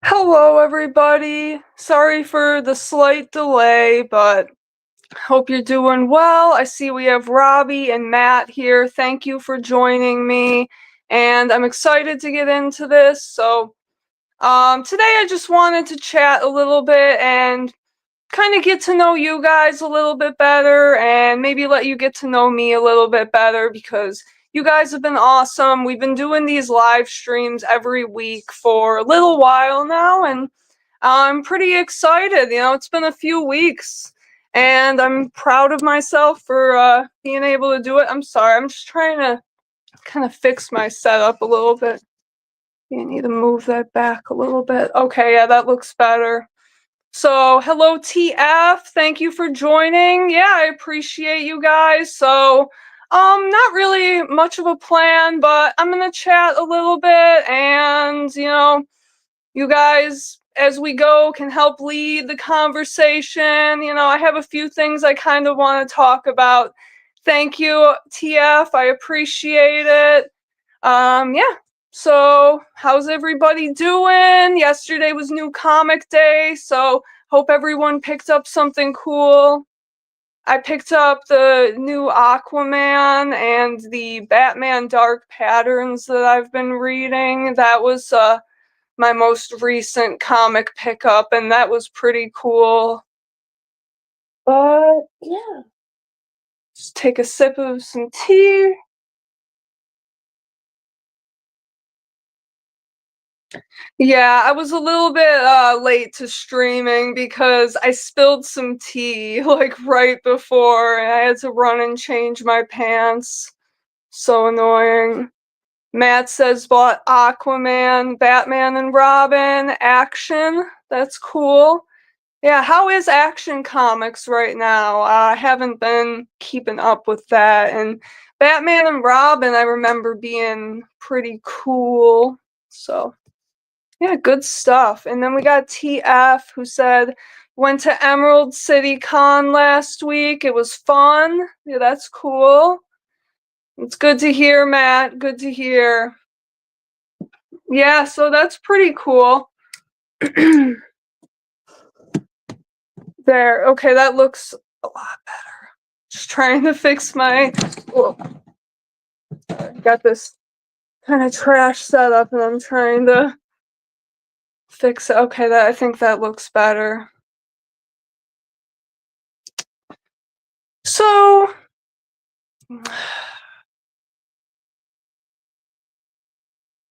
Hello, everybody. Sorry for the slight delay, but hope you're doing well. I see we have Robbie and Matt here. Thank you for joining me, and I'm excited to get into this. Today I just wanted to chat a little bit and kind of get to know you guys a little bit better and maybe let you get to know me a little bit better because you guys have been awesome. We've been doing these live streams every week for a little while now, and I'm pretty excited. It's been a few weeks, and I'm proud of myself for being able to do it. I'm sorry, I'm just trying to kind of fix my setup a little bit. You need to move that back a little bit. Okay, yeah, that looks better. So, hello TF, thank you for joining. Yeah, I appreciate you guys. Not really much of a plan, but I'm gonna chat a little bit and, you guys, as we go, can help lead the conversation. I have a few things I kind of want to talk about. Thank you, TF. I appreciate it. Yeah. So, how's everybody doing? Yesterday was New Comic Day, so hope everyone picked up something cool. I picked up the new Aquaman and the Batman Dark Patterns that I've been reading. That was my most recent comic pickup, and that was pretty cool. But yeah, just take a sip of some tea. Yeah, I was a little bit late to streaming because I spilled some tea like right before, and I had to run and change my pants. So annoying. Matt says bought Aquaman, Batman and Robin, Action. That's cool. Yeah, how is Action Comics right now? I haven't been keeping up with that. And Batman and Robin, I remember being pretty cool. So, yeah, good stuff. And then we got TF who said, went to Emerald City Con last week. It was fun. Yeah, that's cool. It's good to hear, Matt. Good to hear. Yeah, so that's pretty cool. There. Okay, that looks a lot better. Just trying to fix my. Whoa. Got this kind of trash setup, and I'm trying to fix it. Okay, I think that looks better. So,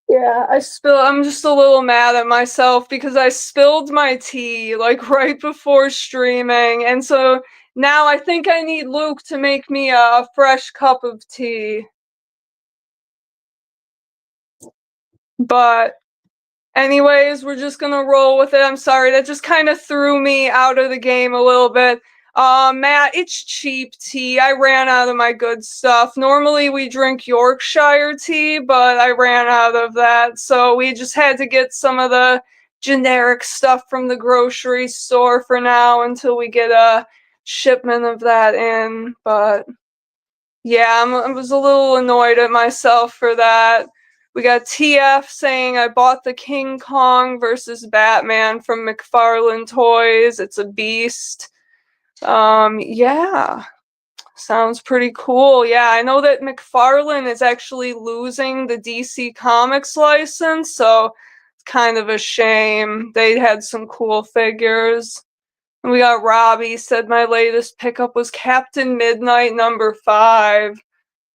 yeah, I'm just a little mad at myself because I spilled my tea like right before streaming, and so now I think I need Luke to make me a fresh cup of tea. But anyways, we're just gonna roll with it. I'm sorry, that just kind of threw me out of the game a little bit. Matt, it's cheap tea. I ran out of my good stuff. Normally we drink Yorkshire tea, but I ran out of that. So we just had to get some of the generic stuff from the grocery store for now until we get a shipment of that in. But yeah, I was a little annoyed at myself for that. We got TF saying I bought the King Kong versus Batman from McFarlane Toys. It's a beast. Yeah, sounds pretty cool. Yeah, I know that McFarlane is actually losing the DC Comics license, so it's kind of a shame. They had some cool figures. And we got Robbie said my latest pickup was Captain Midnight #5.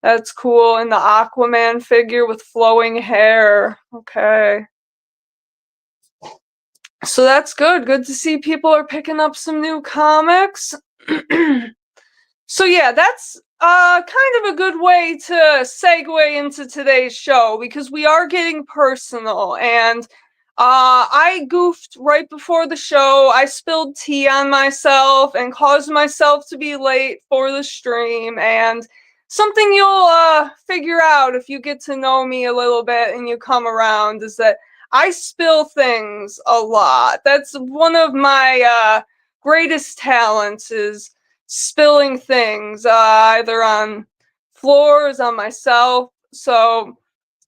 That's cool. And the Aquaman figure with flowing hair. Okay. So that's good. Good to see people are picking up some new comics. So yeah, that's kind of a good way to segue into today's show because we are getting personal, and I goofed right before the show. I spilled tea on myself and caused myself to be late for the stream, and something you'll figure out if you get to know me a little bit and you come around is that I spill things a lot. That's one of my greatest talents is spilling things, either on floors, on myself. So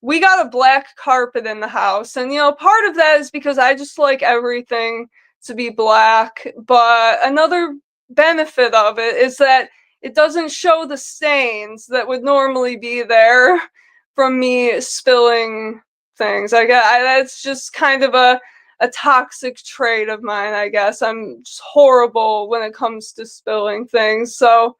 we got a black carpet in the house. And, part of that is because I just like everything to be black. But another benefit of it is that it doesn't show the stains that would normally be there from me spilling things. That's just kind of a toxic trait of mine, I guess. I'm just horrible when it comes to spilling things. So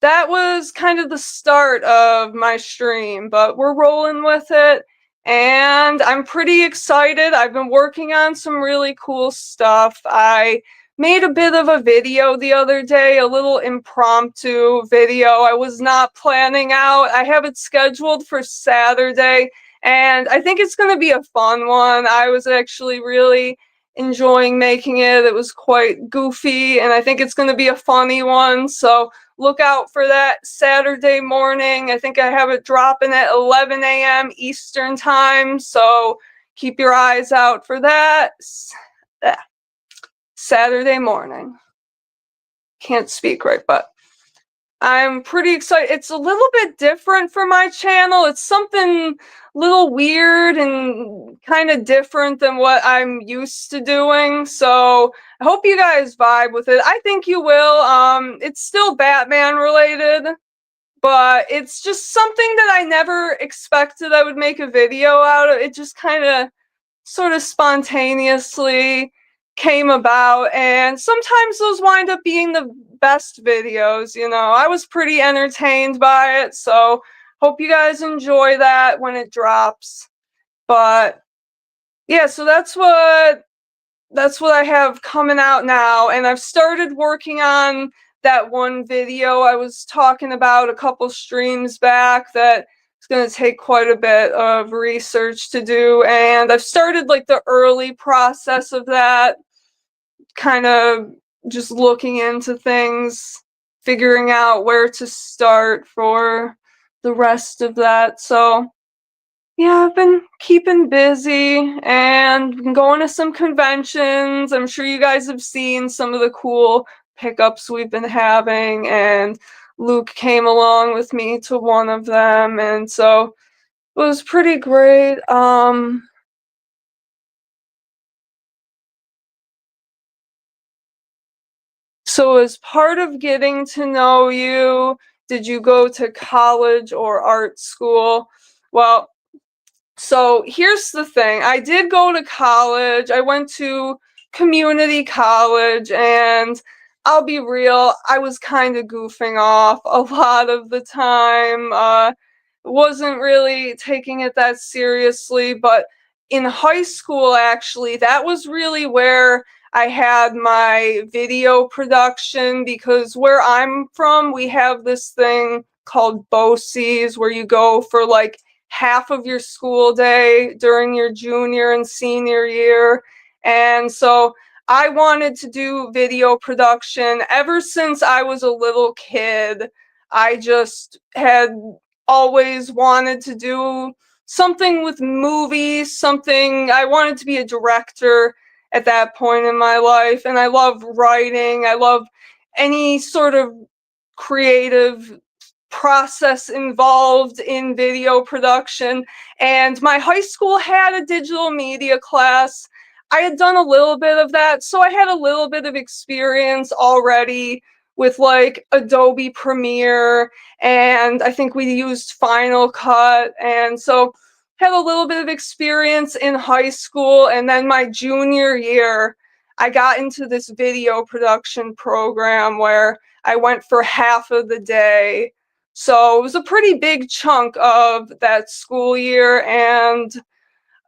that was kind of the start of my stream, but we're rolling with it. And I'm pretty excited. I've been working on some really cool stuff. I made a bit of a video the other day, a little impromptu video. I was not planning out. I have it scheduled for Saturday, and I think it's going to be a fun one. I was actually really enjoying making it. It was quite goofy, and I think it's going to be a funny one. So look out for that Saturday morning. I think I have it dropping at 11 a.m. Eastern time, so keep your eyes out for that. Saturday morning. Can't speak right, but I'm pretty excited. It's a little bit different for my channel. It's something a little weird and kind of different than what I'm used to doing. So I hope you guys vibe with it. I think you will. It's still Batman related, but it's just something that I never expected I would make a video out of. It just kind of sort of spontaneously came about, and sometimes those wind up being the best videos. I was pretty entertained by it, so hope you guys enjoy that when it drops. But yeah, so that's what I have coming out now, and I've started working on that one video I was talking about a couple streams back that it's going to take quite a bit of research to do, and I've started like the early process of that, kind of just looking into things, figuring out where to start for the rest of that. So yeah, I've been keeping busy and been going to some conventions. I'm sure you guys have seen some of the cool pickups we've been having, and Luke came along with me to one of them, and so it was pretty great. So as part of getting to know you, did you go to college or art school? Well, so here's the thing. I did go to college. I went to community college, and I'll be real, I was kind of goofing off a lot of the time. Wasn't really taking it that seriously, but in high school, actually, that was really where I had my video production, because where I'm from, we have this thing called BOCES, where you go for like half of your school day during your junior and senior year. And so I wanted to do video production ever since I was a little kid. I just had always wanted to do something with movies, something. I wanted to be a director at that point in my life, and I love writing. I love any sort of creative process involved in video production. And my high school had a digital media class. I had done a little bit of that, so I had a little bit of experience already with like Adobe Premiere, and I think we used Final Cut, and so had a little bit of experience in high school. And then my junior year, I got into this video production program where I went for half of the day. So it was a pretty big chunk of that school year. And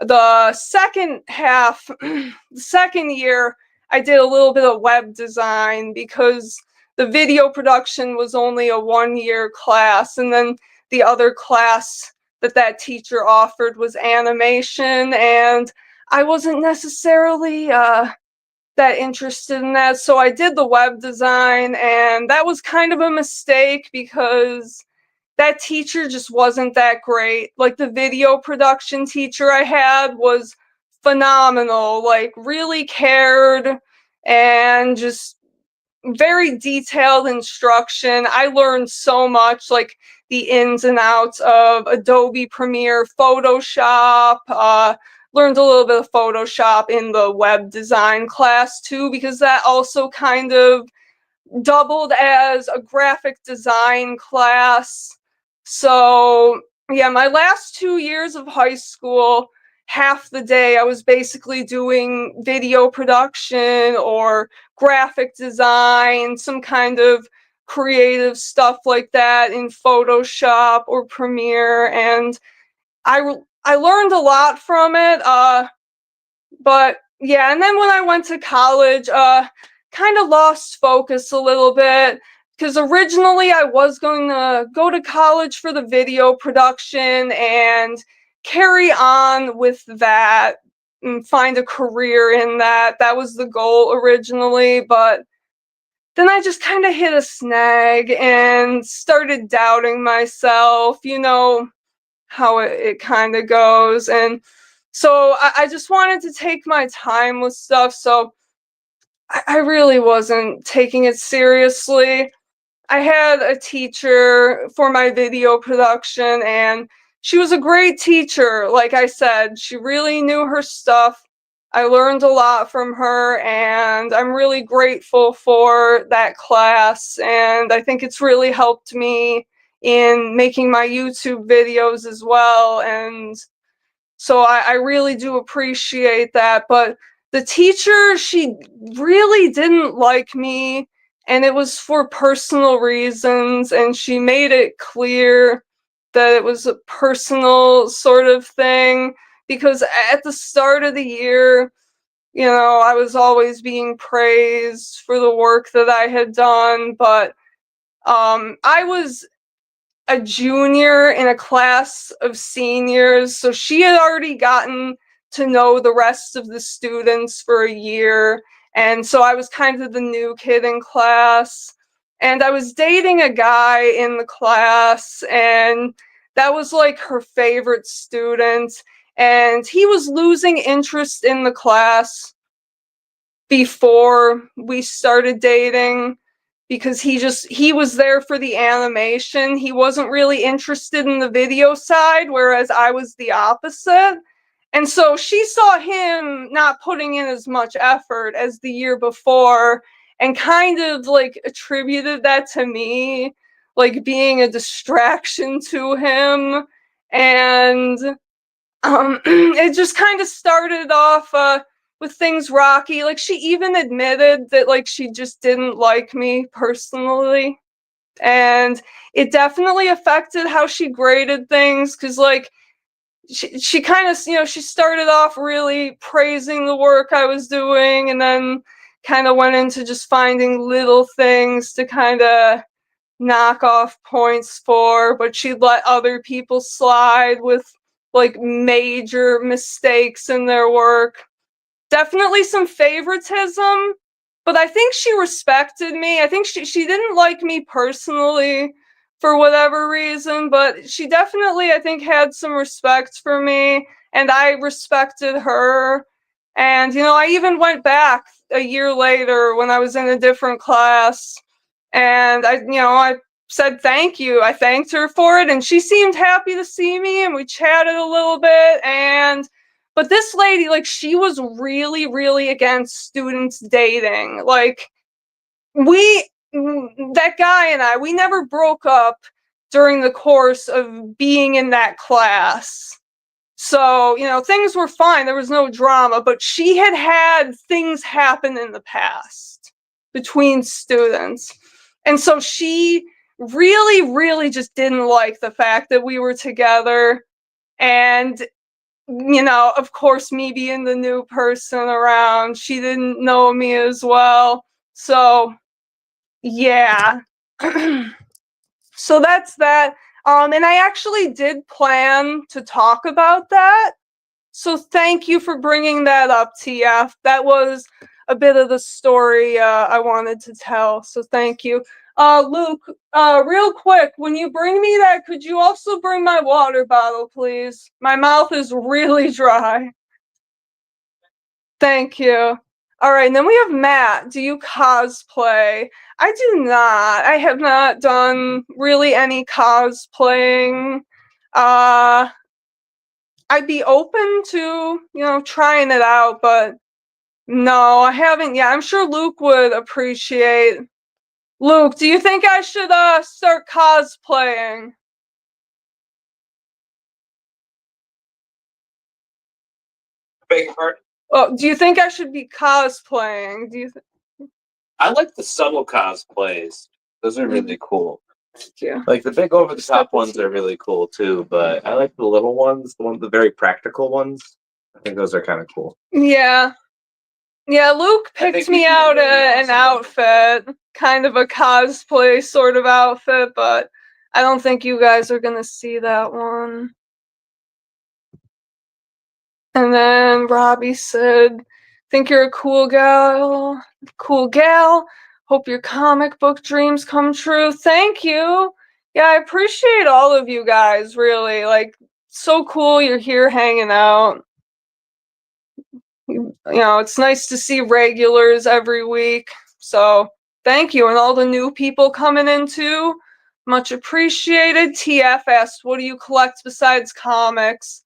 the second half, the second year, I did a little bit of web design, because the video production was only a 1-year class. And then the other class that teacher offered was animation. And I wasn't necessarily that interested in that. So I did the web design, and that was kind of a mistake because that teacher just wasn't that great. Like, the video production teacher I had was phenomenal, like really cared, and just very detailed instruction. I learned so much, like the ins and outs of Adobe Premiere, Photoshop, learned a little bit of Photoshop in the web design class too, because that also kind of doubled as a graphic design class. So yeah, my last 2 years of high school, half the day I was basically doing video production or graphic design, some kind of creative stuff like that in Photoshop or Premiere, and I learned a lot from it. But yeah, and then when I went to college, kind of lost focus a little bit because originally I was going to go to college for the video production and carry on with that and find a career in that. That was the goal originally, but then I just kind of hit a snag and started doubting myself, you know, how it kind of goes. And so I just wanted to take my time with stuff. So I really wasn't taking it seriously. I had a teacher for my video production, and she was a great teacher. Like I said, she really knew her stuff. I learned a lot from her, and I'm really grateful for that class. And I think it's really helped me in making my YouTube videos as well. And so I really do appreciate that. But the teacher, she really didn't like me, and it was for personal reasons, and she made it clear that it was a personal sort of thing. Because at the start of the year, you know, I was always being praised for the work that I had done, but I was a junior in a class of seniors, so she had already gotten to know the rest of the students for a year, and so I was kind of the new kid in class. And I was dating a guy in the class, and that was like her favorite student, and he was losing interest in the class before we started dating because he was there for the animation. He wasn't really interested in the video side, whereas I was the opposite. And so she saw him not putting in as much effort as the year before and kind of like attributed that to me, like being a distraction to him. And it just kind of started off with things rocky. Like she even admitted that like she just didn't like me personally, and it definitely affected how she graded things. Because like she kind of, you know, she started off really praising the work I was doing, and then kind of went into just finding little things to kind of knock off points for, but she'd let other people slide with like major mistakes in their work. Definitely some favoritism, but I think she respected me. I think she didn't like me personally for whatever reason, but she definitely, I think, had some respect for me, and I respected her. And, you know, I even went back a year later when I was in a different class, and I said thank you. I thanked her for it, and she seemed happy to see me, and we chatted a little bit. And but this lady, like, she was really, really against students dating. Like, that guy and I, we never broke up during the course of being in that class. So, you know, things were fine. There was no drama, but she had had things happen in the past between students. And so she really, really just didn't like the fact that we were together. And, you know, of course, me being the new person around, she didn't know me as well. So, yeah. So that's that. And I actually did plan to talk about that. So thank you for bringing that up, TF. That was a bit of the story I wanted to tell. So thank you. Luke, real quick, when you bring me that, could you also bring my water bottle, please? My mouth is really dry. Thank you. All right, and then we have Matt. Do you cosplay? I do not. I have not done really any cosplaying. I'd be open to, trying it out, but no, I haven't yet. I'm sure Luke would appreciate. Luke, do you think I should start cosplaying? Big part. Oh, do you think I should be cosplaying? I like the subtle cosplays. Those are really cool. Thank you. Like the big over the top ones are really cool too, but I like the little ones, the very practical ones. I think those are kind of cool. Yeah. Yeah, Luke picked me out an outfit, kind of a cosplay sort of outfit, but I don't think you guys are gonna see that one. And then Robbie said, think you're a cool gal. Hope your comic book dreams come true. Thank you. Yeah, I appreciate all of you guys, really. Like, so cool you're here hanging out. It's nice to see regulars every week. So thank you. And all the new people coming in too. Much appreciated. TF asked, what do you collect besides comics?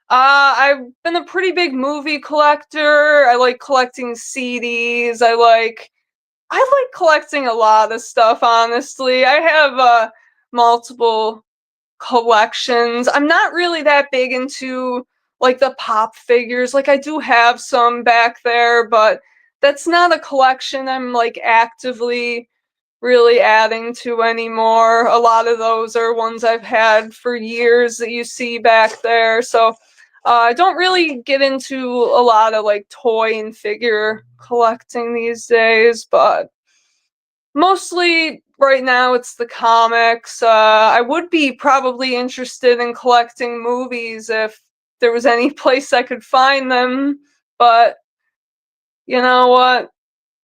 I've been a pretty big movie collector. I like collecting CDs. I like collecting a lot of stuff, honestly. I have multiple collections. I'm not really that big into like the pop figures. Like I do have some back there, but that's not a collection I'm like actively really adding to anymore. A lot of those are ones I've had for years that you see back there. So I don't really get into a lot of like toy and figure collecting these days, but mostly right now it's the comics. I would be probably interested in collecting movies if there was any place I could find them, but you know what?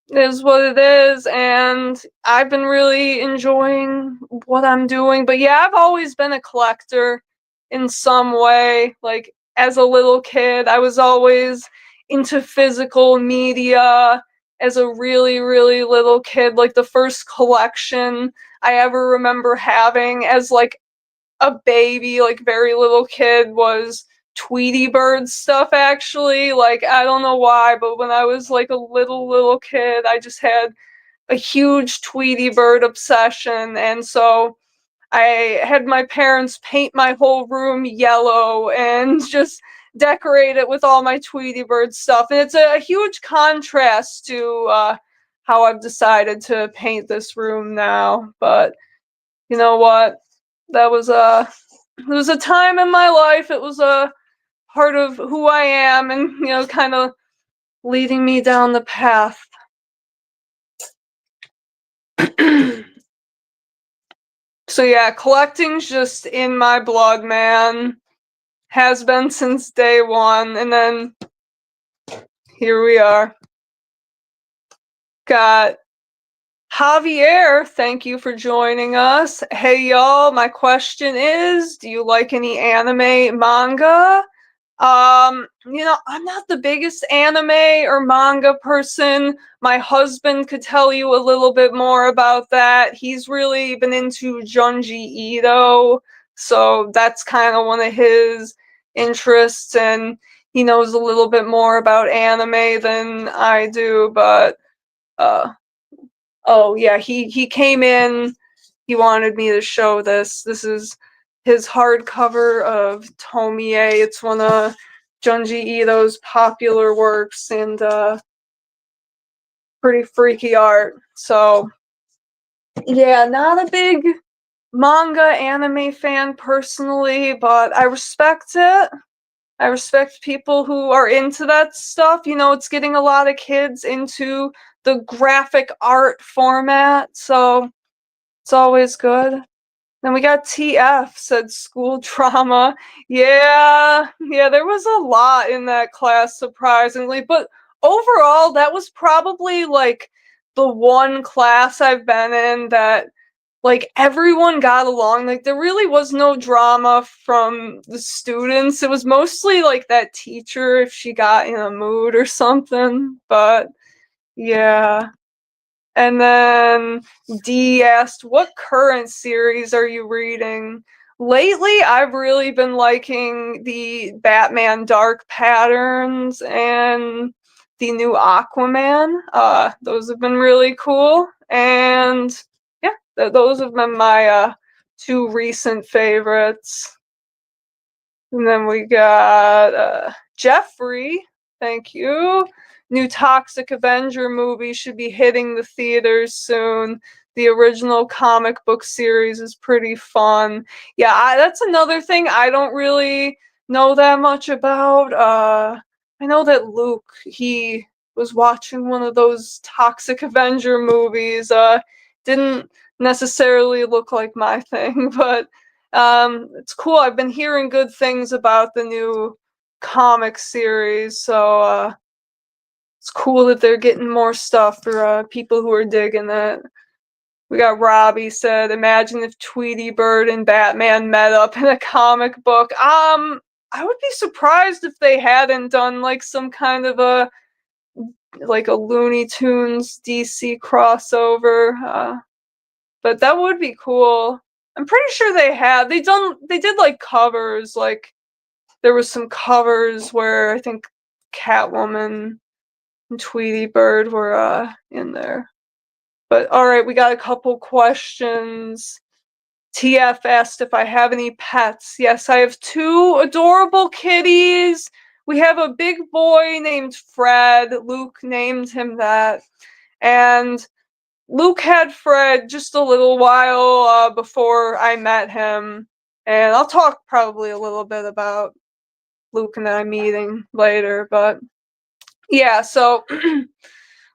It is what it is, and I've been really enjoying what I'm doing. But yeah, I've always been a collector in some way. Like as a little kid, I was always into physical media as a really, really little kid. Like the first collection I ever remember having as like a baby, like very little kid, was Tweety Bird stuff. Actually, like I don't know why, but when I was like a little kid, I just had a huge Tweety Bird obsession, and so I had my parents paint my whole room yellow and just decorate it with all my Tweety Bird stuff. And it's a huge contrast to how I've decided to paint this room now. But you know what? That was it was a time in my life. It was a part of who I am, and kind of leading me down the path. So yeah, collecting's just in my blood, man. Has been since day one, and then here we are. Got Javier, thank you for joining us. Hey y'all, my question is, do you like any anime, manga? I'm not the biggest anime or manga person. My husband could tell you a little bit more about that. He's really been into Junji Ito, so that's kind of one of his interests, and he knows a little bit more about anime than I do, but oh yeah, he came in, he wanted me to show this. This is his hardcover of Tomie. It's one of Junji Ito's popular works, and pretty freaky art. So yeah, not a big manga anime fan personally, but I respect it. I respect people who are into that stuff. It's getting a lot of kids into the graphic art format, so it's always good. Then we got TF, said school drama. Yeah, there was a lot in that class, surprisingly. But overall, that was probably like the one class I've been in that like everyone got along. Like there really was no drama from the students. It was mostly like that teacher if she got in a mood or something. But Yeah. And then D asked, what current series are you reading? Lately, I've really been liking the Batman Dark Patterns and the new Aquaman. Those have been really cool. And yeah, those have been my two recent favorites. And then we got Jeffrey. Thank you. New Toxic Avenger movie should be hitting the theaters soon. The original comic book series is pretty fun. Yeah, that's another thing I don't really know that much about. I know that Luke, he was watching one of those Toxic Avenger movies. Didn't necessarily look like my thing, but it's cool. I've been hearing good things about the new comic series, so it's cool that they're getting more stuff for people who are digging it. We got Robbie said, imagine if Tweety Bird and Batman met up in a comic book. I would be surprised if they hadn't done like some kind of a Looney Tunes DC crossover. But that would be cool. I'm pretty sure they did like covers, like there was some covers where I think Catwoman and Tweety Bird were in there. But all right, we got a couple questions. TF asked if I have any pets. Yes, I have two adorable kitties. We have a big boy named Fred. Luke named him that. And Luke had Fred just a little while before I met him, and I'll talk probably a little bit about Luke and I meeting later, but yeah, so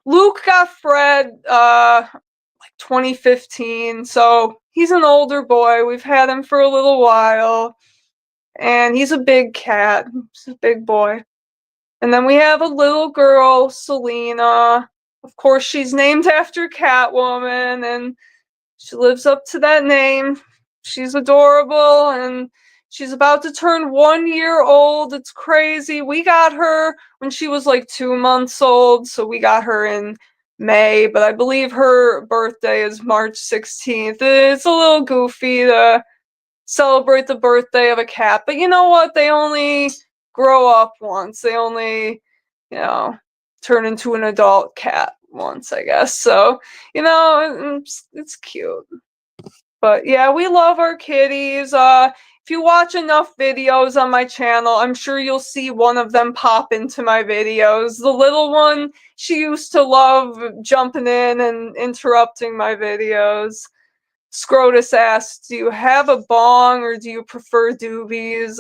Luke got Fred 2015, so he's an older boy. We've had him for a little while, and he's a big cat. He's a big boy. And then we have a little girl, Selena. Of course, she's named after Catwoman, and she lives up to that name. She's adorable, and she's about to turn 1 year old. It's crazy. We got her when she was like 2 months old, so we got her in May, but I believe her birthday is March 16th. It's a little goofy to celebrate the birthday of a cat, but you know what? They only grow up once. They only, you know, turn into an adult cat once, I guess. So, it's cute. But yeah, we love our kitties. If you watch enough videos on my channel, I'm sure you'll see one of them pop into my videos. The little one, she used to love jumping in and interrupting my videos. Scrotus asks, do you have a bong or do you prefer doobies?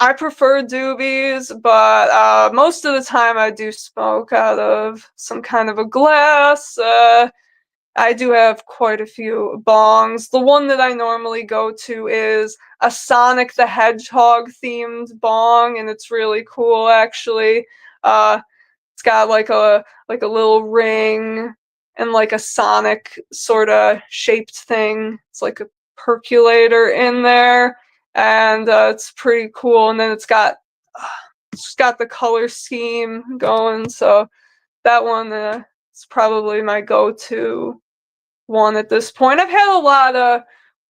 I prefer doobies, but most of the time I do smoke out of some kind of a glass. I do have quite a few bongs. The one that I normally go to is a Sonic the Hedgehog themed bong, and it's really cool actually. It's got like a little ring and like a Sonic sort of shaped thing. It's like a percolator in there, and it's pretty cool. And then it's got the color scheme going, so that one is probably my go-to one at this point. I've had a lot of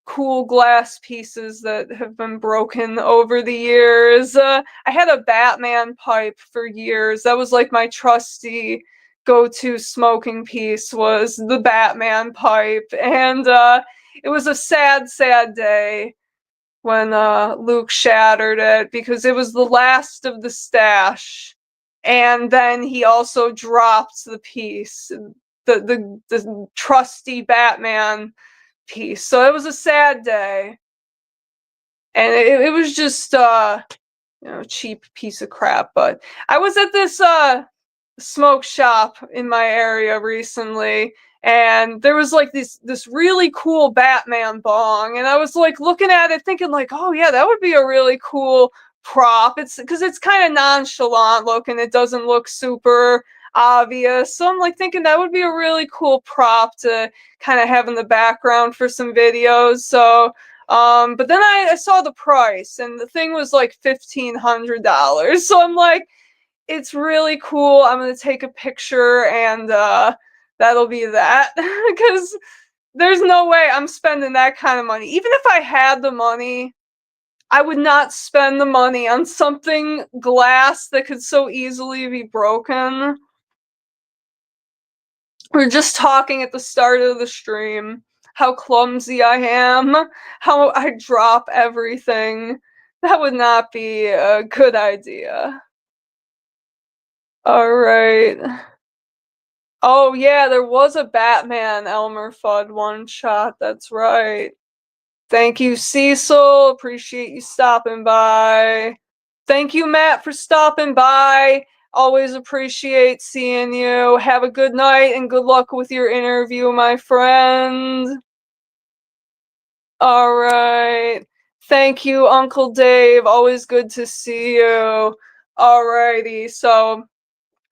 cool glass pieces that have been broken over the years. I had a Batman pipe for years. That was like my trusty go-to smoking piece was the Batman pipe. And it was a sad, sad day when Luke shattered it because it was the last of the stash. And then he also dropped the piece, the trusty Batman piece. So it was a sad day. And it was just cheap piece of crap. But I was at this smoke shop in my area recently, and there was like this really cool Batman bong, and I was like looking at it thinking like, oh yeah, that would be a really cool prop. It's because it's kind of nonchalant looking. It doesn't look super obvious. So I'm like thinking that would be a really cool prop to kind of have in the background for some videos. So but then I saw the price, and the thing was like $1,500. So I'm like, it's really cool. I'm gonna take a picture and that'll be that. Because there's no way I'm spending that kind of money. Even if I had the money, I would not spend the money on something glass that could so easily be broken. We are just talking at the start of the stream how clumsy I am, how I drop everything. That would not be a good idea. Alright. Oh yeah, there was a Batman Elmer Fudd one-shot, that's right. Thank you, Cecil. Appreciate you stopping by. Thank you, Matt, for stopping by. Always appreciate seeing you. Have a good night and good luck with your interview, my friend. All right. Thank you, Uncle Dave. Always good to see you. Alrighty, so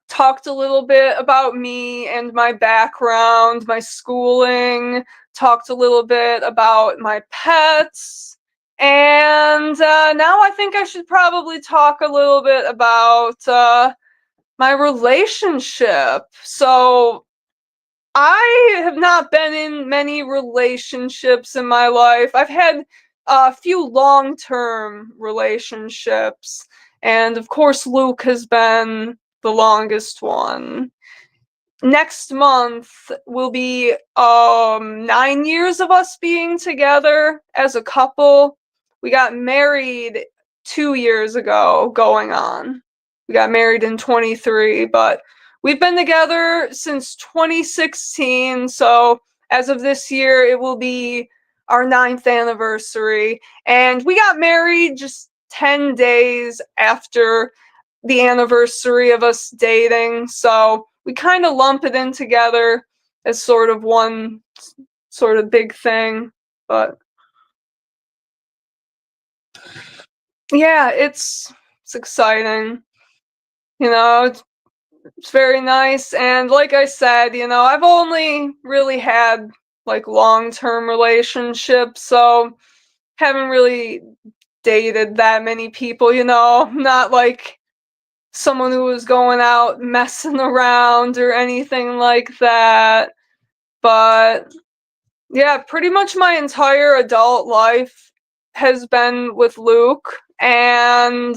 talked a little bit about me and my background, my schooling, talked a little bit about my pets, and now I think I should probably talk a little bit about my relationship. So I have not been in many relationships in my life. I've had a few long-term relationships, and of course Luke has been the longest one. Next month will be 9 years of us being together as a couple. We got married 2 years ago going on. We got married in 23, but we've been together since 2016, so as of this year it will be our 9th anniversary, and we got married just 10 days after the anniversary of us dating, so we kind of lump it in together as sort of one sort of big thing. But yeah, it's exciting. You know, it's very nice, and like I said, you know, I've only really had like long-term relationships, so haven't really dated that many people, you know, not like someone who was going out messing around or anything like that. But yeah, pretty much my entire adult life has been with Luke, and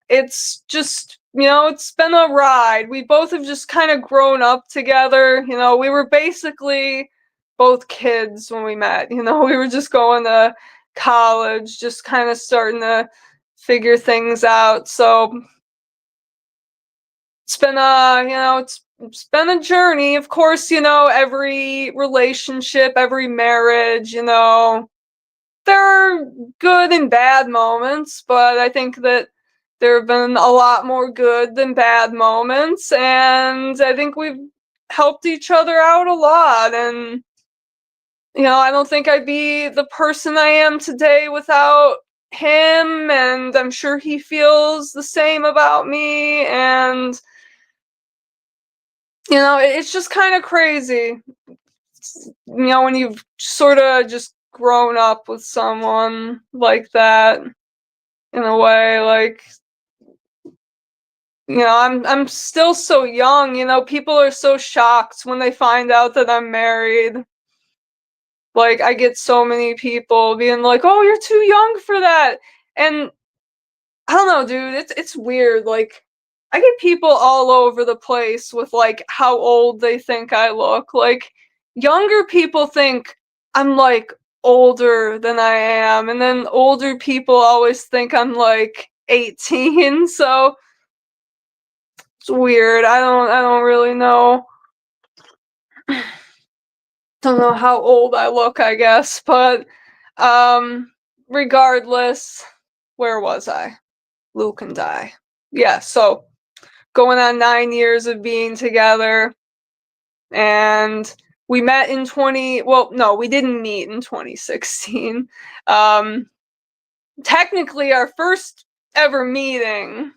it's just, you know, it's been a ride. We both have just kind of grown up together. You know, we were basically both kids when we met. You know, we were just going to college, just kind of starting to figure things out. So it's been a, you know, it's been a journey. Of course, you know, every relationship, every marriage, you know, there are good and bad moments, but I think that there have been a lot more good than bad moments, and I think we've helped each other out a lot. And you know, I don't think I'd be the person I am today without him, and I'm sure he feels the same about me. And you know, it's just kind of crazy, you know, when you've sort of just grown up with someone like that in a way. Like, you know, I'm still so young, you know, people are so shocked when they find out that I'm married. Like, I get so many people being like, "Oh, you're too young for that." And I don't know, dude, it's weird. Like, I get people all over the place with like how old they think I look. Like, younger people think I'm like older than I am, and then older people always think I'm like 18. So it's weird. I don't really know. Don't know how old I look, I guess, but regardless, where was I? Luke and I. Yeah, so going on 9 years of being together, and we met in 20, well, no, we didn't meet in 2016. Um Technically our first ever meeting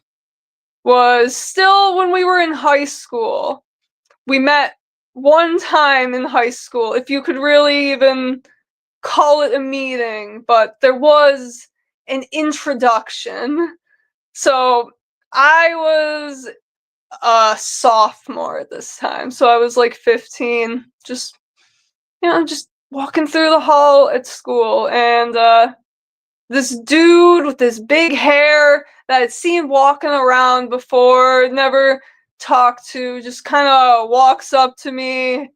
was still when we were in high school. We met one time in high school, if you could really even call it a meeting, but there was an introduction. So I was a sophomore at this time. So I was like 15, just just walking through the hall at school, and this dude with this big hair that I'd seen walking around before, never talked to, just kind of walks up to me.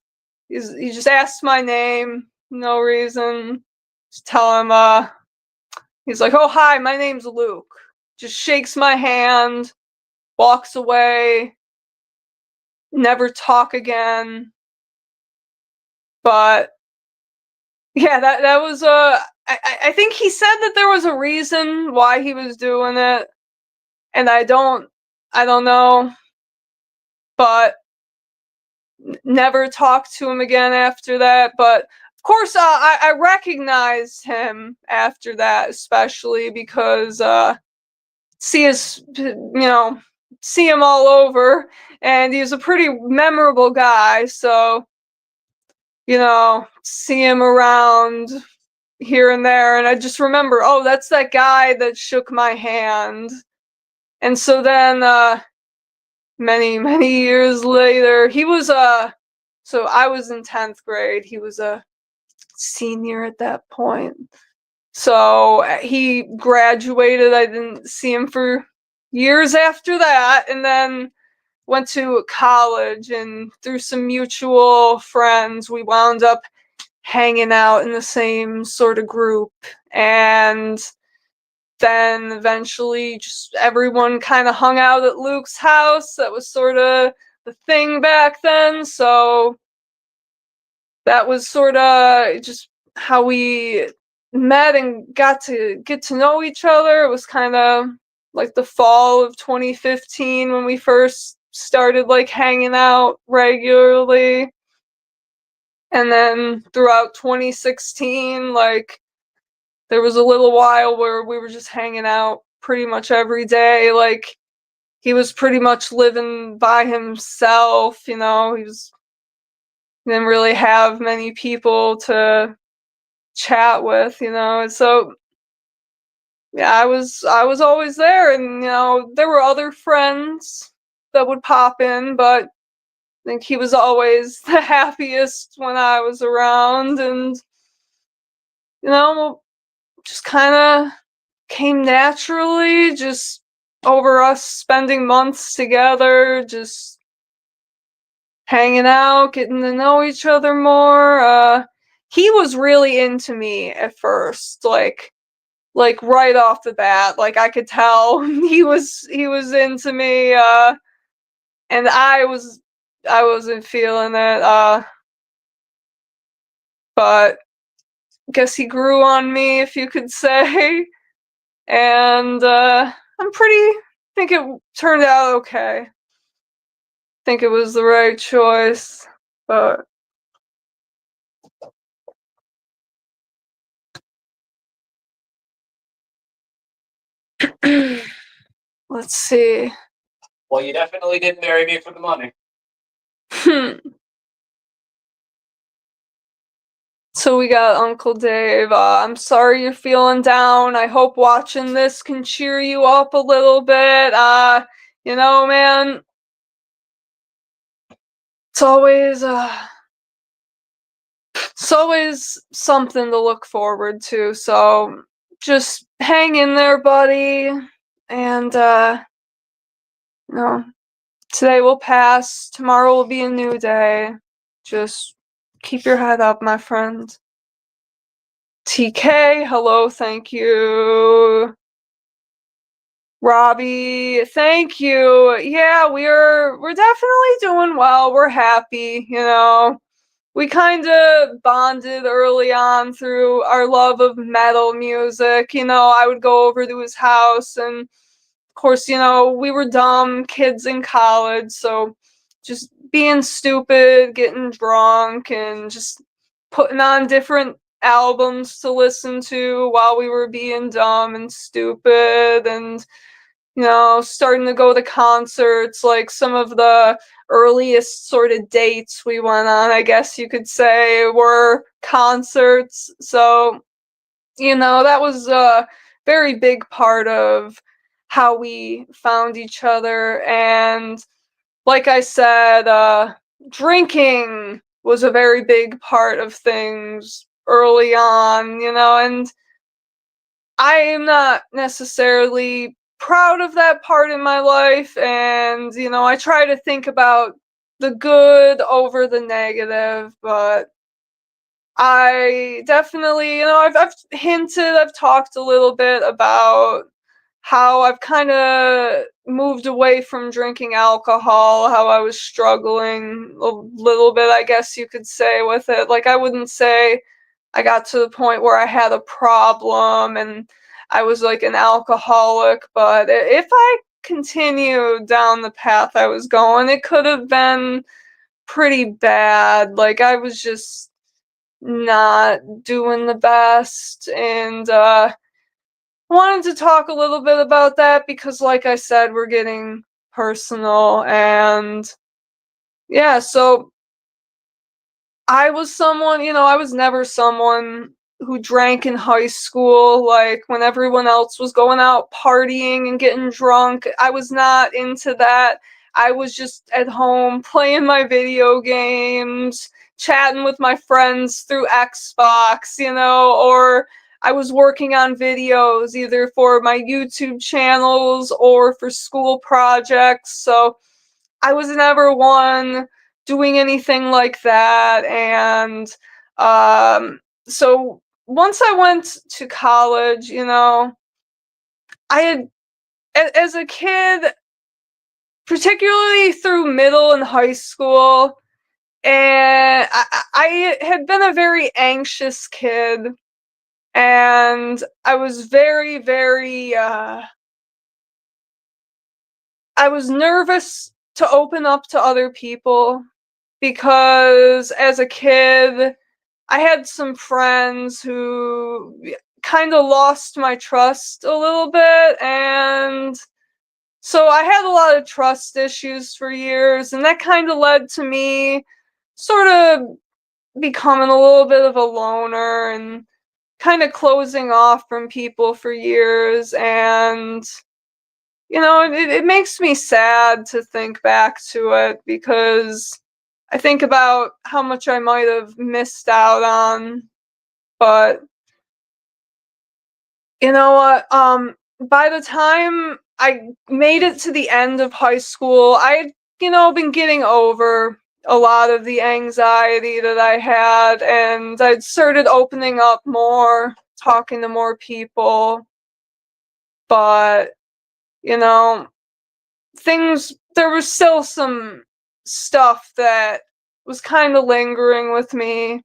He just asks my name, no reason. Just tell him, he's like, "Oh, hi, my name's Luke." Just shakes my hand, walks away, never talk again. But yeah, that was I think he said that there was a reason why he was doing it, and I don't know, but never talked to him again after that. But of course, I recognized him after that, especially because see his see him all over, and he was a pretty memorable guy. So see him around here and there, and I just remember, oh, that's that guy that shook my hand. And so then many many years later, he was so I was in 10th grade, he was a senior at that point. So he graduated. I didn't see him for years after that, and then went to college, and through some mutual friends we wound up hanging out in the same sort of group. And then eventually just everyone kind of hung out at Luke's house. That was sort of the thing back then. So that was sort of just how we met and got to get to know each other. It was kind of like the fall of 2015 when we first started like hanging out regularly. And then throughout 2016, like there was a little while where we were just hanging out pretty much every day. Like he was pretty much living by himself, he didn't really have many people to chat with, So yeah, I was always there, and there were other friends that would pop in, but I think he was always the happiest when I was around. And just kind of came naturally, just over us spending months together, just hanging out, getting to know each other more. He was really into me at first, like right off the bat. Like I could tell he was into me, and I wasn't feeling it. But guess he grew on me, if you could say. And think it turned out okay. Think it was the right choice. But let's see. Well, you definitely didn't marry me for the money. So we got Uncle Dave. I'm sorry you're feeling down. I hope watching this can cheer you up a little bit. Man, it's always something to look forward to. So just hang in there, buddy. And today will pass. Tomorrow will be a new day. Just keep your head up, my friend. TK, hello, thank you. Robbie, thank you. Yeah, we're definitely doing well. We're happy, We kind of bonded early on through our love of metal music. I would go over to his house, and of course, we were dumb kids in college, so just being stupid, getting drunk, and just putting on different albums to listen to while we were being dumb and stupid. And starting to go to concerts. Like some of the earliest sort of dates we went on, I guess you could say, were concerts. So that was a very big part of how we found each other. And like I said, drinking was a very big part of things early on, and I am not necessarily proud of that part in my life. And, I try to think about the good over the negative, but I definitely, I've hinted, I've talked a little bit about how I've kind of moved away from drinking alcohol, how I was struggling a little bit, I guess you could say, with it. Like, I wouldn't say I got to the point where I had a problem and I was like an alcoholic, but if I continued down the path I was going, it could have been pretty bad. Like, I was just not doing the best, and wanted to talk a little bit about that because, like I said, we're getting personal. And yeah, so I was someone, I was never someone who drank in high school, like when everyone else was going out partying and getting drunk. I was not into that. I was just at home playing my video games, chatting with my friends through Xbox, or I was working on videos either for my YouTube channels or for school projects. So I was never one doing anything like that. And so once I went to college, I had, as a kid, particularly through middle and high school, and I had been a very anxious kid, and I was very, very, I was nervous to open up to other people because as a kid, I had some friends who kind of lost my trust a little bit, and so I had a lot of trust issues for years, and that kind of led to me sort of becoming a little bit of a loner and kind of closing off from people for years. And it makes me sad to think back to it because I think about how much I might have missed out on. But you know what? By the time I made it to the end of high school, I had, been getting over a lot of the anxiety that I had, and I'd started opening up more, talking to more people. But, you know, there was still some stuff that was kind of lingering with me,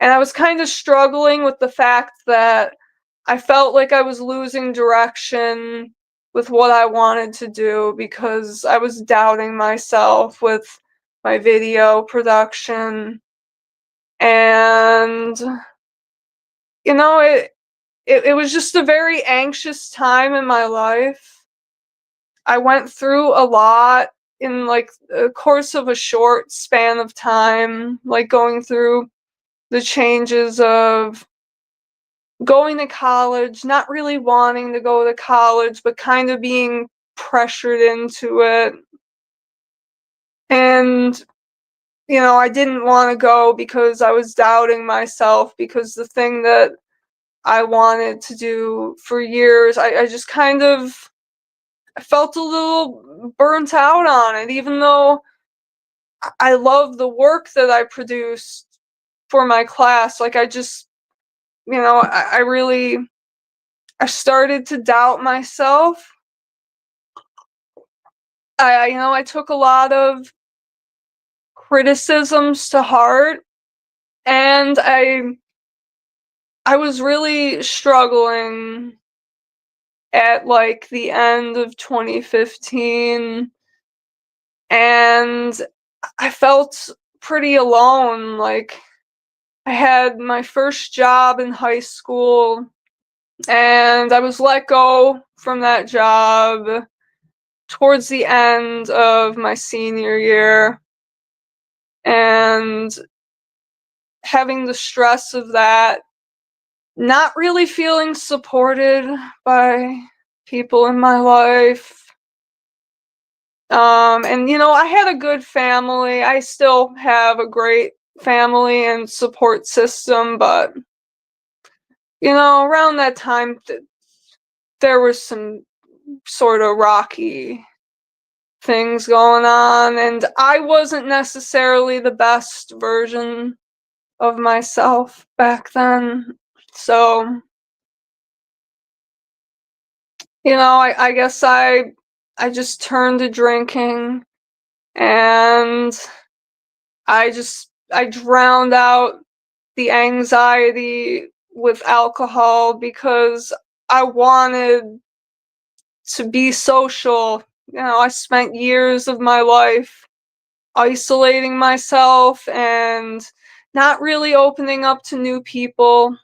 and I was kind of struggling with the fact that I felt like I was losing direction with what I wanted to do because I was doubting myself with my video production. And it was just a very anxious time in my life. I went through a lot in like the course of a short span of time, like going through the changes of going to college, not really wanting to go to college, but kind of being pressured into it. And, I didn't want to go because I was doubting myself, because the thing that I wanted to do for years, I just kind of I felt a little burnt out on it, even though I love the work that I produced for my class. Like, I just, I really, I started to doubt myself. I took a lot of criticisms to heart, and I was really struggling at like the end of 2015, and I felt pretty alone. Like, I had my first job in high school, and I was let go from that job towards the end of my senior year. And having the stress of that, not really feeling supported by people in my life, And I had a good family. I still have a great family and support system, but around that time, there was some sort of rocky things going on, and I wasn't necessarily the best version of myself back then. So, I guess I just turned to drinking, and I drowned out the anxiety with alcohol because I wanted to be social. I spent years of my life isolating myself and not really opening up to new people.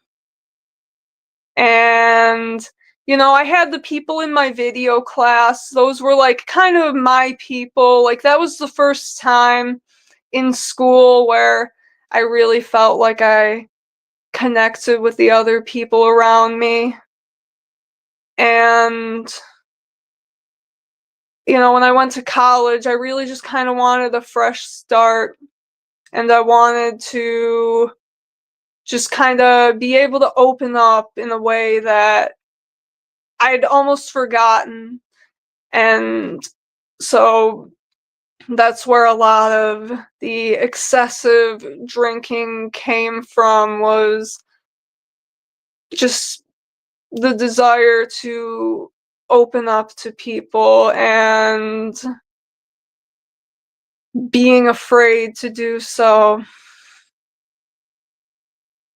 And, I had the people in my video class, those were like kind of my people. Like, that was the first time in school where I really felt like I connected with the other people around me. And, when I went to college, I really just kind of wanted a fresh start. And I wanted to just kind of be able to open up in a way that I'd almost forgotten. And so that's where a lot of the excessive drinking came from, was just the desire to open up to people and being afraid to do so.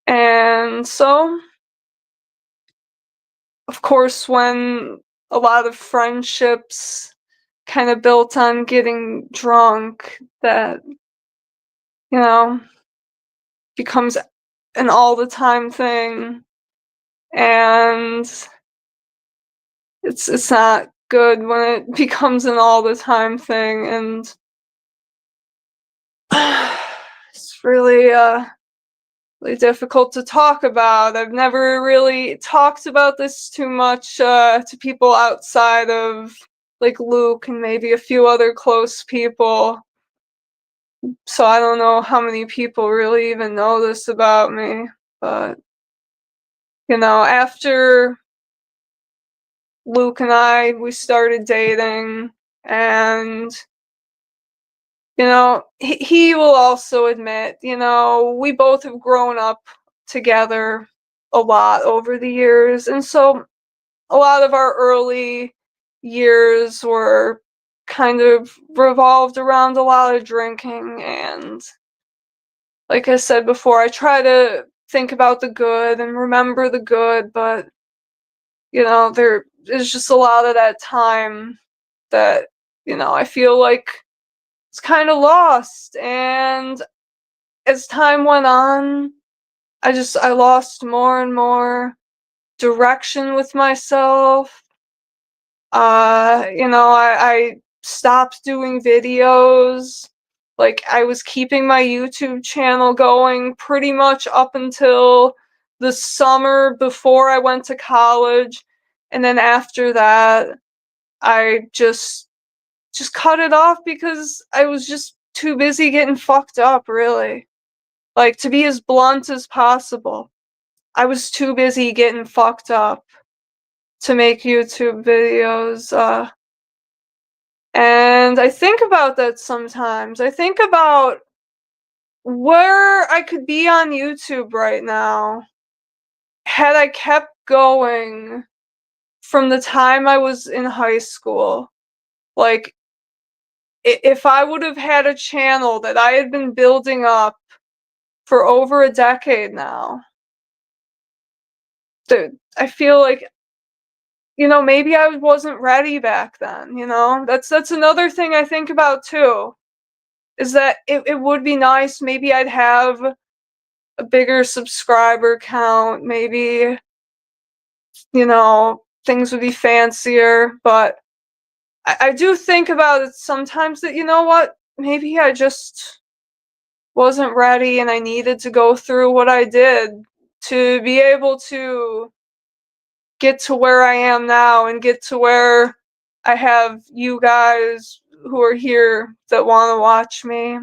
And so, of course, when a lot of friendships kind of built on getting drunk, that, becomes an all the time thing. And it's not good when it becomes an all the time thing. And it's really difficult to talk about. I've never really talked about this too much to people outside of like Luke and maybe a few other close people. So I don't know how many people really even know this about me. But after Luke and we started dating, and he will also admit, we both have grown up together a lot over the years. And so a lot of our early years were kind of revolved around a lot of drinking. And like I said before, I try to think about the good and remember the good, but there is just a lot of that time that, I feel like it's kind of lost. And as time went on, I lost more and more direction with myself. I stopped doing videos. Like, I was keeping my YouTube channel going pretty much up until the summer before I went to college. And then after that, I just cut it off because I was just too busy getting fucked up, really. Like, to be as blunt as possible, I was too busy getting fucked up to make YouTube videos. And I think about that sometimes. I think about where I could be on YouTube right now had I kept going from the time I was in high school. Like, if I would have had a channel that I had been building up for over a decade now, I feel like, maybe I wasn't ready back then. That's another thing I think about too, is that it would be nice. Maybe I'd have a bigger subscriber count. Maybe, things would be fancier. But I do think about it sometimes that, what? Maybe I just wasn't ready and I needed to go through what I did to be able to get to where I am now and get to where I have you guys who are here that want to watch me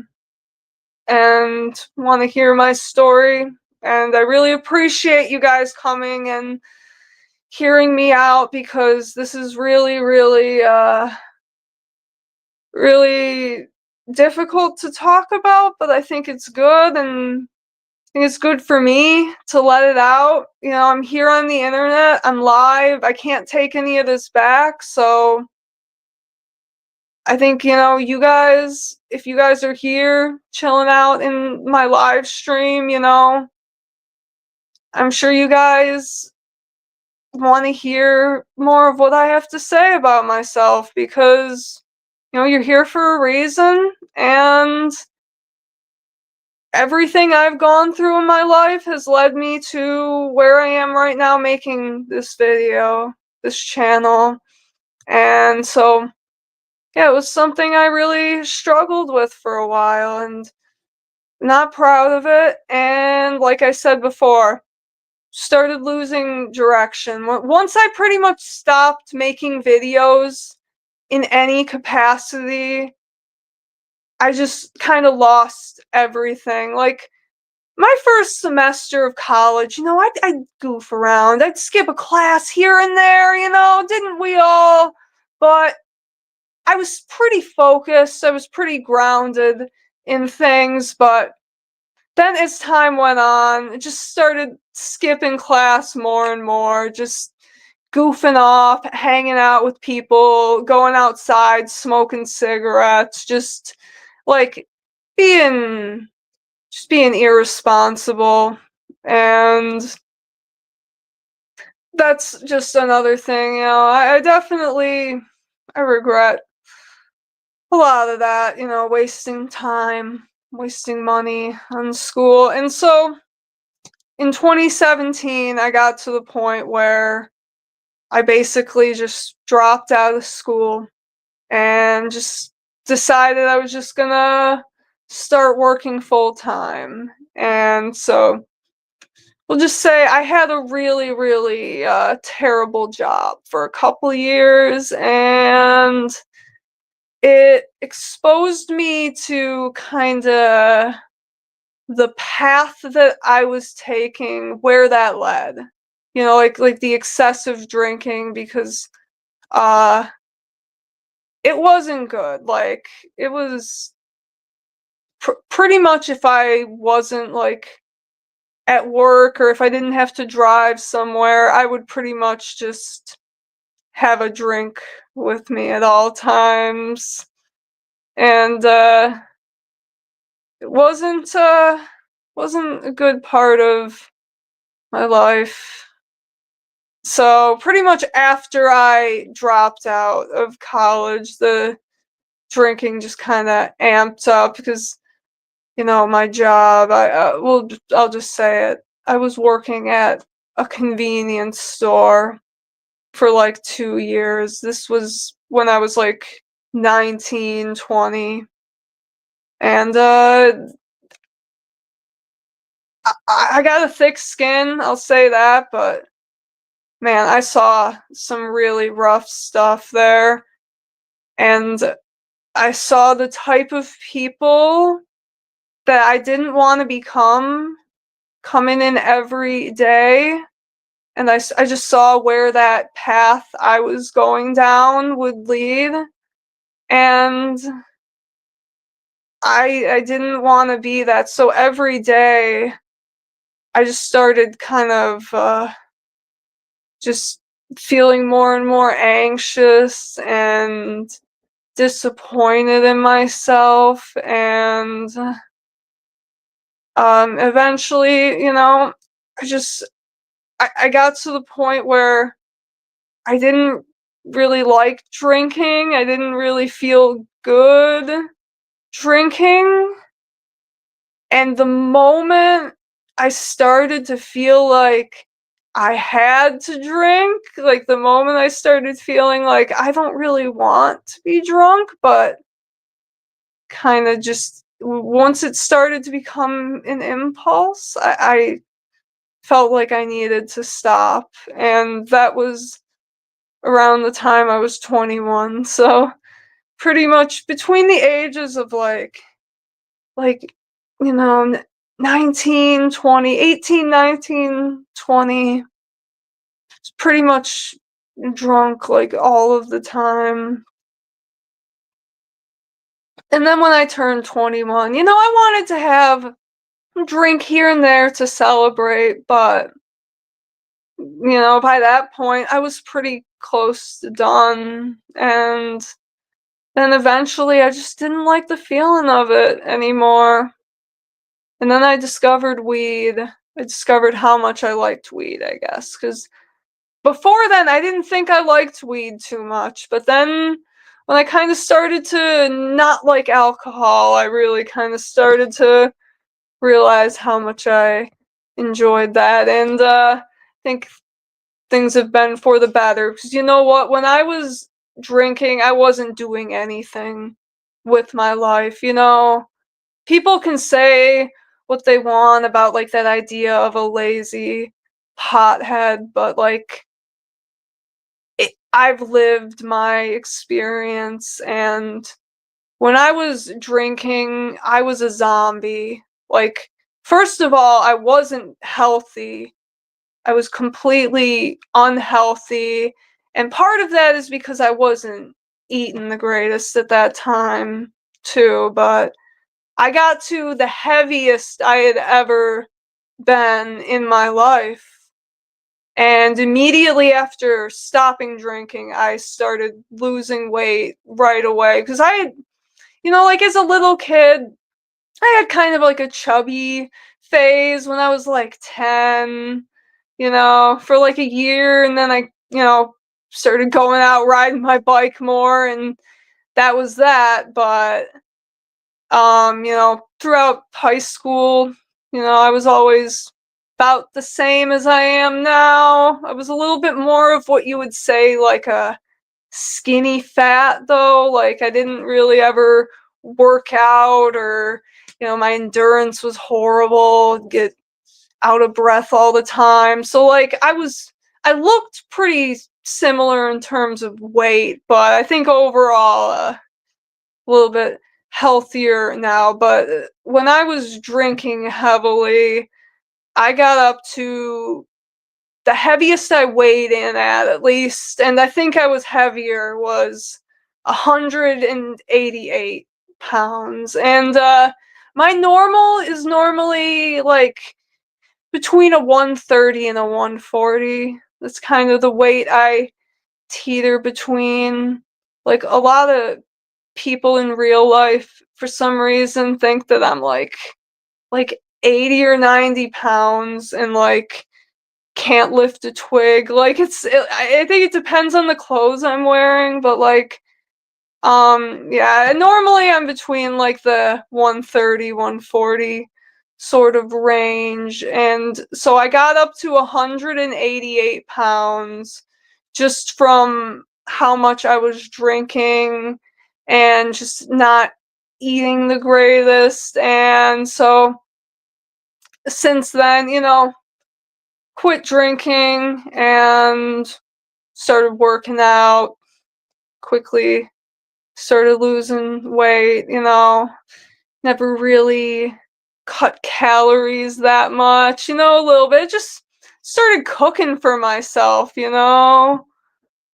and want to hear my story. And I really appreciate you guys coming and hearing me out because this is really, really, really difficult to talk about, but I think it's good, and I think it's good for me to let it out. You know, I'm here on the internet, I'm live, I can't take any of this back, so I think, you know, you guys, if you guys are here chilling out in my live stream, you know, I'm sure you guys want to hear more of what I have to say about myself because, you know, you're here for a reason, and everything I've gone through in my life has led me to where I am right now making this video, this channel. And so, yeah, it was something I really struggled with for a while and not proud of it. And like I said before, started losing direction. Once I pretty much stopped making videos in any capacity, I just kind of lost everything. Like, my first semester of college, you know, I'd goof around. I'd skip a class here and there, you know, didn't we all? But I was pretty focused. I was pretty grounded in things. But then as time went on, I just started skipping class more and more, just goofing off, hanging out with people, going outside, smoking cigarettes, just like being being irresponsible. And that's just another thing, you know. I definitely I regret a lot of that, you know, wasting time, wasting money on school. And so in 2017, I got to the point where I basically just dropped out of school and just decided I was just gonna start working full time. And so we'll just say I had a really, really terrible job for a couple years, and it exposed me to kind of the path that I was taking, where that led. You know, like the excessive drinking, because uh it wasn't good. Like, it was pretty much, if I wasn't like at work or if I didn't have to drive somewhere, I would pretty much just have a drink with me at all times. And it wasn't a good part of my life. So pretty much after I dropped out of college, the drinking just kind of amped up because, you know, my job, I'll just say it. I was working at a convenience store for like 2 years. This was when I was like 19, 20. And I got a thick skin, I'll say that, but man, I saw some really rough stuff there. And I saw the type of people that I didn't want to become coming in every day. And I just saw where that path I was going down would lead. And I didn't want to be that. So every day, I just started kind of just feeling more and more anxious and disappointed in myself. And eventually, you know, I got to the point where I didn't really like drinking. I didn't really feel good drinking. And the moment I started to feel like I had to drink, like the moment I started feeling like I don't really want to be drunk, but kind of just once it started to become an impulse, I felt like I needed to stop. And that was around the time I was 21. So pretty much between the ages of like, you know, 19, 20, 18, 19, 20. It's pretty much drunk like all of the time. And then when I turned 21, I wanted to have a drink here and there to celebrate, but by that point I was pretty close to done. And then eventually I just didn't like the feeling of it anymore. And then I discovered weed. I discovered how much I liked weed, I guess, because before then I didn't think I liked weed too much. But then when I kind of started to not like alcohol, I really kind of started to realize how much I enjoyed that. And I think things have been for the better. Because you know what? When I was drinking, I wasn't doing anything with my life. People can say what they want about like that idea of a lazy hothead, but like I've lived my experience, and when I was drinking, I was a zombie. Like, first of all, I wasn't healthy. I was completely unhealthy, and part of that is because I wasn't eating the greatest at that time, too, but I got to the heaviest I had ever been in my life. And immediately after stopping drinking, I started losing weight right away. Because I had, like as a little kid, I had kind of like a chubby phase when I was like 10, for like a year. And then I, started going out riding my bike more. And that was that. But throughout high school, I was always about the same as I am now. I was a little bit more of what you would say like a skinny fat though. Like I didn't really ever work out, or my endurance was horrible, get out of breath all the time. So like I looked pretty similar in terms of weight, but I think overall a little bit healthier now. But when I was drinking heavily, I got up to the heaviest I weighed in at least, and I think I was heavier, was 188 pounds. And my normal is normally like between a 130 and a 140. That's kind of the weight I teeter between. Like a lot of people in real life for some reason think that I'm like 80 or 90 pounds and like can't lift a twig. Like I think it depends on the clothes I'm wearing, but like yeah, normally I'm between like the 130, 140 sort of range. And so I got up to 188 pounds just from how much I was drinking and just not eating the greatest. And so since then, quit drinking and started working out, quickly started losing weight, never really cut calories that much, a little bit. Just started cooking for myself,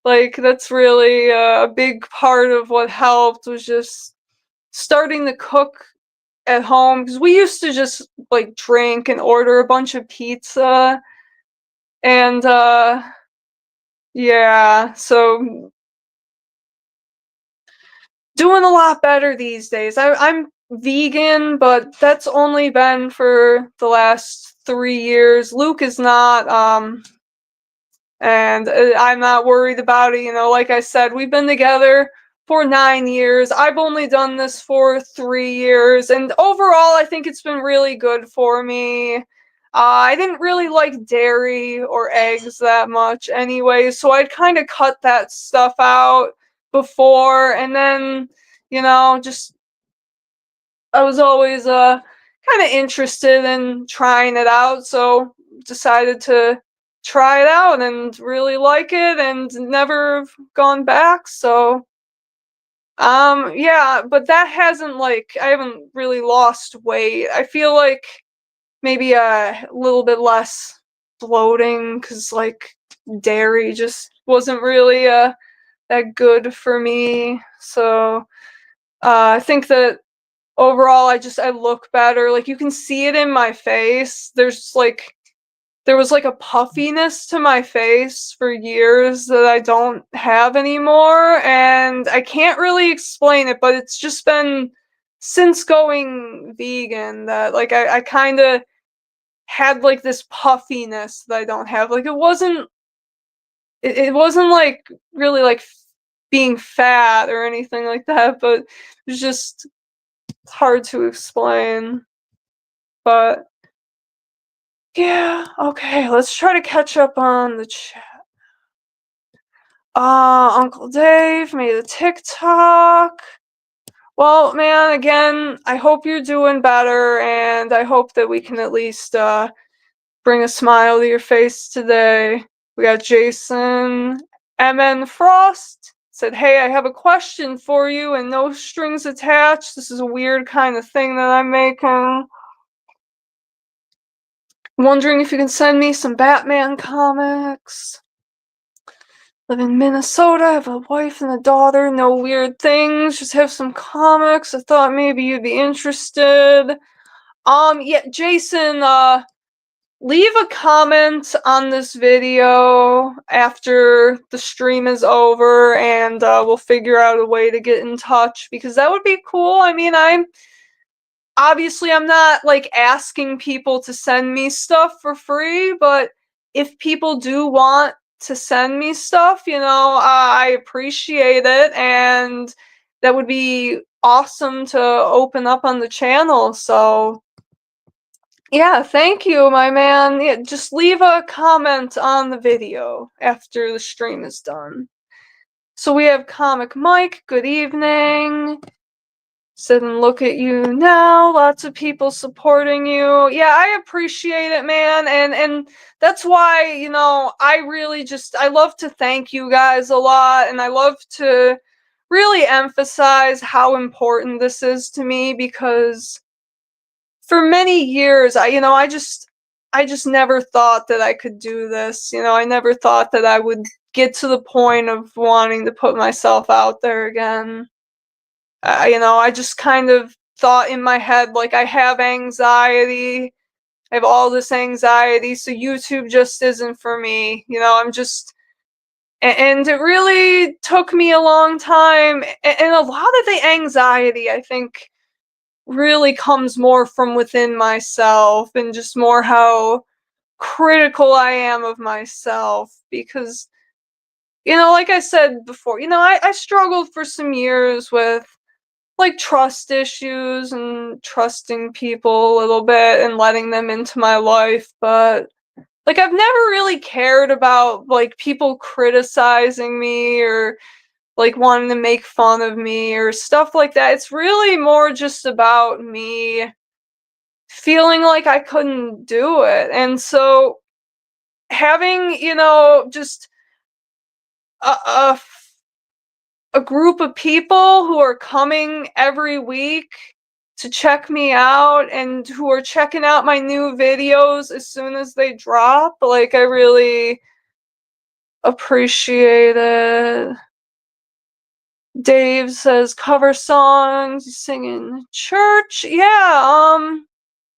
Like that's really a big part of what helped, was just starting to cook at home, because we used to just like drink and order a bunch of pizza. And yeah, so doing a lot better these days. I'm vegan, but that's only been for the last 3 years. Luke is not, and I'm not worried about it. Like I said, we've been together for 9 years. I've only done this for 3 years, and overall, I think it's been really good for me. I didn't really like dairy or eggs that much anyway, so I'd kind of cut that stuff out before, and then, just I was always kind of interested in trying it out, so decided to try it out and really like it and never gone back. So Yeah, but that hasn't, like, I haven't really lost weight. I feel like maybe a little bit less bloating because, like, dairy just wasn't really that good for me. So I think that overall, I look better. Like, you can see it in my face. There was like a puffiness to my face for years that I don't have anymore, and I can't really explain it, but it's just been since going vegan that, like, I kind of had like this puffiness that I don't have. Like, it wasn't like really like being fat or anything like that, but it's just hard to explain. But yeah, okay, let's try to catch up on the chat. Uncle Dave made a TikTok. Well, man, again, I hope you're doing better, and I hope that we can at least bring a smile to your face today. We got Jason MN Frost said, "Hey, I have a question for you, and no strings attached. This is a weird kind of thing that I'm making. Wondering if you can send me some Batman comics. Live in Minnesota, I have a wife and a daughter, no weird things, just have some comics. I thought maybe you'd be interested." Yeah, Jason, leave a comment on this video after the stream is over, and we'll figure out a way to get in touch, because that would be cool. I mean, I'm not like asking people to send me stuff for free, but if people do want to send me stuff, I appreciate it, and that would be awesome to open up on the channel. So yeah, thank you, my man. Yeah, just leave a comment on the video after the stream is done. So we have Comic Mike, good evening. Sit and look at you now. Lots of people supporting you. Yeah, I appreciate it, man. And that's why, I love to thank you guys a lot, and I love to really emphasize how important this is to me, because for many years, I just never thought that I could do this. I never thought that I would get to the point of wanting to put myself out there again. I just kind of thought in my head, like, I have anxiety. I have all this anxiety, so YouTube just isn't for me. And it really took me a long time. And a lot of the anxiety, I think, really comes more from within myself, and just more how critical I am of myself. Because, like I said before, I struggled for some years with, like, trust issues and trusting people a little bit and letting them into my life, but, like, I've never really cared about, like, people criticizing me or, like, wanting to make fun of me or stuff like that. It's really more just about me feeling like I couldn't do it. And so having, just a a group of people who are coming every week to check me out, and who are checking out my new videos as soon as they drop. Like, I really appreciate it. Dave says cover songs, you sing in church. Yeah,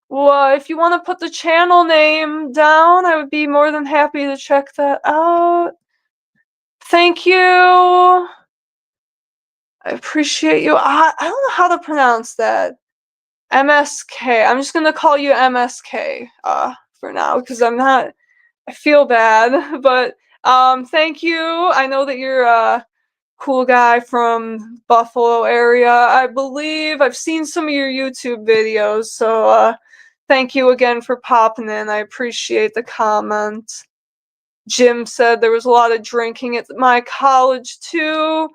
well, if you want to put the channel name down, I would be more than happy to check that out. Thank you. I appreciate you. I don't know how to pronounce that. MSK. I'm just gonna call you MSK for now, because I feel bad. But thank you. I know that you're a cool guy from Buffalo area. I believe I've seen some of your YouTube videos, so thank you again for popping in. I appreciate the comment. Jim said there was a lot of drinking at my college too,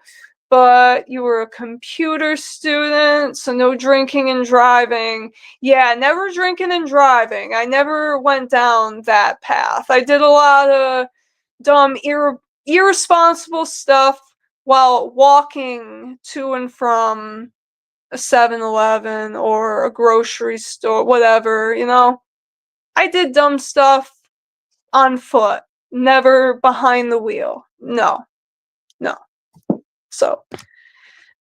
but you were a computer student, so no drinking and driving. Yeah, never drinking and driving. I never went down that path. I did a lot of dumb, irresponsible stuff while walking to and from a 7-Eleven or a grocery store, whatever, you know? I did dumb stuff on foot, never behind the wheel. No, no. So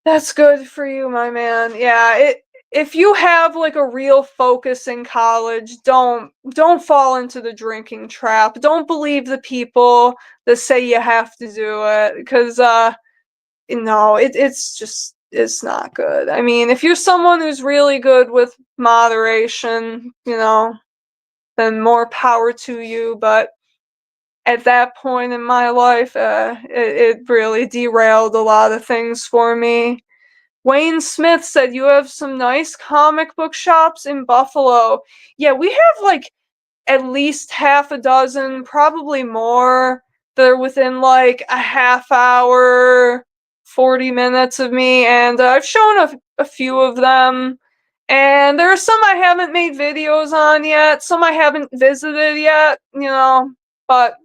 that's good for you, my man. Yeah, if you have like a real focus in college, don't fall into the drinking trap. Don't believe the people that say you have to do it, because no, it's not good. I mean, if you're someone who's really good with moderation, you know, then more power to you, but at that point in my life, it really derailed a lot of things for me. Wayne Smith said, "You have some nice comic book shops in Buffalo." Yeah, we have like at least half a dozen, probably more. They're within like a half hour, 40 minutes of me, and I've shown a few of them. And there are some I haven't made videos on yet, some I haven't visited yet, you know, but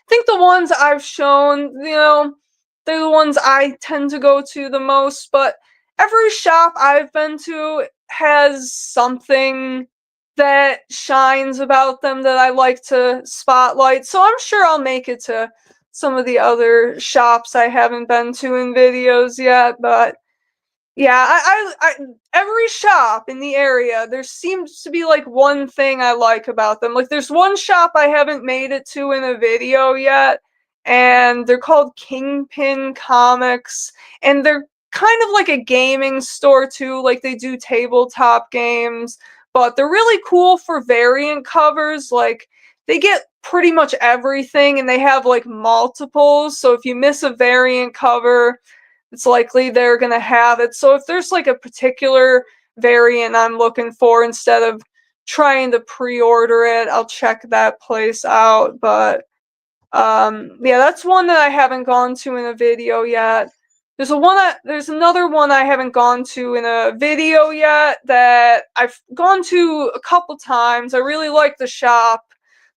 think the ones I've shown, you know, they're the ones I tend to go to the most, but every shop I've been to has something that shines about them that I like to spotlight. So I'm sure I'll make it to some of the other shops I haven't been to in videos yet, but yeah, every shop in the area, there seems to be like one thing I like about them. Like there's one shop I haven't made it to in a video yet, and they're called Kingpin Comics, and they're kind of like a gaming store too. Like they do tabletop games, but they're really cool for variant covers. Like they get pretty much everything, and they have like multiples. So if you miss a variant cover, it's likely they're gonna have it. So if there's like a particular variant I'm looking for, instead of trying to pre-order it, I'll check that place out. But yeah, that's one that I haven't gone to in a video yet. There's another one I haven't gone to in a video yet that I've gone to a couple times. I really like the shop.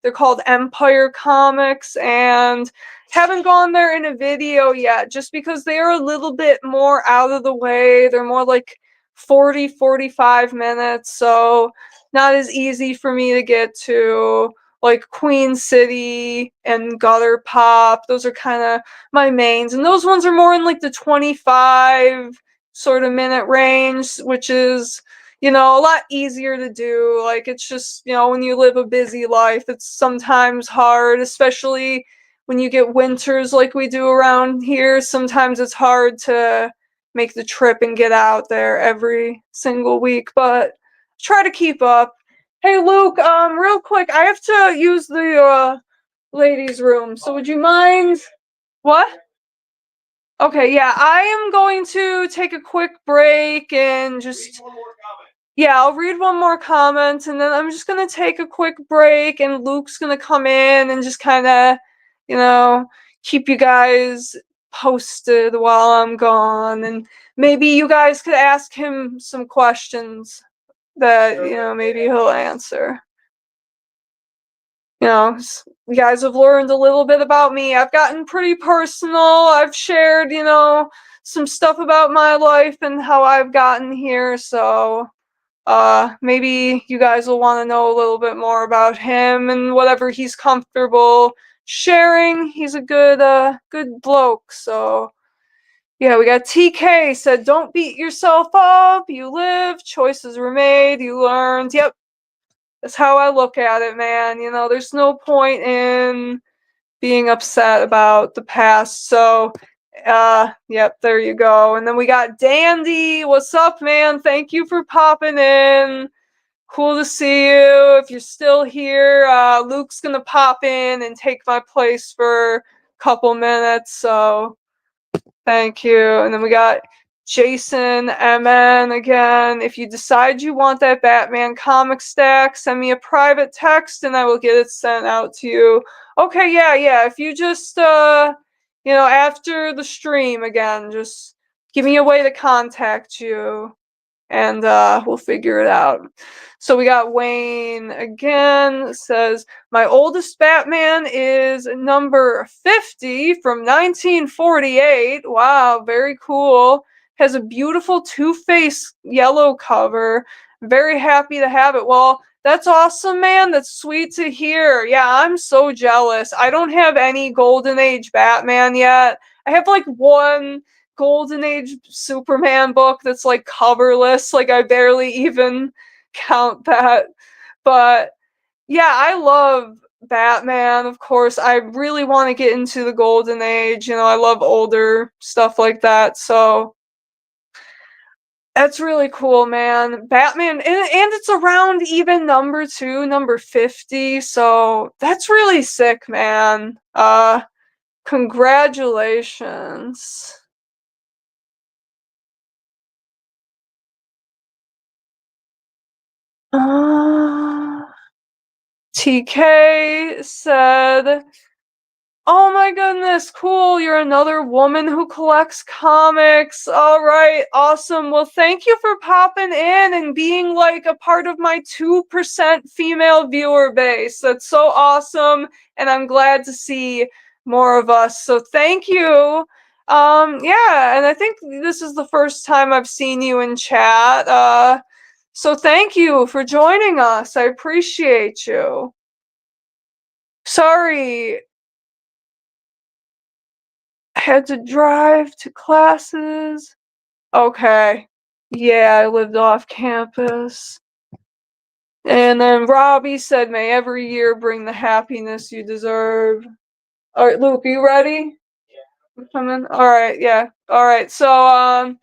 They're called Empire Comics, and haven't gone there in a video yet just because they are a little bit more out of the way. They're more like 45 minutes, so not as easy for me to get to. Like Queen City and Gutter Pop, those are kind of my mains, and those ones are more in like the 25 sort of minute range, which is, you know, a lot easier to do. Like it's just, you know, when you live a busy life, it's sometimes hard, especially when you get winters like we do around here. Sometimes it's hard to make the trip and get out there every single week, but try to keep up. Hey Luke, real quick, I have to use the ladies' room, so would you mind? What? Okay, yeah, I am going to take a quick break and just, yeah, I'll read one more comment, and then I'm just gonna take a quick break, and Luke's gonna come in and just kind of, you know, keep you guys posted while I'm gone, and maybe you guys could ask him some questions that, you know, maybe he'll answer. You know, you guys have learned a little bit about me. I've gotten pretty personal. I've shared, you know, some stuff about my life and how I've gotten here. So, maybe you guys will want to know a little bit more about him and whatever he's comfortable sharing. He's a good bloke. So, yeah, we got TK said, "Don't beat yourself up. You live, choices were made, you learned." Yep, that's how I look at it, man. You know, there's no point in being upset about the past. So, yep, there you go. And then we got Dandy. What's up, man? Thank you for popping in. Cool to see you. If you're still here, Luke's gonna pop in and take my place for a couple minutes. So, thank you. And then we got Jason MN again. "If you decide you want that Batman comic stack, send me a private text and I will get it sent out to you." Okay, yeah. If you just you know, after the stream again, just give me a way to contact you. and we'll figure it out. So we got Wayne again, says, my oldest Batman is number 50 from 1948. Wow, very cool. Has a beautiful Two-Face yellow cover. Very happy to have it. Well, that's awesome, man. That's sweet to hear. Yeah, I'm so jealous. I don't have any Golden Age Batman yet. I have like one Golden Age Superman book that's like coverless. Like I barely even count that. But yeah, I love Batman, of course. I really want to get into the Golden Age. You know, I love older stuff like that. So that's really cool, man. Batman, and it's around even number 2, number 50. So that's really sick, man. Congratulations. TK said, oh my goodness, cool. You're another woman who collects comics. All right, awesome. Well, thank you for popping in and being like a part of my 2% female viewer base. That's so awesome. And I'm glad to see more of us. So thank you. Yeah, and I think this is the first time I've seen you in chat. So thank you for joining us. I appreciate you. Sorry, I had to drive to classes. Okay. Yeah, I lived off campus. And then Robbie said, may every year bring the happiness you deserve. All right, Luke, are you ready? Yeah. Come in? All right, yeah. All right, so,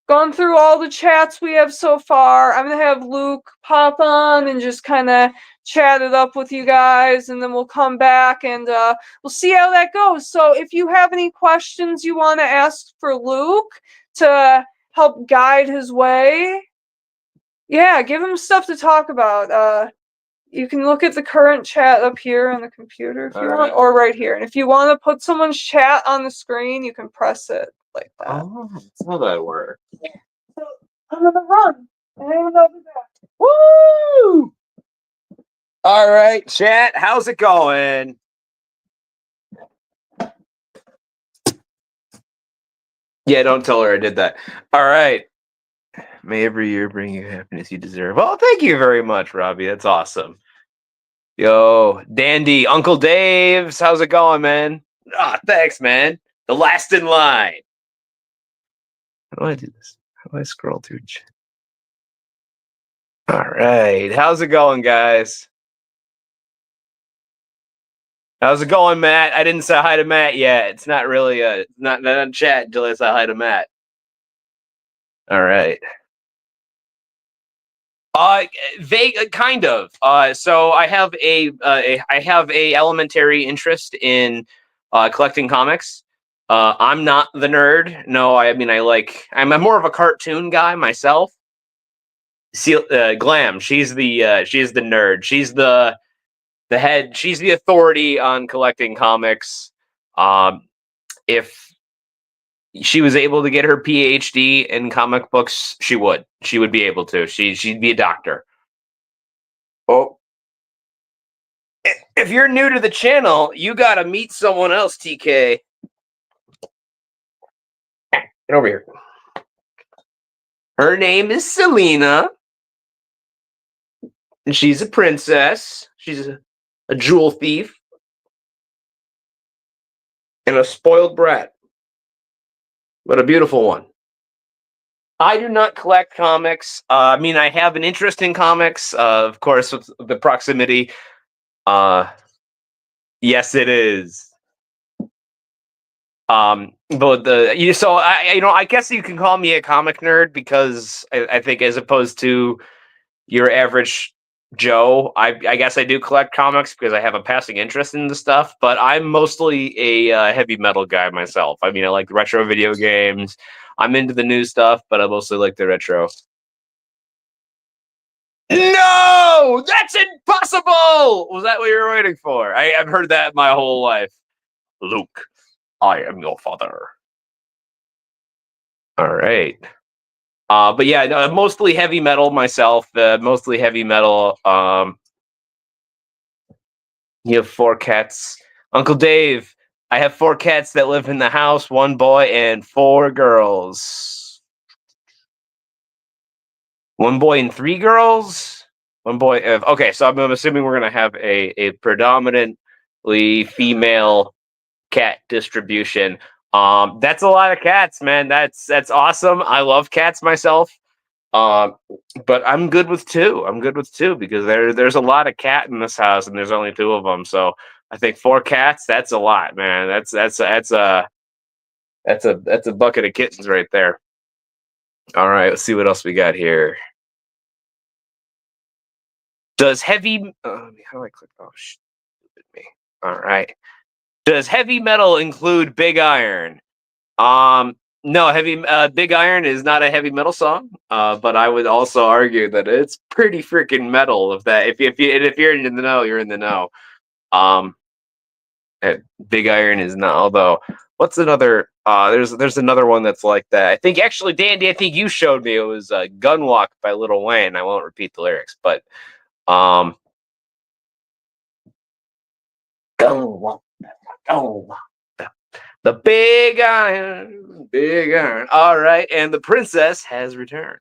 gone through all the chats we have so far. I'm gonna have Luke pop on and just kind of chat it up with you guys, and then we'll come back and we'll see how that goes. So if you have any questions you want to ask for Luke to help guide his way, yeah, give him stuff to talk about. You can look at the current chat up here on the computer if you want, or right here. And if you want to put someone's chat on the screen, you can press it like that. Oh, that's how that works. So I'm gonna run, and I'll be back. Woo! All right, chat. How's it going? Yeah, don't tell her I did that. All right. May every year bring you happiness you deserve. Oh, thank you very much, Robbie. That's awesome. Yo, Dandy, Uncle Dave's. How's it going, man? Ah, thanks, man. The last in line. How do I do this? How do I scroll through chat? All right. How's it going, guys? How's it going, Matt? I didn't say hi to Matt yet. It's not really not a chat until I say hi to Matt. All right. Vague, kind of. So I have a elementary interest in collecting comics. I'm not the nerd. No, I mean I'm more of a cartoon guy myself. Glam, she's the nerd. She's the head. She's the authority on collecting comics. If she was able to get her PhD in comic books, she would. She would be able to. She'd be a doctor. Oh, if you're new to the channel, you gotta meet someone else, TK. Get over here. Her name is Selena, and she's a princess. She's a jewel thief and a spoiled brat, but a beautiful one. I do not collect comics. I mean, I have an interest in comics, of course, with the proximity. Yes, it is. But I guess you can call me a comic nerd because I think as opposed to your average Joe, I guess I do collect comics because I have a passing interest in the stuff. But I'm mostly a heavy metal guy myself. I mean, I like retro video games. I'm into the new stuff, but I mostly like the retro. No, that's impossible. Was that what you were waiting for? I've heard that my whole life. Luke, I am your father. All right. But yeah, no, mostly heavy metal myself. Mostly heavy metal. You have 4 cats, Uncle Dave. I have 4 cats that live in the house. 1 boy and 4 girls. 1 boy and 3 girls. 1 boy. Okay, so I'm assuming we're gonna have a predominantly female cat distribution. That's a lot of cats, man. That's awesome. I love cats myself. Um, but I'm good with 2. I'm good with 2 because there's a lot of cat in this house, and there's only 2 of them. So I think 4 cats. That's a lot, man. That's a bucket of kittens right there. All right, let's see what else we got here. Does heavy? How do I click? Oh, stupid me. All right. Does heavy metal include Big Iron? No, Big Iron is not a heavy metal song. But I would also argue that it's pretty freaking metal. If you're in the know, you're in the know. Um, Big Iron is not. Although, what's another? There's another one that's like that. I think actually, Dandy, I think you showed me it was "Gunwalk" by Lil Wayne. I won't repeat the lyrics, but um, Gunwalk, Gunwalk. The Big Iron, Big Iron. All right, and the princess has returned.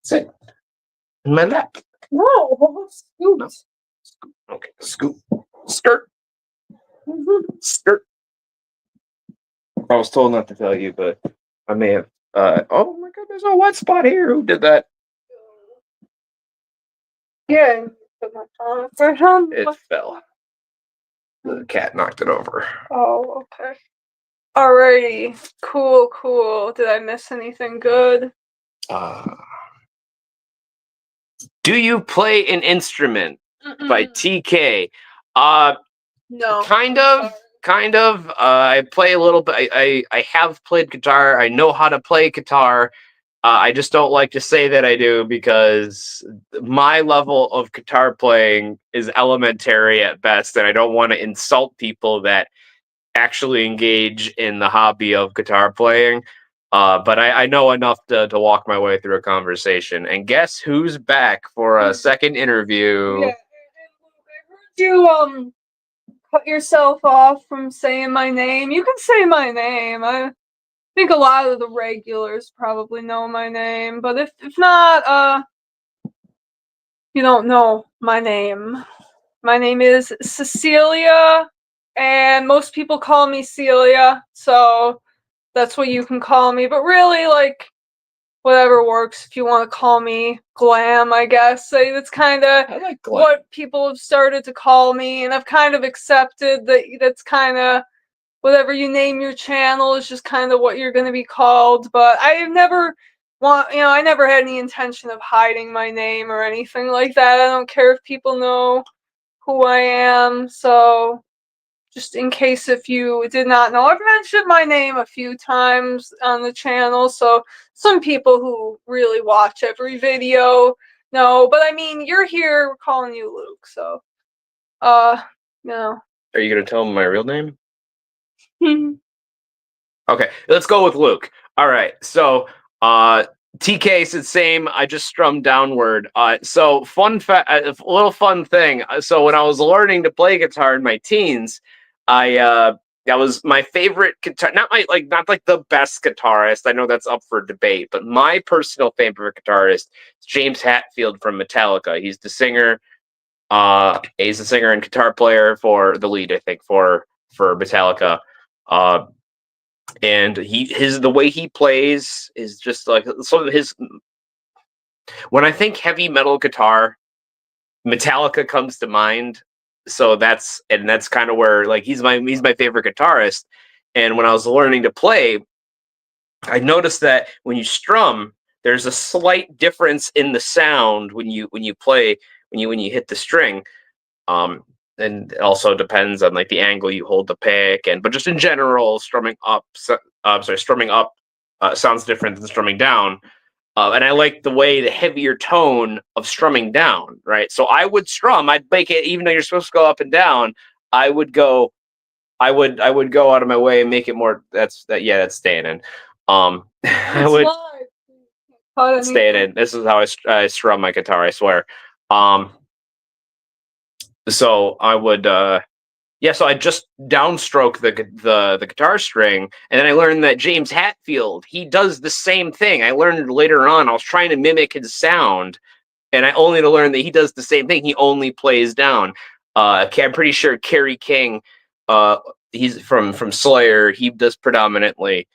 Sit in my lap. No, scoot. No. Okay, scoop, skirt, skirt. I was told not to tell you, but I may have. Oh my God, there's a wet spot here. Who did that? Yeah. It fell. The cat knocked it over. Oh, okay. Alrighty. Cool. Did I miss anything good? Do you play an instrument? By TK? No. Kind of. I play a little bit. I have played guitar. I know how to play guitar. I just don't like to say that I do because my level of guitar playing is elementary at best, and I don't want to insult people that actually engage in the hobby of guitar playing. But I know enough to walk my way through a conversation. And guess who's back for a second interview? Yeah, and Luke, I heard you cut yourself off from saying my name. You can say my name. I think a lot of the regulars probably know my name, but if not, you don't know my name. My name is Cecilia, and most people call me Celia, so that's what you can call me. But really, like, whatever works. If you want to call me Glam, I guess. That's kind of what people have started to call me, and I've kind of accepted that that's kind of whatever you name your channel is just kind of what you're going to be called. But I've never I never had any intention of hiding my name or anything like that. I don't care if people know who I am. So just in case if you did not know, I've mentioned my name a few times on the channel, so some people who really watch every video know. But I mean, you're here, we're calling you Luke, so no. Are you gonna tell them my real name? Okay, let's go with Luke. All right, so TK said same. I just strummed downward. So a little fun thing. So when I was learning to play guitar in my teens, that was my favorite guitar. Not like the best guitarist. I know that's up for debate, but my personal favorite guitarist is James Hetfield from Metallica. He's the singer. He's the singer and guitar player for the lead, I think, for Metallica. And the way he plays is just like some of his. When I think heavy metal guitar, Metallica comes to mind. So that's kind of where, like, he's my favorite guitarist. And when I was learning to play, I noticed that when you strum, there's a slight difference in the sound when you play when you hit the string. And it also depends on like the angle you hold the pick, but just in general, strumming up sounds different than strumming down. And I like the way the heavier tone of strumming down, right? So I would strum, I'd make it, even though you're supposed to go up and down, I would go out of my way and make it more. That's staying in. I would stay it in. This is how I strum my guitar, I swear. So I would so I just downstroke the guitar string, and then I learned that James Hetfield, he does the same thing. I learned later on, I was trying to mimic his sound, and I only to learn that he does the same thing. He only plays down. I'm pretty sure Kerry King, he's from Slayer. He does predominantly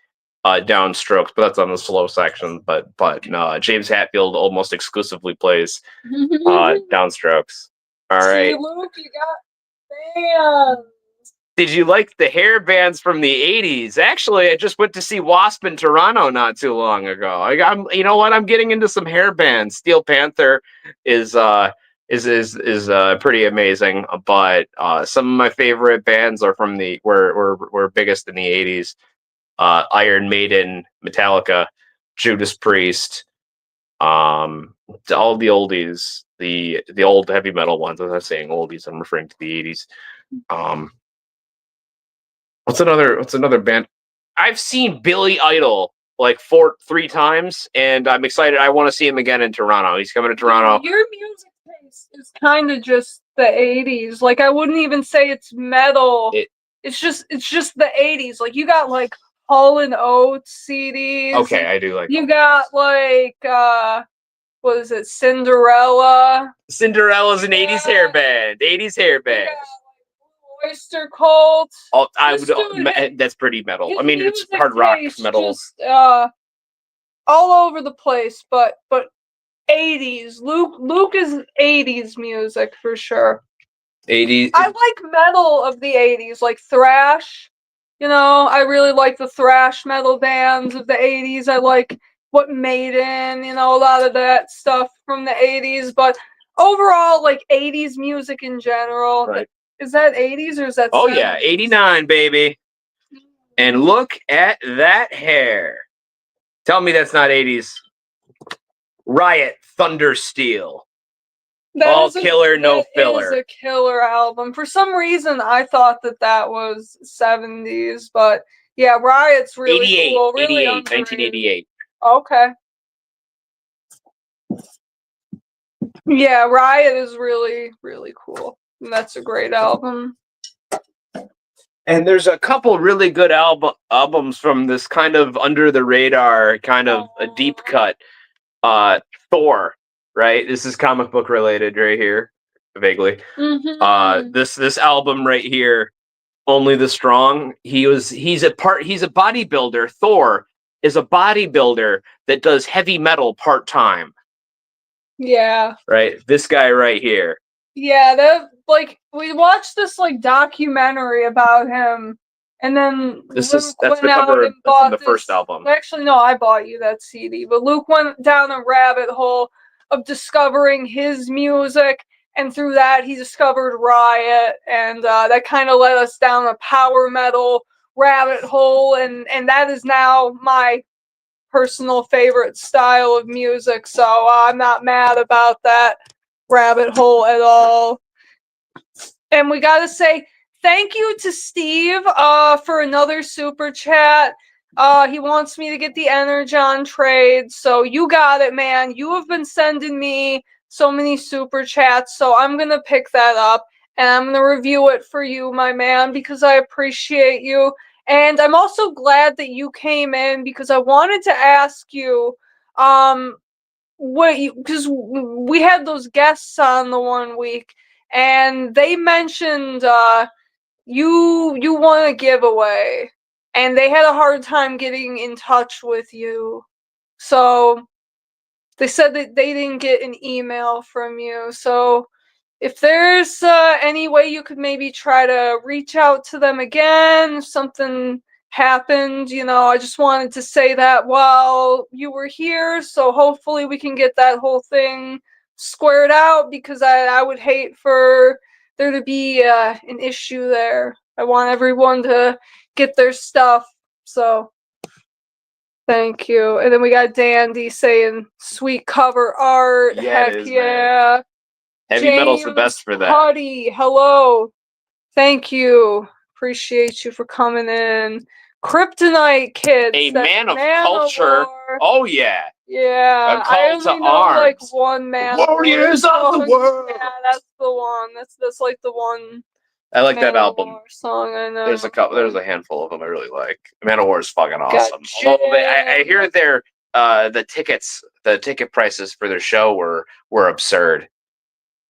downstrokes, but that's on the slow section. But no, James Hetfield almost exclusively plays downstrokes. All right. See, Luke, you got bands. Did you like the hair bands from the 80s? Actually, I just went to see Wasp in Toronto not too long ago. I'm you know what? I'm getting into some hair bands. Steel Panther is pretty amazing, but some of my favorite bands are from the were biggest in the 80s. Iron Maiden, Metallica, Judas Priest, all the oldies, the old heavy metal ones. As I'm saying oldies, I'm referring to the 80s. What's another band? I've seen Billy Idol like 3 times, and I'm excited. I want to see him again in Toronto. He's coming to Toronto. Your music taste is kind of just the 80s. Like, I wouldn't even say it's metal. It's just the 80s. Like, you got like Hall & Oates CDs. Okay, I do like. You got like what is it? Cinderella. Cinderella's an 80s hair band. 80s hair band. Oyster Cult. Oh, that's pretty metal. I mean, it's hard rock metal. Just, all over the place, but 80s. Luke is 80s music for sure. 80s. I like metal of the 80s, like thrash. You know, I really like the thrash metal bands of the 80s. I like what Maiden, you know, a lot of that stuff from the 80s. But overall, like 80s music in general. Right. Is that 80s or is that 70s? Oh, yeah, 89, baby. And look at that hair. Tell me that's not 80s. Riot, Thunder Steel. All killer, no filler. That is a killer album. For some reason, I thought that was 70s, but yeah, Riot's really 88, cool. Really 88, underrated. 1988. Okay. Yeah, Riot is really, really cool. And that's a great album. And there's a couple really good albums from this kind of under the radar, kind of a deep cut. Thor, right? This is comic book related right here, vaguely. Mm-hmm. This album right here, Only the Strong. He's a bodybuilder. Thor is a bodybuilder that does heavy metal part-time. Yeah. Right? This guy right here. Yeah, we watched this like documentary about him, and then that's the cover from the first album. Actually, no, I bought you that CD, but Luke went down a rabbit hole of discovering his music, and through that he discovered Riot, and that kind of led us down a power metal rabbit hole, and that is now my personal favorite style of music, so I'm not mad about that rabbit hole at all. And we gotta say thank you to Steve for another super chat. He wants me to get the Energon trade, so you got it, man. You have been sending me so many super chats, so I'm gonna pick that up and I'm gonna review it for you, my man, because I appreciate you. And I'm also glad that you came in because I wanted to ask you because we had those guests on the one week and they mentioned you won a giveaway and they had a hard time getting in touch with you, so they said that they didn't get an email from you. So if there's any way you could maybe try to reach out to them again if something happened, you know, I just wanted to say that while you were here, so hopefully we can get that whole thing squared out, because I would hate for there to be an issue there. I want everyone to get their stuff, so thank you. And then we got Dandy saying sweet cover art. Yeah, heck it is, yeah, man. Heavy metal's the best for that. Putty, hello, thank you, appreciate you for coming in. Kryptonite Kids. A that's Man of Culture. Manowar. Oh yeah. Yeah, A I Call to only know like Arms. one man. Warriors of the World. Yeah, that's the one. That's like the one. I like that album. Song I know. There's a handful of them I really like. Manowar is fucking awesome. Gotcha. Although I hear their the ticket prices for their show were absurd.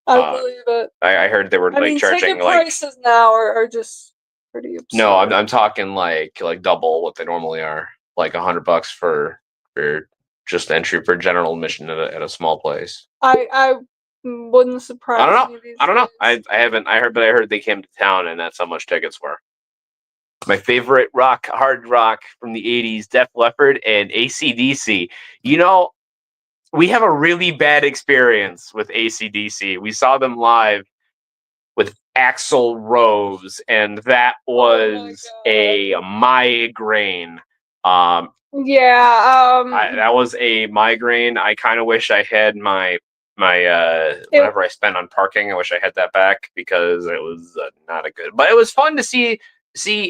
I believe it. I heard they were charging ticket prices now are just pretty absurd. No, I'm talking like double what they normally are. Like $100 for just entry for general admission at a small place. I wouldn't surprise I don't know. me. I don't know. I haven't. I heard they came to town, and that's how much tickets were. My favorite hard rock from the '80s, Def Leppard and AC/DC. You know, we have a really bad experience with AC/DC. We saw them live with Axl Rose, and that was a migraine. That was a migraine. I kind of wish I had my whatever I spent on parking. I wish I had that back because it was not a good. But it was fun to see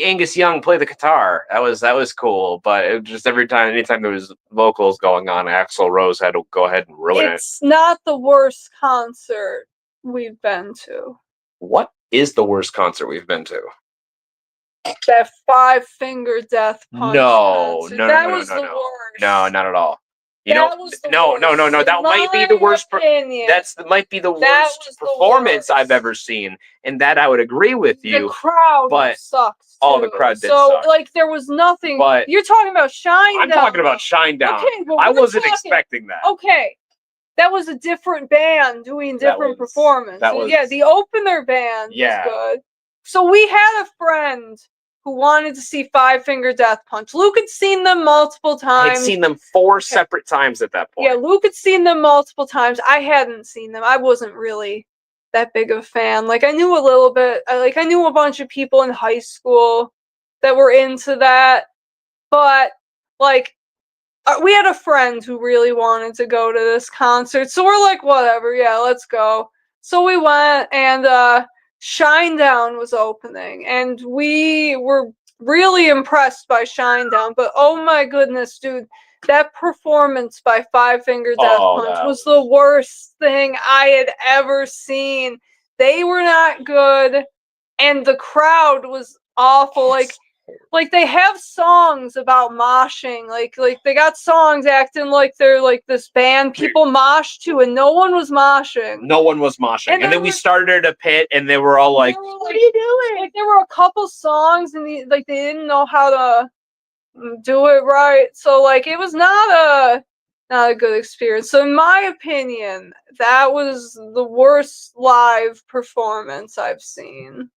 Angus Young play the guitar. That was cool. But it just anytime there was vocals going on, Axl Rose had to go ahead and ruin it. It's not the worst concert we've been to. What is the worst concert we've been to? That 5 Finger Death Punch. No, that was the worst. No, not at all. No. That might be the worst. Might be the worst performance I've ever seen, and that I would agree with you. The crowd sucked. Oh, the crowd did suck. So, like, there was nothing. But you're talking about Shinedown. I'm talking about Shinedown. Okay, well, I wasn't expecting that. Okay. That was a different band doing different performances. The opener band was good. So we had a friend who wanted to see 5 Finger Death Punch. Luke had seen them multiple times. I had seen them 4 separate times at that point. Yeah, Luke had seen them multiple times. I hadn't seen them. I wasn't really that big of a fan. Like, I knew a little bit. I knew a bunch of people in high school that were into that. But, like, we had a friend who really wanted to go to this concert. So we're like, whatever, yeah, let's go. So we went, and Shinedown was opening. And we were really impressed by Shinedown. But oh my goodness, dude, that performance by 5 Finger Death Punch was the worst thing I had ever seen. They were not good. And the crowd was awful. Like they have songs about moshing, like they got songs acting like they're like this band people mosh to, and no one was moshing. And then we started a pit, and they were all like, "What are you doing?" Like, there were a couple songs, and they didn't know how to do it right. So like it was not a good experience. So in my opinion, that was the worst live performance I've seen.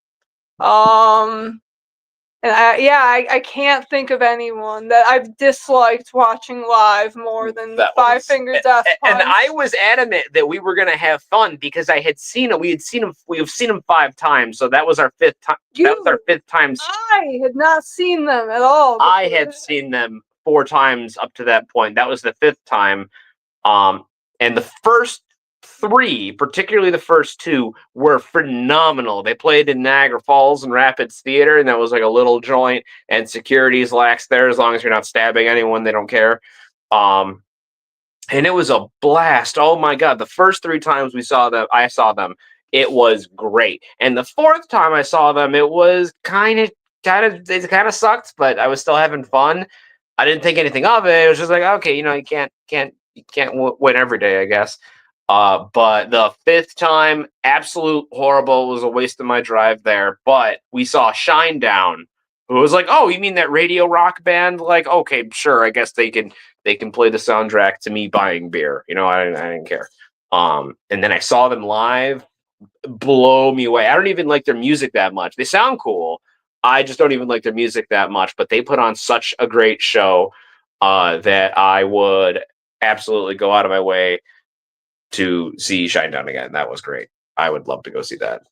And I can't think of anyone that I've disliked watching live more than 5 Finger Death Punch. And I was adamant that we were gonna have fun because I had seen them. We've seen them 5 times, so that was our 5th time. That was our 5th time. I had not seen them at all. I had seen them 4 times up to that point. That was the 5th time. And the first 3, particularly the first 2, were phenomenal. They played in Niagara Falls and Rapids Theater, and that was like a little joint, and security's lax there. As long as you're not stabbing anyone, they don't care. And it was a blast. Oh my God. The first 3 times I saw them, it was great. And the 4th time I saw them, it was it kind of sucked, but I was still having fun. I didn't think anything of it. It was just like, okay, you can't win every day, I guess. But the 5th time, absolute horrible. It was a waste of my drive there. But we saw Shinedown, who was like, "Oh, you mean that radio rock band?" Like, okay, sure. I guess they can play the soundtrack to me buying beer. I didn't care. And then I saw them live, blow me away. I don't even like their music that much. They sound cool. I just don't even like their music that much. But they put on such a great show that I would absolutely go out of my way to see Shinedown again. That was great. I would love to go see that.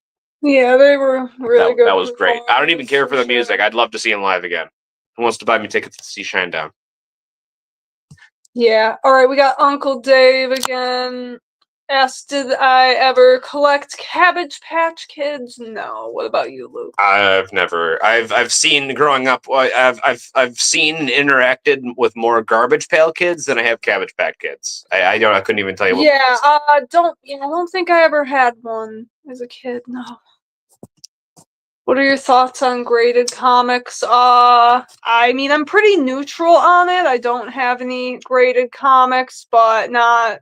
Yeah, they were really good. That was great. I don't even care for the music. I'd love to see him live again. Who wants to buy me tickets to see Shinedown? Yeah. All right, we got Uncle Dave again. asked, did I ever collect Cabbage Patch Kids? No. What about you, Luke? I've never. I've seen growing up. I've seen and interacted with more Garbage Pail Kids than I have Cabbage Patch Kids. I don't. I couldn't even tell you. What I don't think I ever had one as a kid. No. What are your thoughts on graded comics? I mean, I'm pretty neutral on it. I don't have any graded comics, but not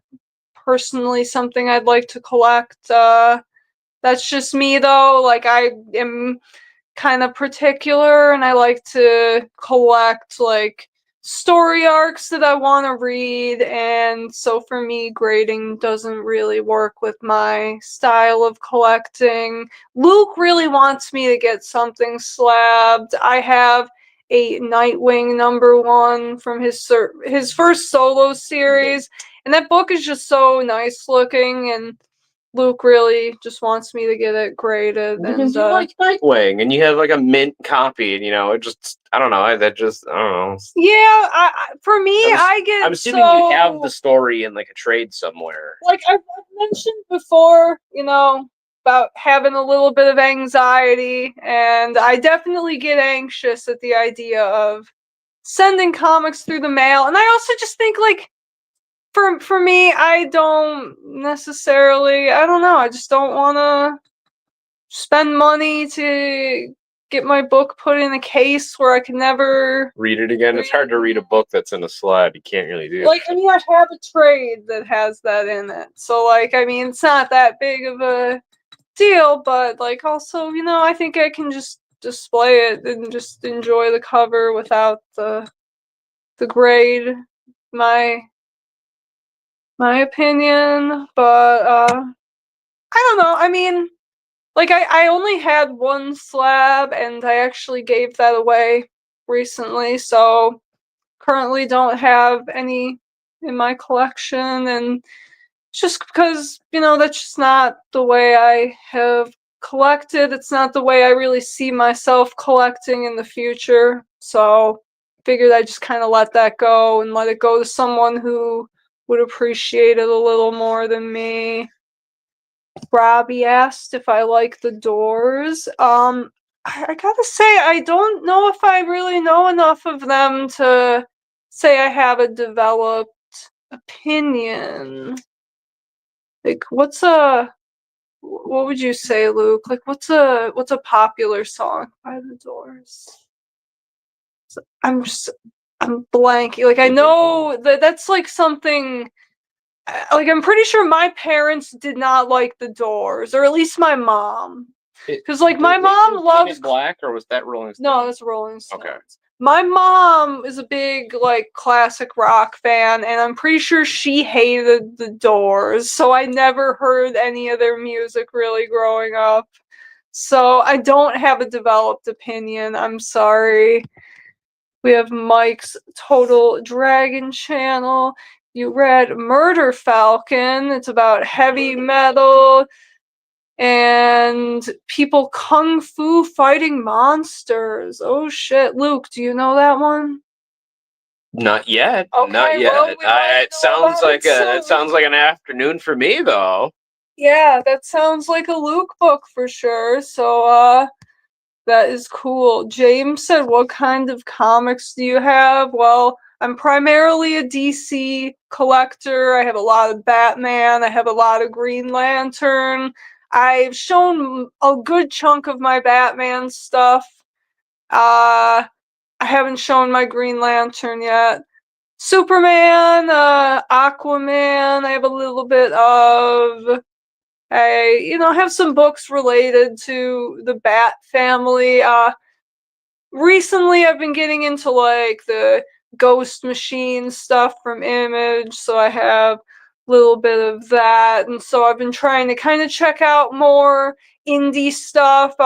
personally something I'd like to collect. That's just me though. Like, I am kind of particular and I like to collect like story arcs that I want to read, and so for me grading doesn't really work with my style of collecting. Luke really wants me to get something slabbed. I have a Nightwing #1 from his first solo series, and that book is just so nice looking, and Luke really just wants me to get it graded. Because you like Nightwing, and you have like a mint copy, and it just, I don't know. I don't know. Yeah, for me, I'm assuming you have the story in like a trade somewhere. Like I've mentioned before, about having a little bit of anxiety, and I definitely get anxious at the idea of sending comics through the mail. And I also just think like, for me, I don't necessarily, I don't know, I just don't want to spend money to get my book put in a case where I can never read it again. It's hard to read a book that's in a slab. You can't really do like, I mean, I have a trade that has that in it, so like, I mean, it's not that big of a deal, but like, also, I think I can just display it and just enjoy the cover without the grade. My opinion, but I don't know. I mean, like, I only had one slab, and I actually gave that away recently, so currently don't have any in my collection, and just because, that's just not the way I have collected. It's not the way I really see myself collecting in the future, so figured I'd just kind of let that go and let it go to someone who would appreciate it a little more than me. Robbie asked if I like the Doors. I gotta say, I don't know if I really know enough of them to say I have a developed opinion. Like, what would you say, Luke? Like, what's a popular song by the Doors? I'm blanking. Like, I know that's like something. Like, I'm pretty sure my parents did not like the Doors, or at least my mom. Because like, my mom loves Black, or was that Rolling Stones? No, that's Rolling Stones. Okay. My mom is a big like classic rock fan, and I'm pretty sure she hated the Doors, so I never heard any of their music really growing up. So I don't have a developed opinion. I'm sorry. We have Mike's Total Dragon channel. You read Murder Falcon. It's about heavy metal and people kung fu fighting monsters. Oh shit, Luke, do you know that one? Not yet. Okay, Not yet. well, It sounds like it sounds like an afternoon for me, though. Yeah, that sounds like a Luke book for sure. So, that is cool. James said, what kind of comics do you have? Well, I'm primarily a DC collector. I have a lot of Batman. I have a lot of Green Lantern. I've shown a good chunk of my Batman stuff. I haven't shown my Green Lantern yet. Superman, Aquaman, I have a little bit of. I have some books related to the Bat family. Recently I've been getting into like the Ghost Machine stuff from Image, so I have a little bit of that, and so I've been trying to kind of check out more indie stuff.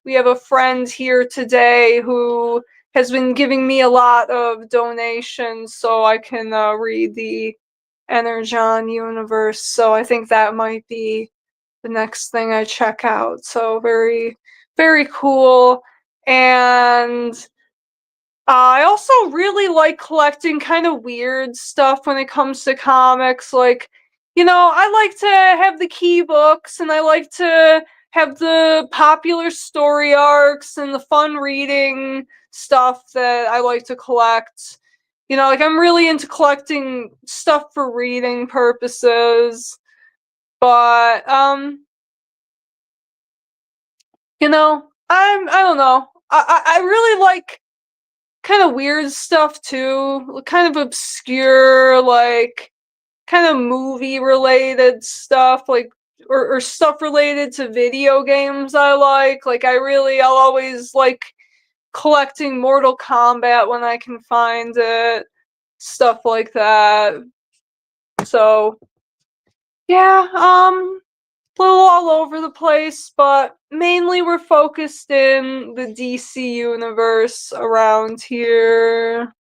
We have a friend here today who has been giving me a lot of donations so I can read the Energon universe, so I think that might be the next thing I check out. So very, very cool. And I also really like collecting kind of weird stuff when it comes to comics. Like, I like to have the key books, and I like to have the popular story arcs and the fun reading stuff that I like to collect. Like I'm really into collecting stuff for reading purposes. But I don't know. I really like kind of weird stuff too, kind of obscure, like kind of movie related stuff, like or stuff related to video games I like. Like I'll always like collecting Mortal Kombat when I can find it, stuff like that. So yeah, a little all over the place, but mainly we're focused in the DC universe around here.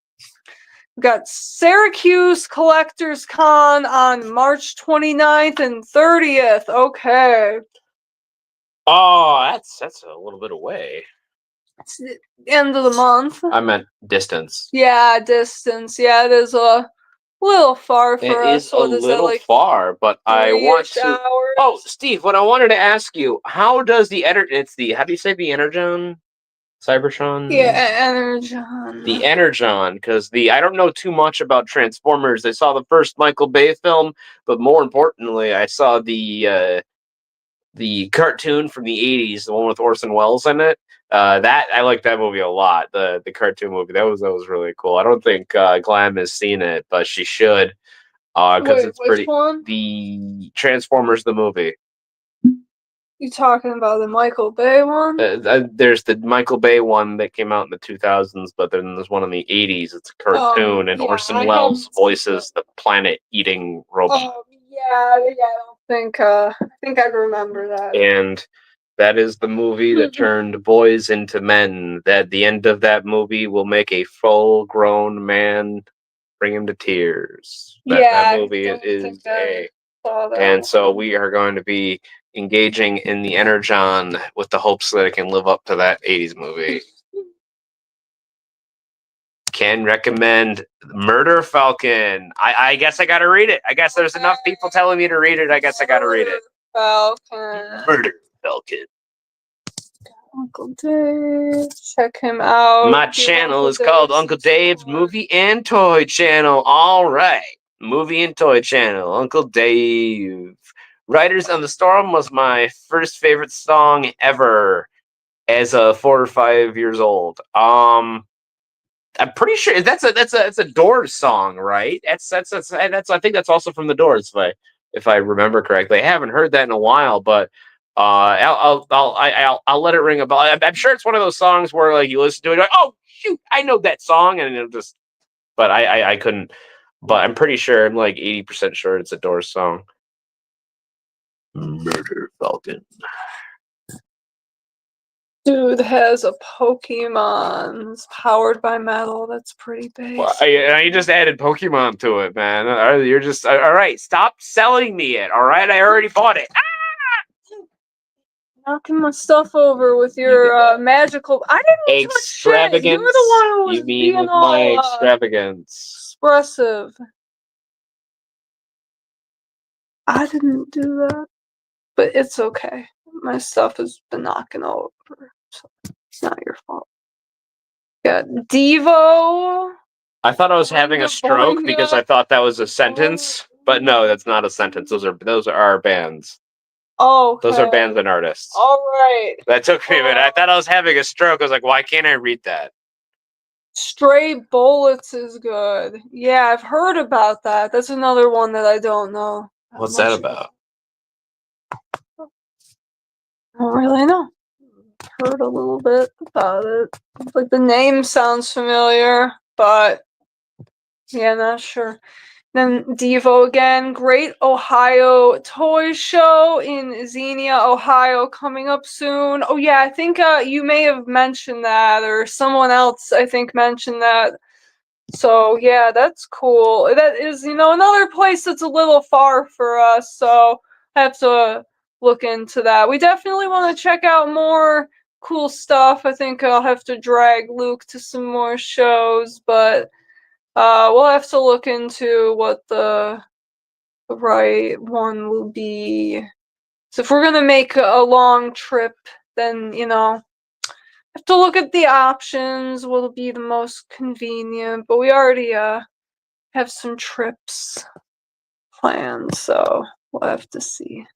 We've got Syracuse Collectors Con on March 29th and 30th. Okay. Oh, that's a little bit away. It's the end of the month. I meant distance. Yeah, distance. Yeah, it is a little far for It us. is a What is that, little like far, but I want 3-ish to. hours? Oh, Steve, what I wanted to ask you, how does the It's the, how do you say the Energon? Cybertron? Yeah, Energon. The Energon, because I don't know too much about Transformers. I saw the first Michael Bay film, but more importantly, I saw the cartoon from the '80s, the one with Orson Welles in it. That I like that movie a lot. The cartoon movie that was really cool. I don't think Glam has seen it, but she should, because Wait, it's which pretty. one? The Transformers the movie. You talking about the Michael Bay one? There's the Michael Bay one that came out in the 2000s, but then there's one in the '80s. It's a cartoon, and Yeah, Orson I Welles haven't seen voices the planet-eating robot. yeah, I think I remember that. And that is the movie that turned boys into men. That the end of that movie will make a full-grown man, bring him to tears. That movie is a. And so we are going to be engaging in the Energon with the hopes that it can live up to that '80s movie. Can recommend Murder Falcon. I guess I gotta read it. I guess there's enough people telling me to read it. I guess I gotta read it. Falcon. Murder Falcon. Uncle Dave. Check him out. My channel is called Uncle Dave's Movie and Toy Channel. All right. Movie and Toy Channel. Uncle Dave. Riders on the Storm was my first favorite song ever as a 4 or 5 years old. I'm pretty sure that's a Doors song, right? That's I think that's also from the Doors, if I remember correctly. I haven't heard that in a while, but I'll let it ring a bell. I'm sure it's one of those songs where like you listen to it, like, oh shoot, I know that song, and it'll just. But I couldn't. But I'm pretty sure. I'm like 80% sure it's a Doors song. Murder Falcon. Dude has a Pokemon. It's powered by metal. That's pretty big. Well, you just added Pokemon to it, man. You're just all right. Stop selling me it. All right, I already bought it. Knocking my stuff over with your magical. I didn't touch shit. You're the one who was You mean being with all my extravagance? expressive. I didn't do that, but it's okay. My stuff has been knocking over, so it's not your fault. Got Devo. I thought I was having a stroke because I thought that was a sentence, but no, that's not a sentence. Those are our bands. Oh, okay. Those are bands and artists. All right. That took me a minute. I thought I was having a stroke. I was like, why can't I read that? Stray Bullets is good. Yeah, I've heard about that. That's another one that I don't know. What's that about? I don't really know. Heard a little bit about it. Like the name sounds familiar, but yeah, not sure. Then Devo again, Great Ohio Toy Show in Xenia, Ohio, coming up soon. Oh yeah, I think you may have mentioned that, or someone else I think mentioned that. So yeah, that's cool. That is, another place that's a little far for us, so I have to look into that. We definitely want to check out more cool stuff. I think I'll have to drag Luke to some more shows, but we'll have to look into what the the right one will be. So if we're gonna make a long trip, then have to look at the options. What'll be the most convenient? But we already have some trips planned, so we'll have to see.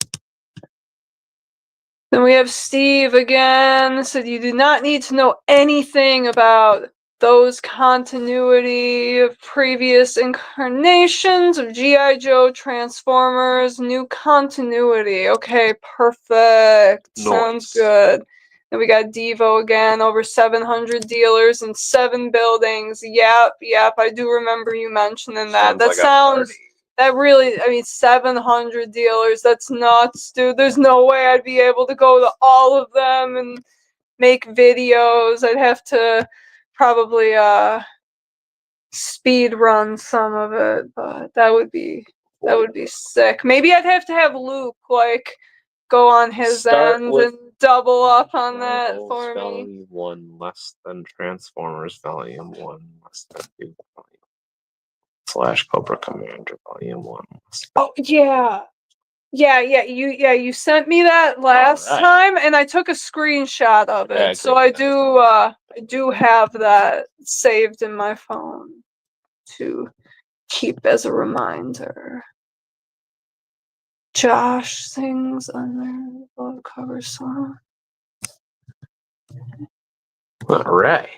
Then we have Steve again, said you do not need to know anything about those continuity of previous incarnations of G.I. Joe, Transformers, new continuity. Okay, perfect. Sounds good. Then we got Devo again, over 700 dealers in 7 buildings. Yep, I do remember you mentioning that. That really, 700 dealers, that's nuts, dude. There's no way I'd be able to go to all of them and make videos. I'd have to probably speed run some of it, but that would be sick. Maybe I'd have to have Luke go on his end and double up on that for me. Volume 1 less than Transformers Volume 1 less than 2 / Cobra Commander Volume 1. Oh yeah. You sent me that last time, and I took a screenshot of it. Yeah, so I do have that saved in my phone to keep as a reminder. Josh sings on their cover song. All right.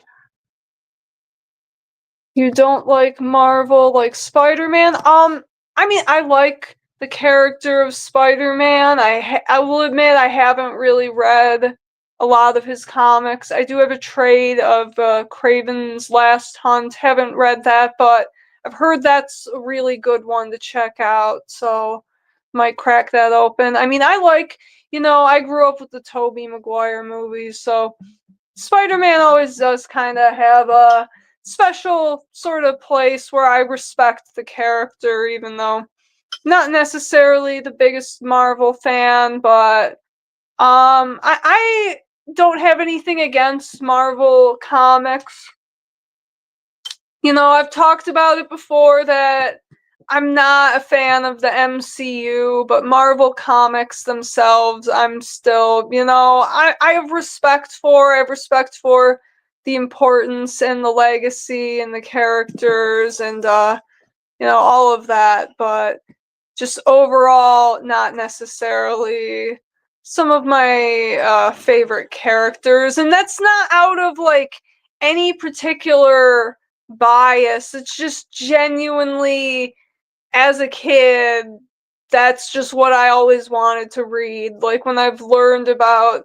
You don't like Marvel, like Spider-Man? I like the character of Spider-Man. I will admit I haven't really read a lot of his comics. I do have a trade of Kraven's Last Hunt. Haven't read that, but I've heard that's a really good one to check out. So might crack that open. I grew up with the Tobey Maguire movies, so Spider-Man always does kind of have a special sort of place where I respect the character, even though not necessarily the biggest Marvel fan, but I don't have anything against Marvel comics. I've talked about it before that I'm not a fan of the MCU, but Marvel comics themselves, I'm still, I have respect for. I have respect for the importance and the legacy and the characters and all of that, but just overall not necessarily some of my favorite characters, and that's not out of any particular bias. It's just genuinely, as a kid, that's just what I always wanted to read. When I've learned about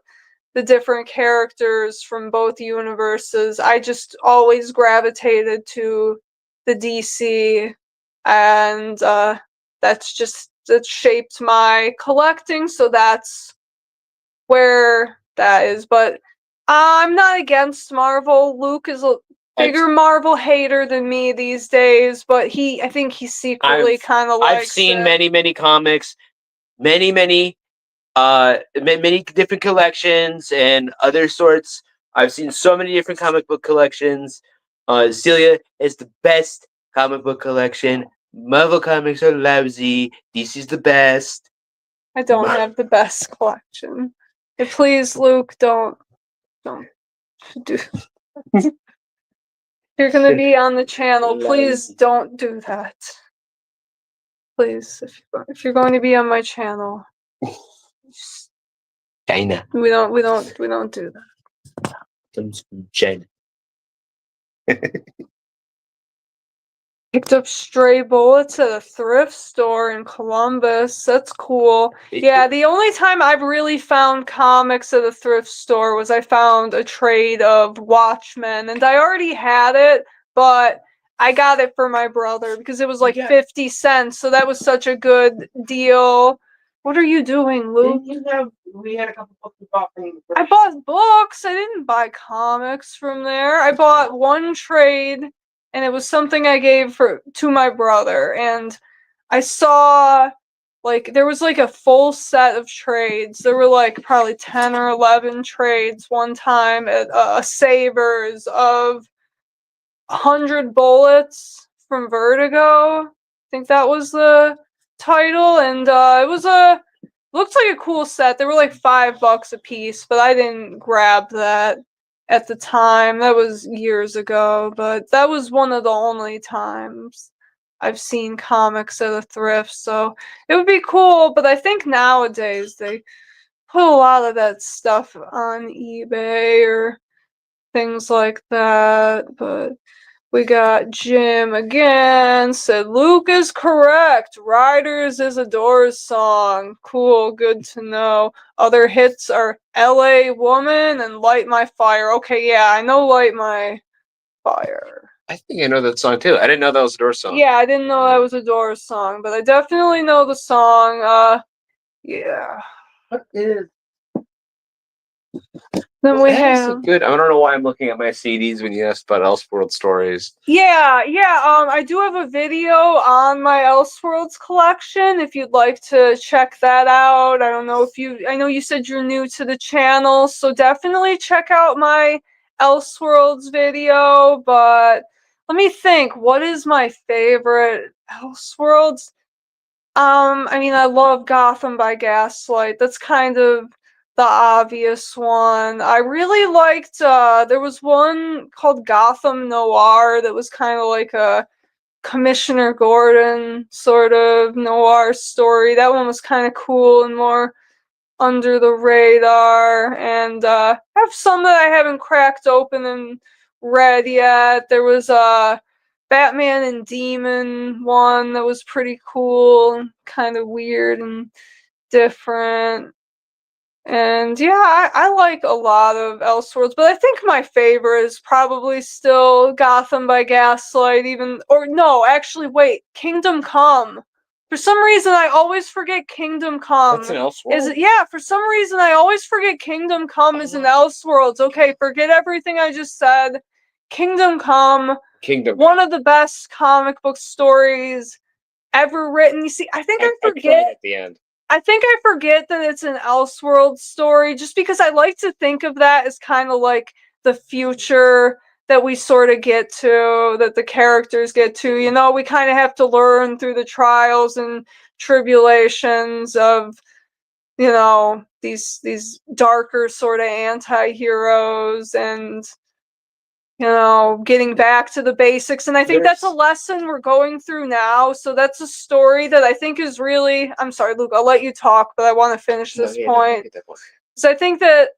the different characters from both universes, I just always gravitated to the DC, and that shaped my collecting, so that's where that is. But I'm not against Marvel. Luke is a bigger Marvel hater than me these days, but I think he secretly kind of likes I've seen it. many comics, many different collections and other sorts. I've seen so many different comic book collections. Celia is the best comic book collection. Marvel comics are lousy. DC's the best. I don't have the best collection. And please, Luke, don't do. If you're gonna be on the channel, please don't do that. Please, if you're going to be on my channel, China. we don't do that. Comes from China. Picked up stray bullets at a thrift store in Columbus. That's cool. Yeah, the only time I've really found comics at a thrift store was I found a trade of Watchmen, and I already had it, but I got it for my brother because it was 50 cents, so that was such a good deal. What are you doing, Luke? We had a couple books we bought from the I bought books. I didn't buy comics from there. I bought one trade, and it was something I gave to my brother. And I saw there was a full set of trades. There were probably 10 or 11 trades one time at Savers of 100 bullets from Vertigo. I think that was the title, and it was looked like a cool set. They were like $5 a piece, but I didn't grab that at the time. That was years ago, but that was one of the only times I've seen comics at a thrift, so it would be cool. But I think nowadays they put a lot of that stuff on eBay or things like that. But we got Jim again, said Luke is correct. Riders is a Doors song. Cool, good to know. Other hits are LA Woman and Light My Fire. Okay, yeah, I know Light My Fire. I think I know that song too. I didn't know that was a Doors song. Yeah, I didn't know that was a Doors song, but I definitely know the song. Yeah. What is? Then Well, we that is a have good. I don't know why I'm looking at my CDs when you asked about Elseworld stories. yeah. I do have a video on my Elseworlds collection if you'd like to check that out. I don't know if I know you said you're new to the channel, so definitely check out my Elseworlds video, but let me think, what is my favorite Elseworlds? I mean, I love Gotham by Gaslight. That's kind of the obvious one. I really liked, there was one called Gotham Noir that was kind of like a Commissioner Gordon sort of noir story. That one was kind of cool and more under the radar. And I have some that I haven't cracked open and read yet. There was a Batman and Demon one that was pretty cool, kind of weird and different. And yeah, I like a lot of Elseworlds, but I think my favorite is probably still Gotham by Gaslight, actually, wait, Kingdom Come. For some reason, I always forget Kingdom Come. That's an Elseworld. For some reason, I always forget Kingdom Come is an Elseworlds. Okay, forget everything I just said. Kingdom Come, one of the best comic book stories ever written. You see, I think I forget at the end. I think I forget that it's an Elseworld story just because I like to think of that as kind of like the future that we sort of get to, that the characters get to. You know, we kind of have to learn through the trials and tribulations of, you know, these darker sort of anti-heroes and, you know, getting back to the basics. And I think that's a lesson we're going through now. So that's a story that I think is really, I'm sorry, Luke, I'll let you talk, but I want to finish this point. So I think that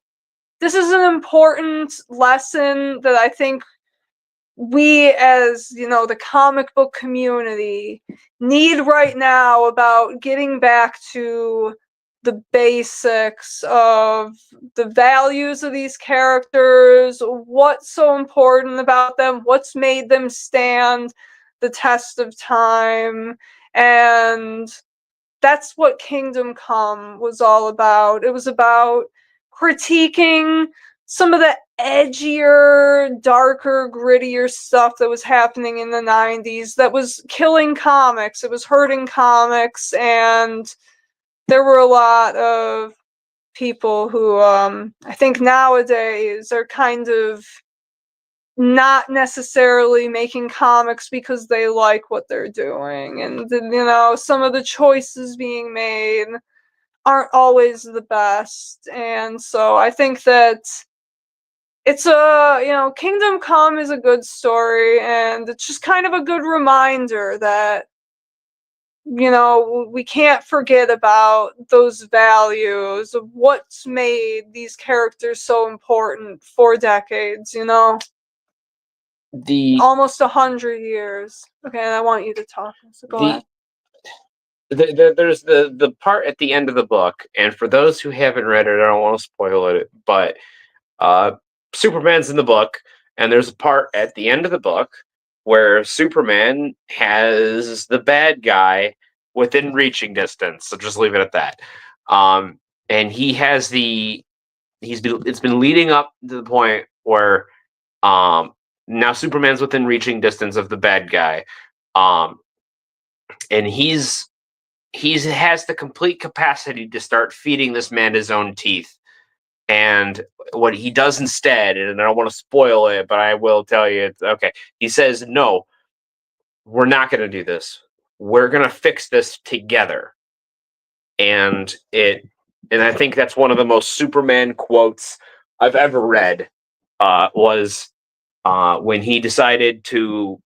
this is an important lesson that I think we, as, you know, the comic book community need right now, about getting back to the basics of the values of these characters, what's so important about them, what's made them stand the test of time. And that's what Kingdom Come was all about. It was about critiquing some of the edgier, darker, grittier stuff that was happening in the 90s that was killing comics. It was hurting comics, and there were a lot of people who I think nowadays are kind of not necessarily making comics because they like what they're doing, and you know, some of the choices being made aren't always the best. And so I think that it's Kingdom Come is a good story, and it's just kind of a good reminder that, you know, we can't forget about those values of what's made these characters so important for decades, you know? Almost 100 years. Okay, and I want you to talk, so go ahead. There's the part at the end of the book, and for those who haven't read it, I don't want to spoil it, but Superman's in the book, and there's a part at the end of the book where Superman has the bad guy within reaching distance. So just leave it at that. And it's been leading up to the point where now Superman's within reaching distance of the bad guy. And he has the complete capacity to start feeding this man his own teeth. And what he does instead, and I don't want to spoil it, but I will tell you, it's okay. He says, "No, we're not going to do this. we're gonna fix this together. And I think that's one of the most Superman quotes I've ever read. Was when he decided to.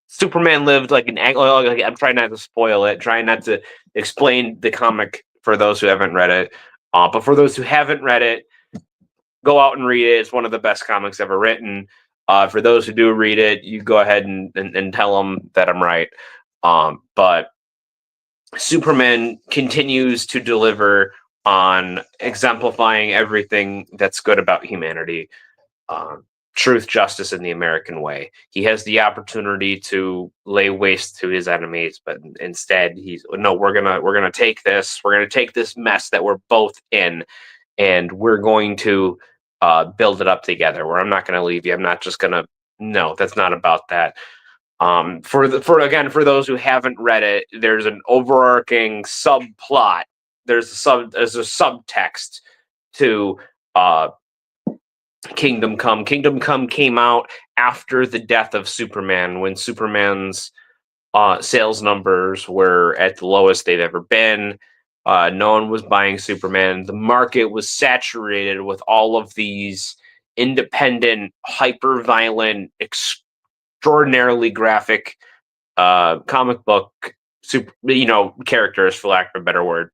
Superman lived like an. I'm trying not to spoil it. Trying not to explain the comic for those who haven't read it. But for those who haven't read it, go out and read it. It's one of the best comics ever written. For those who do read it, you go ahead and tell them that I'm right. But Superman continues to deliver on exemplifying everything that's good about humanity. Truth, justice, in the American way. He has the opportunity to lay waste to his enemies, but instead we're gonna take this mess that we're both in, and we're going to build it up together. Where I'm not gonna leave you. I'm not just gonna. No, that's not about that. For those who haven't read it, there's an overarching subplot. There's a subtext to Kingdom Come. Kingdom Come came out after the death of Superman, when Superman's sales numbers were at the lowest they've ever been. No one was buying Superman. The market was saturated with all of these independent, hyper-violent, extraordinarily graphic comic book characters, for lack of a better word.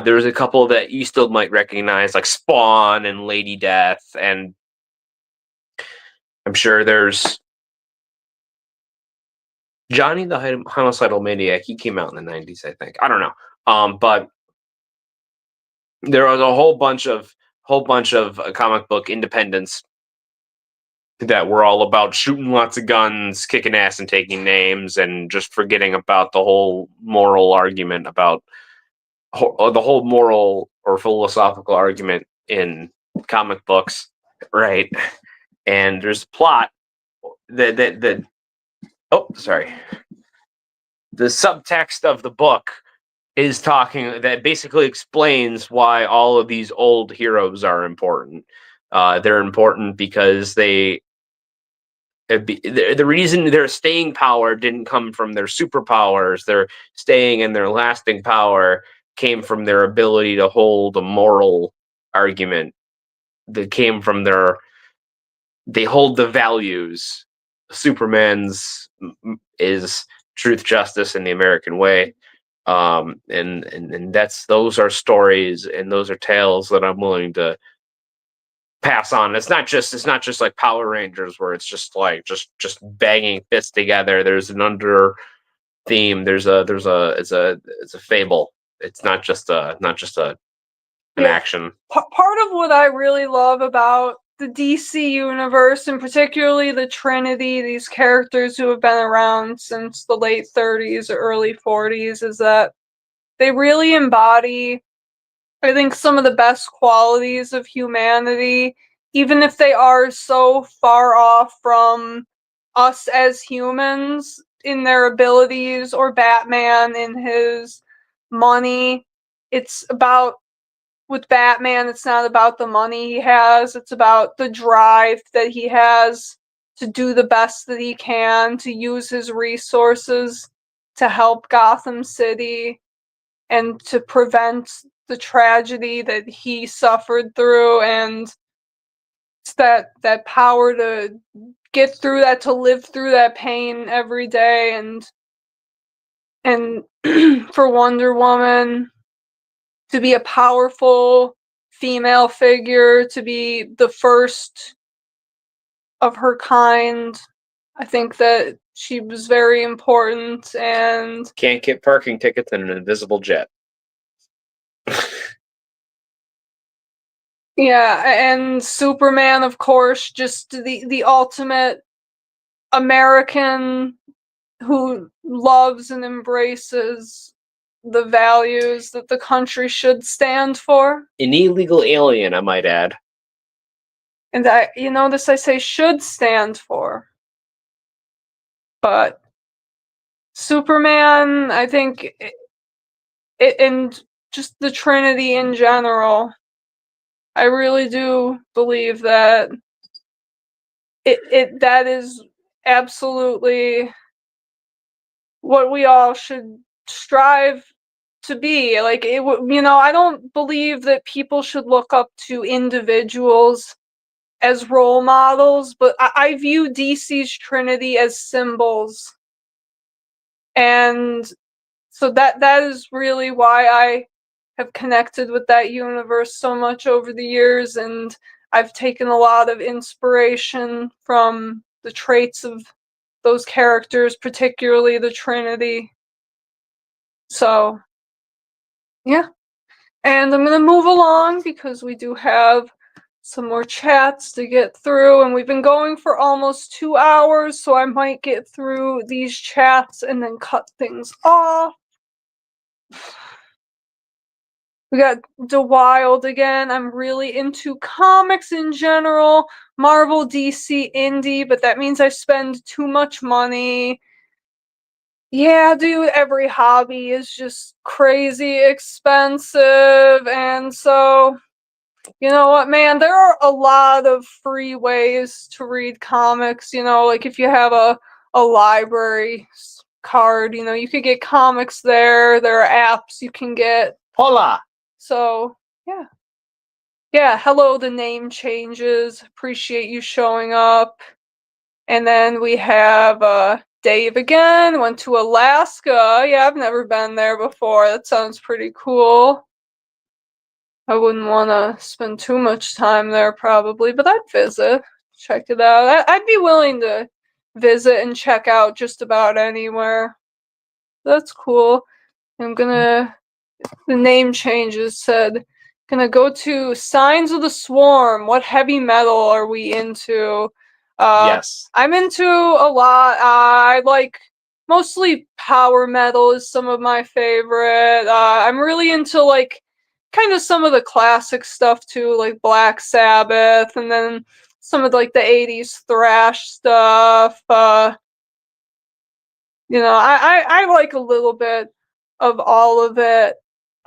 There's a couple that you still might recognize, like Spawn and Lady Death, and I'm sure there's Johnny the Homicidal Maniac. He came out in the 90s, I think. I don't know. But there was a whole bunch of comic book independents that were all about shooting lots of guns, kicking ass, and taking names, and just forgetting about the whole moral argument about the whole moral or philosophical argument in comic books, right? And there's a plot that oh, sorry. The subtext of the book is talking that basically explains why all of these old heroes are important. They're important because the reason their staying power didn't come from their superpowers. Their staying and their lasting power came from their ability to hold a moral argument. That came from they hold the values. Superman's is truth, justice, and the American way. And those are stories and those are tales that I'm willing to pass on. It's not just like Power Rangers where it's just like just banging fists together. There's an under theme. It's a fable. It's not just an action. Part of what I really love about the DC universe, and particularly the Trinity, these characters who have been around since the late 30s or early 40s, is that they really embody, I think, some of the best qualities of humanity, even if they are so far off from us as humans in their abilities, or Batman in his money. It's about, with Batman, it's not about the money he has, it's about the drive that he has to do the best that he can, to use his resources to help Gotham City and to prevent the tragedy that he suffered through. And it's that power to get through that, to live through that pain every day. And for Wonder Woman to be a powerful female figure, to be the first of her kind, I think that she was very important. And Can't get parking tickets in an invisible jet. yeah, and Superman, of course, just the ultimate American who loves and embraces the values that the country should stand for. An illegal alien, I might add. And I say should stand for. But Superman, I think, and just the Trinity in general, I really do believe that that is absolutely what we all should strive to be. Like, I don't believe that people should look up to individuals as role models, but I view DC's Trinity as symbols. And so that is really why I have connected with that universe so much over the years, and I've taken a lot of inspiration from the traits of those characters, particularly the Trinity. So, yeah. And I'm going to move along because we do have some more chats to get through, and we've been going for almost 2 hours, so I might get through these chats and then cut things off. We got DeWild again. I'm really into comics in general, Marvel, DC, indie, but that means I spend too much money. Yeah, dude, every hobby is just crazy expensive, and so, you know what, man, there are a lot of free ways to read comics, like if you have a library card, you could get comics there. There are apps you can get. Hola. So, yeah. Yeah, hello, the name changes. Appreciate you showing up. And then we have Dave again, went to Alaska. Yeah, I've never been there before. That sounds pretty cool. I wouldn't want to spend too much time there probably, but I'd visit, check it out. I'd be willing to visit and check out just about anywhere. That's cool. The name changes said, gonna go to Signs of the Swarm. What heavy metal are we into? Yes. I'm into a lot. I like mostly power metal is some of my favorite. I'm really into like kind of some of the classic stuff too, like Black Sabbath, and then some of like the 80s thrash stuff. I like a little bit of all of it.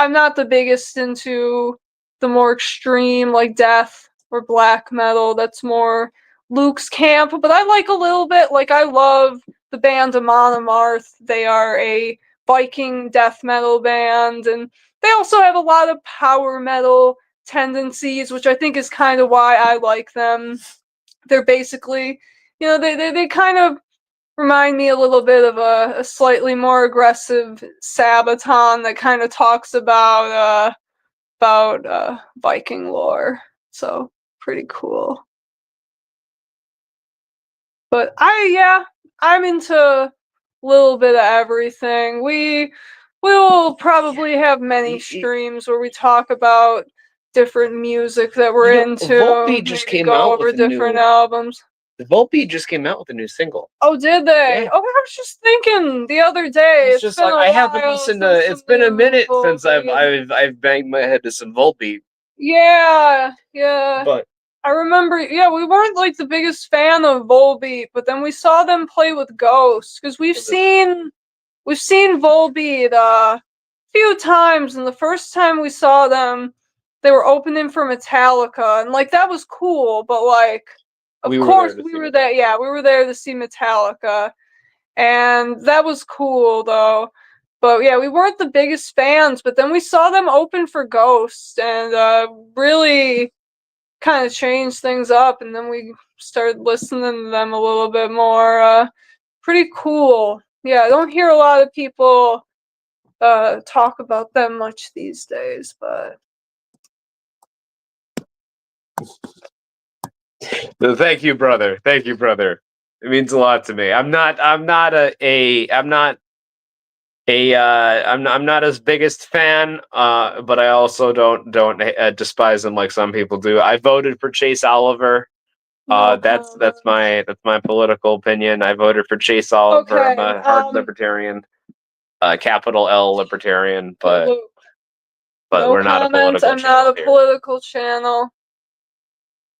I'm not the biggest into the more extreme, like death or black metal. That's more Luke's camp, but I like a little bit. Like, I love the band Amon Amarth. They are a Viking death metal band, and they also have a lot of power metal tendencies, which I think is kind of why I like them. They're basically, they kind of remind me a little bit of a slightly more aggressive Sabaton that kind of talks about Viking lore. So pretty cool. But I'm into a little bit of everything. We will probably have many streams where we talk about different music that we're into. Volpe just maybe came go out over with a different new- albums. Volpe just came out with a new single. Oh, did they? Yeah. Oh, I was just thinking the other day. It's just like I haven't listened to. It's been a minute since I've banged my head to some Volpe. Yeah. But I remember. Yeah, we weren't like the biggest fan of Volbeat, but then we saw them play with Ghost because we've seen Volbeat a few times, and the first time we saw them, they were opening for Metallica, and like that was cool. But like, of course, we were there. Yeah, we were there to see Metallica. And that was cool though. But yeah, we weren't the biggest fans, but then we saw them open for Ghost and really kind of changed things up, and then we started listening to them a little bit more. Pretty cool. Yeah, I don't hear a lot of people talk about them much these days, but thank you, brother. Thank you, brother. It means a lot to me. I'm not his biggest fan, but I also don't despise him like some people do. I voted for Chase Oliver. That's my political opinion. I voted for Chase Oliver. Okay, I'm a hard libertarian, capital L libertarian, but no we're not a comment. political I'm channel not a here. political channel.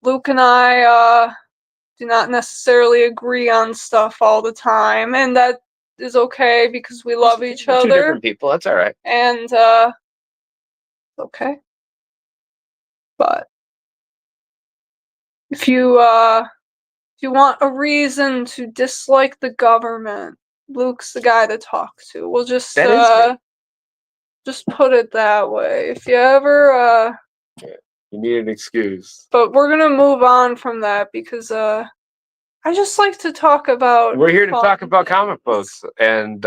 Luke and I do not necessarily agree on stuff all the time, and that is okay because we love each We're other. two different people. That's all right. And okay. But if you If you want a reason to dislike the government, Luke's the guy to talk to. We'll just That is me. just put it that way. If you ever You need an excuse. but we're gonna move on from that because I just like to talk about We're here to fun talk about things. comic books, and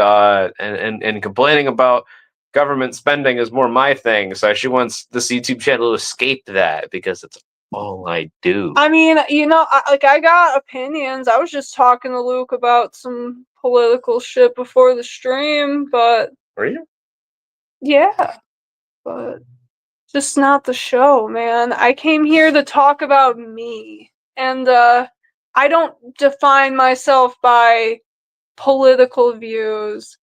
complaining about government spending is more my thing. So she wants this YouTube channel to escape that because it's all I do. I mean, I got opinions. I was just talking to Luke about some political shit before the stream, but Are you? yeah, but just not the show, man. I came here to talk about me, and I don't define myself by political views,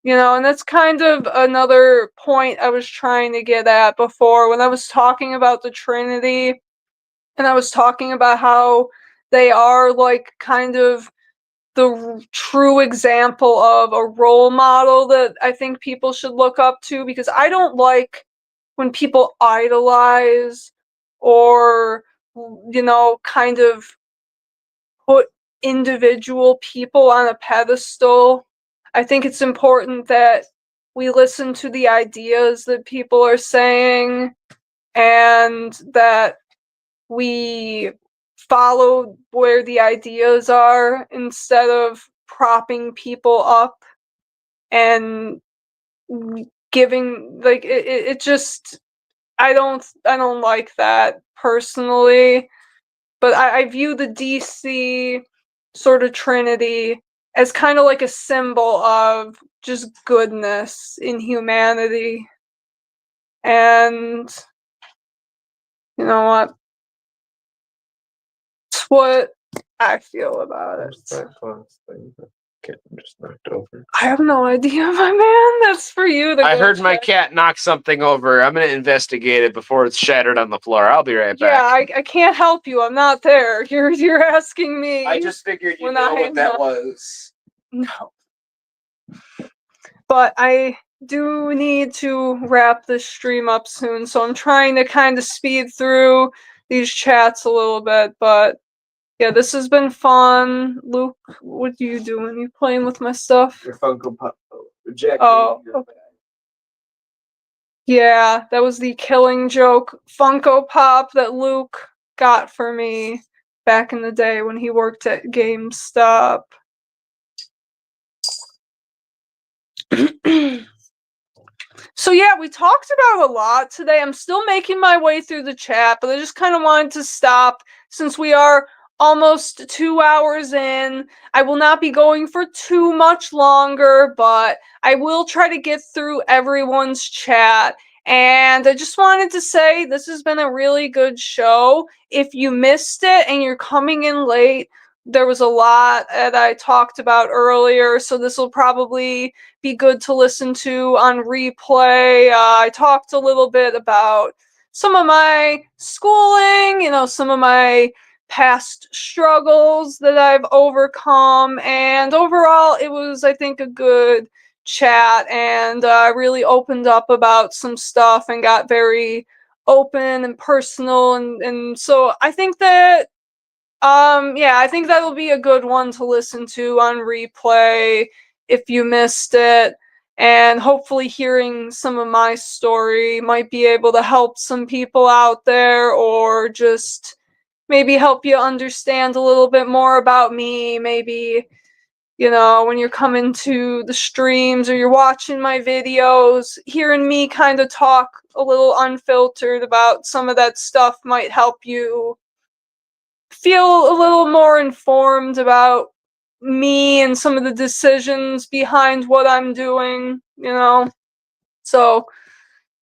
and that's kind of another point I was trying to get at before when I was talking about the Trinity, and I was talking about how they are like kind of the true example of a role model that I think people should look up to, because I don't like when people idolize or kind of put individual people on a pedestal. I think it's important that we listen to the ideas that people are saying and that we follow where the ideas are instead of propping people up and giving like it just I don't like that personally, but I view the DC sort of Trinity as kind of like a symbol of just goodness in humanity. And you know what? It's what I feel about it. What's that class thing that kid just knocked over? I have no idea, my man. That's for you to I go heard my check. cat knock something over. I'm gonna investigate it before it's shattered on the floor. I'll be right Yeah, back. I can't help you. I'm not there. You're asking me. I just figured you'd when know I what that know. was. No. But I do need to wrap this stream up soon, so I'm trying to kind of speed through these chats a little bit. But yeah, this has been fun. Luke, what are you doing? You playing with my stuff? Your Funko Pop. Jack. Oh, okay. Yeah, that was the Killing Joke Funko Pop that Luke got for me back in the day when he worked at GameStop. So yeah, we talked about a lot today. I'm still making my way through the chat, but I just kind of wanted to stop since we are almost 2 hours in. I will not be going for too much longer, but I will try to get through everyone's chat. And I just wanted to say this has been a really good show. If you missed it and you're coming in late, there was a lot that I talked about earlier, so this will probably be good to listen to on replay. I talked a little bit about some of my schooling, some of my past struggles that I've overcome, and overall it was, I think, a good chat, and really opened up about some stuff and got very open and personal, and so I think that yeah, I think that'll be a good one to listen to on replay if you missed it. And hopefully hearing some of my story might be able to help some people out there, or just maybe help you understand a little bit more about me. Maybe, when you're coming to the streams or you're watching my videos, hearing me kind of talk a little unfiltered about some of that stuff might help you feel a little more informed about me and some of the decisions behind what I'm doing. So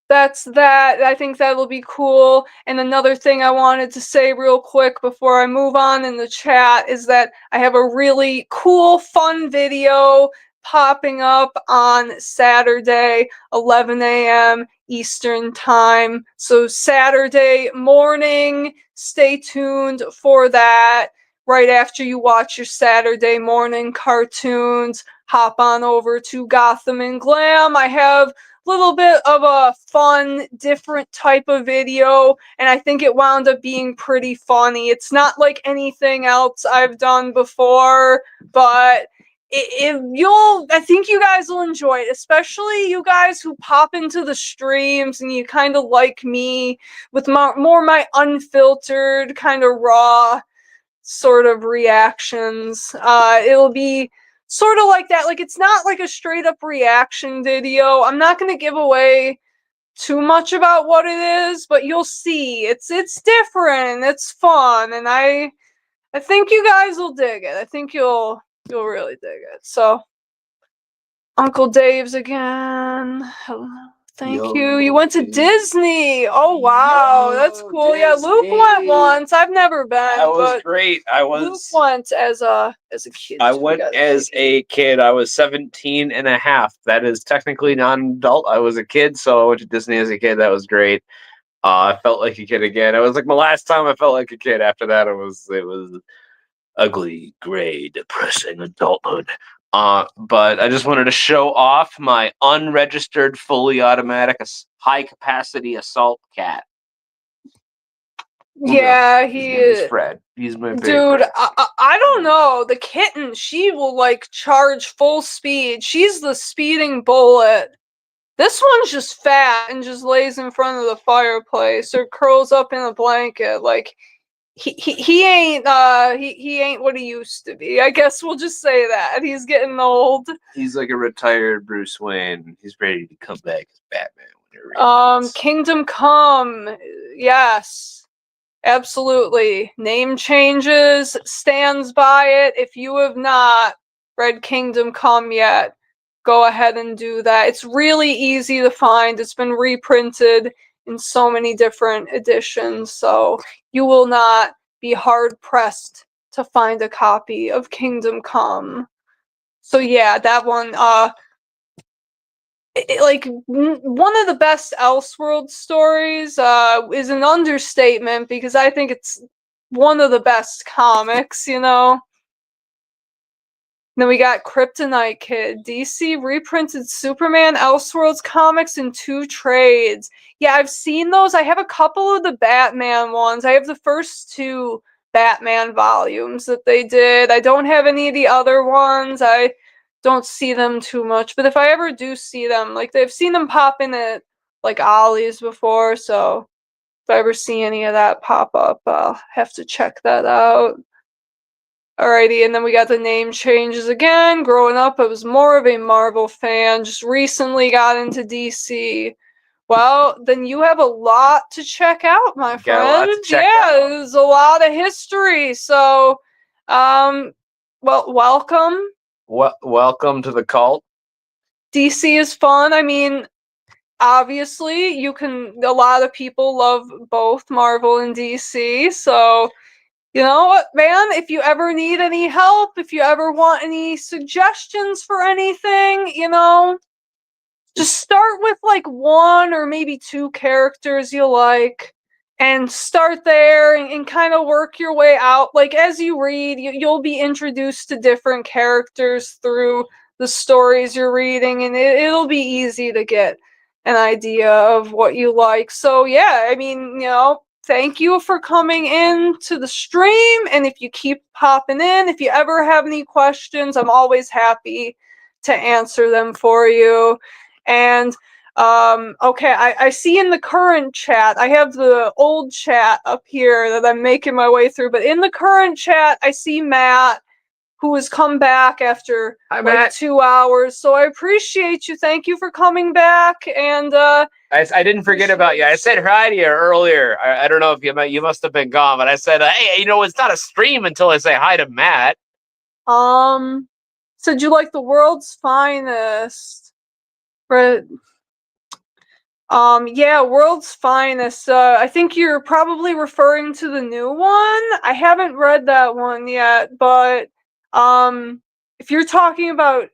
that's that. I think that'll be cool. And another thing I wanted to say real quick before I move on in the chat is that I have a really cool, fun video popping up on Saturday, 11 a.m. Eastern Time. So Saturday morning, stay tuned for that. Right after you watch your Saturday morning cartoons, hop on over to Gotham and Glam. I have little bit of a fun, different type of video, and I think it wound up being pretty funny. It's not like anything else I've done before, but I think you guys will enjoy it, especially you guys who pop into the streams and you kind of like me with more my unfiltered, kind of raw sort of reactions. It'll be sort of like that. Like, it's not like a straight up reaction video. I'm not going to give away too much about what it is, but you'll see. It's different. It's fun, and I think you guys will dig it. I think you'll really dig it. So, Uncle Dave's again. Hello. Thank you. You went to Disney. Oh wow, that's cool. Yeah, Luke went once. I've never been. That was but great. Luke went as a kid. I went as a kid. I was 17 and a half. That is technically not an adult. I was a kid, so I went to Disney as a kid. That was great. I felt like a kid again. It was like my last time I felt like a kid. After that, it was ugly, gray, depressing adulthood. But I just wanted to show off my unregistered, fully automatic, high-capacity assault cat. Yeah, His name is Fred. He's my favorite. Dude, I don't know. The kitten, she will like charge full speed. She's the speeding bullet. This one's just fat and just lays in front of the fireplace or curls up in a blanket. Like, he ain't he ain't what he used to be. I guess we'll just say that. He's getting old. He's like a retired Bruce Wayne. He's ready to come back as Batman. Kingdom Come. Yes. Absolutely. Name changes, stands by it. If you have not read Kingdom Come yet, go ahead and do that. It's really easy to find. It's been reprinted in so many different editions, so you will not be hard pressed to find a copy of Kingdom Come. So yeah, that one, one of the best Elseworld stories is an understatement, because I think it's one of the best comics, you know? Then we got Kryptonite Kid. DC reprinted Superman Elseworlds comics in 2 trades. Yeah, I've seen those. I have a couple of the Batman ones. I have the first 2 Batman volumes that they did. I don't have any of the other ones. I don't see them too much. But if I ever do see them, like, they've seen them pop in at, like, Ollie's before. So if I ever see any of that pop up, I'll have to check that out. Alrighty, and then we got the name changes again. Growing up, I was more of a Marvel fan. Just recently got into DC. Well, then you have a lot to check out, my friend. Yeah, there's a lot of history. So, well, welcome. Welcome to the cult. DC is fun. I mean, obviously, a lot of people love both Marvel and DC, so... You know what, man? If you ever need any help, if you ever want any suggestions for anything, you know, just start with like 1 or maybe 2 characters you like, and start there and kind of work your way out. Like, as you read, you'll be introduced to different characters through the stories you're reading, and it'll be easy to get an idea of what you like. So yeah, I mean, you know, thank you for coming in to the stream, and if you keep popping in, if you ever have any questions, I'm always happy to answer them for you. And okay, I see in the current chat, I have the old chat up here that I'm making my way through, but in the current chat, I see Matt, who has come back after like 2 hours. So I appreciate you. Thank you for coming back. And I didn't forget about you. I said hi to you earlier. I don't know if you must have been gone, but I said, hey, you know, it's not a stream until I say hi to Matt. Said you like the world's finest. Right. Yeah, World's Finest. I think you're probably referring to the new one. I haven't read that one yet, but if you're talking about, you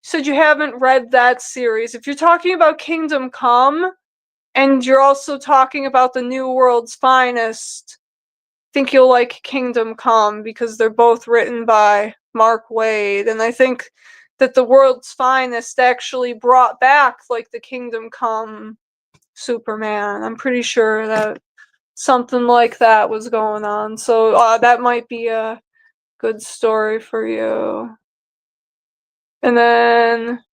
said you haven't read that series. If you're talking about Kingdom Come, and you're also talking about the new World's Finest, I think you'll like Kingdom Come, because they're both written by Mark Waid, and I think that the world's finest actually brought back like the Kingdom Come Superman. I'm pretty sure that something like that was going on. So that might be a good story for you. And then,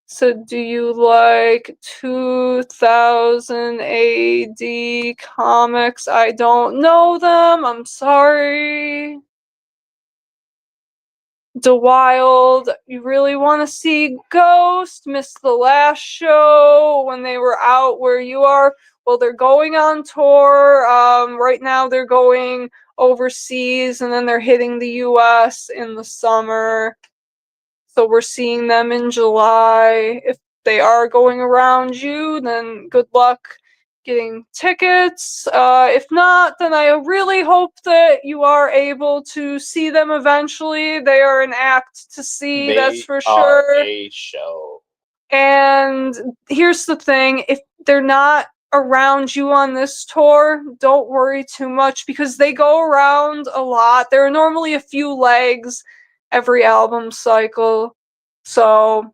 so do you like 2000 AD comics? I don't know them. I'm sorry. DeWild, you really want to see Ghost? Missed the last show when they were out where you are. Well, they're going on tour. Right now they're going overseas and then they're hitting the US in the summer. So we're seeing them in July. If they are going around you, then good luck getting tickets. If not, then I really hope that you are able to see them eventually. They are an act to see, that's for sure. A show. And here's the thing, if they're not around you on this tour, don't worry too much because they go around a lot. There are normally a few legs every album cycle. So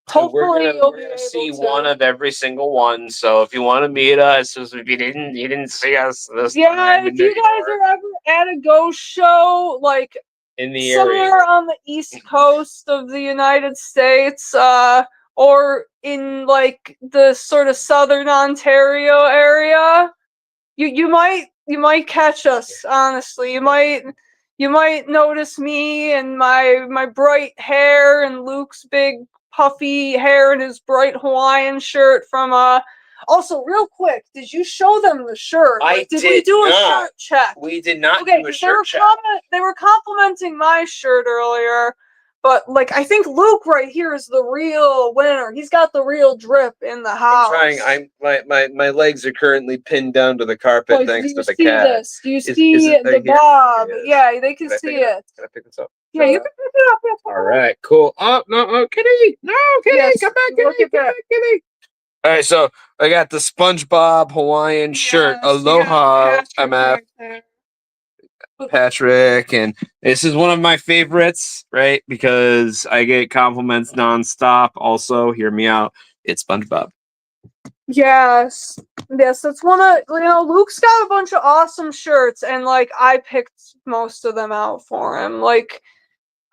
hopefully you'll be able see to one of every single one. So if you want to meet us, if you didn't see us this time, if you guys are ever at a ghost show, like in the somewhere area on the east coast of the United States, or in like the sort of southern Ontario area, you might catch us. Honestly, you might notice me and my bright hair and Luke's big puffy hair and his bright Hawaiian shirt from Also, real quick, did you show them the shirt? Did we do a shirt check? We did not Okay, do a 'cause shirt check. they were complimenting my shirt earlier, but like I think Luke right here is the real winner. He's got the real drip in the house. My legs are currently pinned down to the carpet thanks to the cat. Do you see the bob? Yeah, they can see it. Can I pick this up? Yeah, you can pick it up. Yeah, come All on. right, cool. Oh no, Kitty! No, Kitty, Yes, come back, look Kitty, at come that. back, Kitty. All right, so I got the SpongeBob Hawaiian shirt. Yes, you got Aloha, Patrick MF. right there. Patrick, and this is one of my favorites, right? Because I get compliments nonstop. Also, hear me out. It's SpongeBob. Yes, that's one of Luke's got a bunch of awesome shirts, and like I picked most of them out for him. Like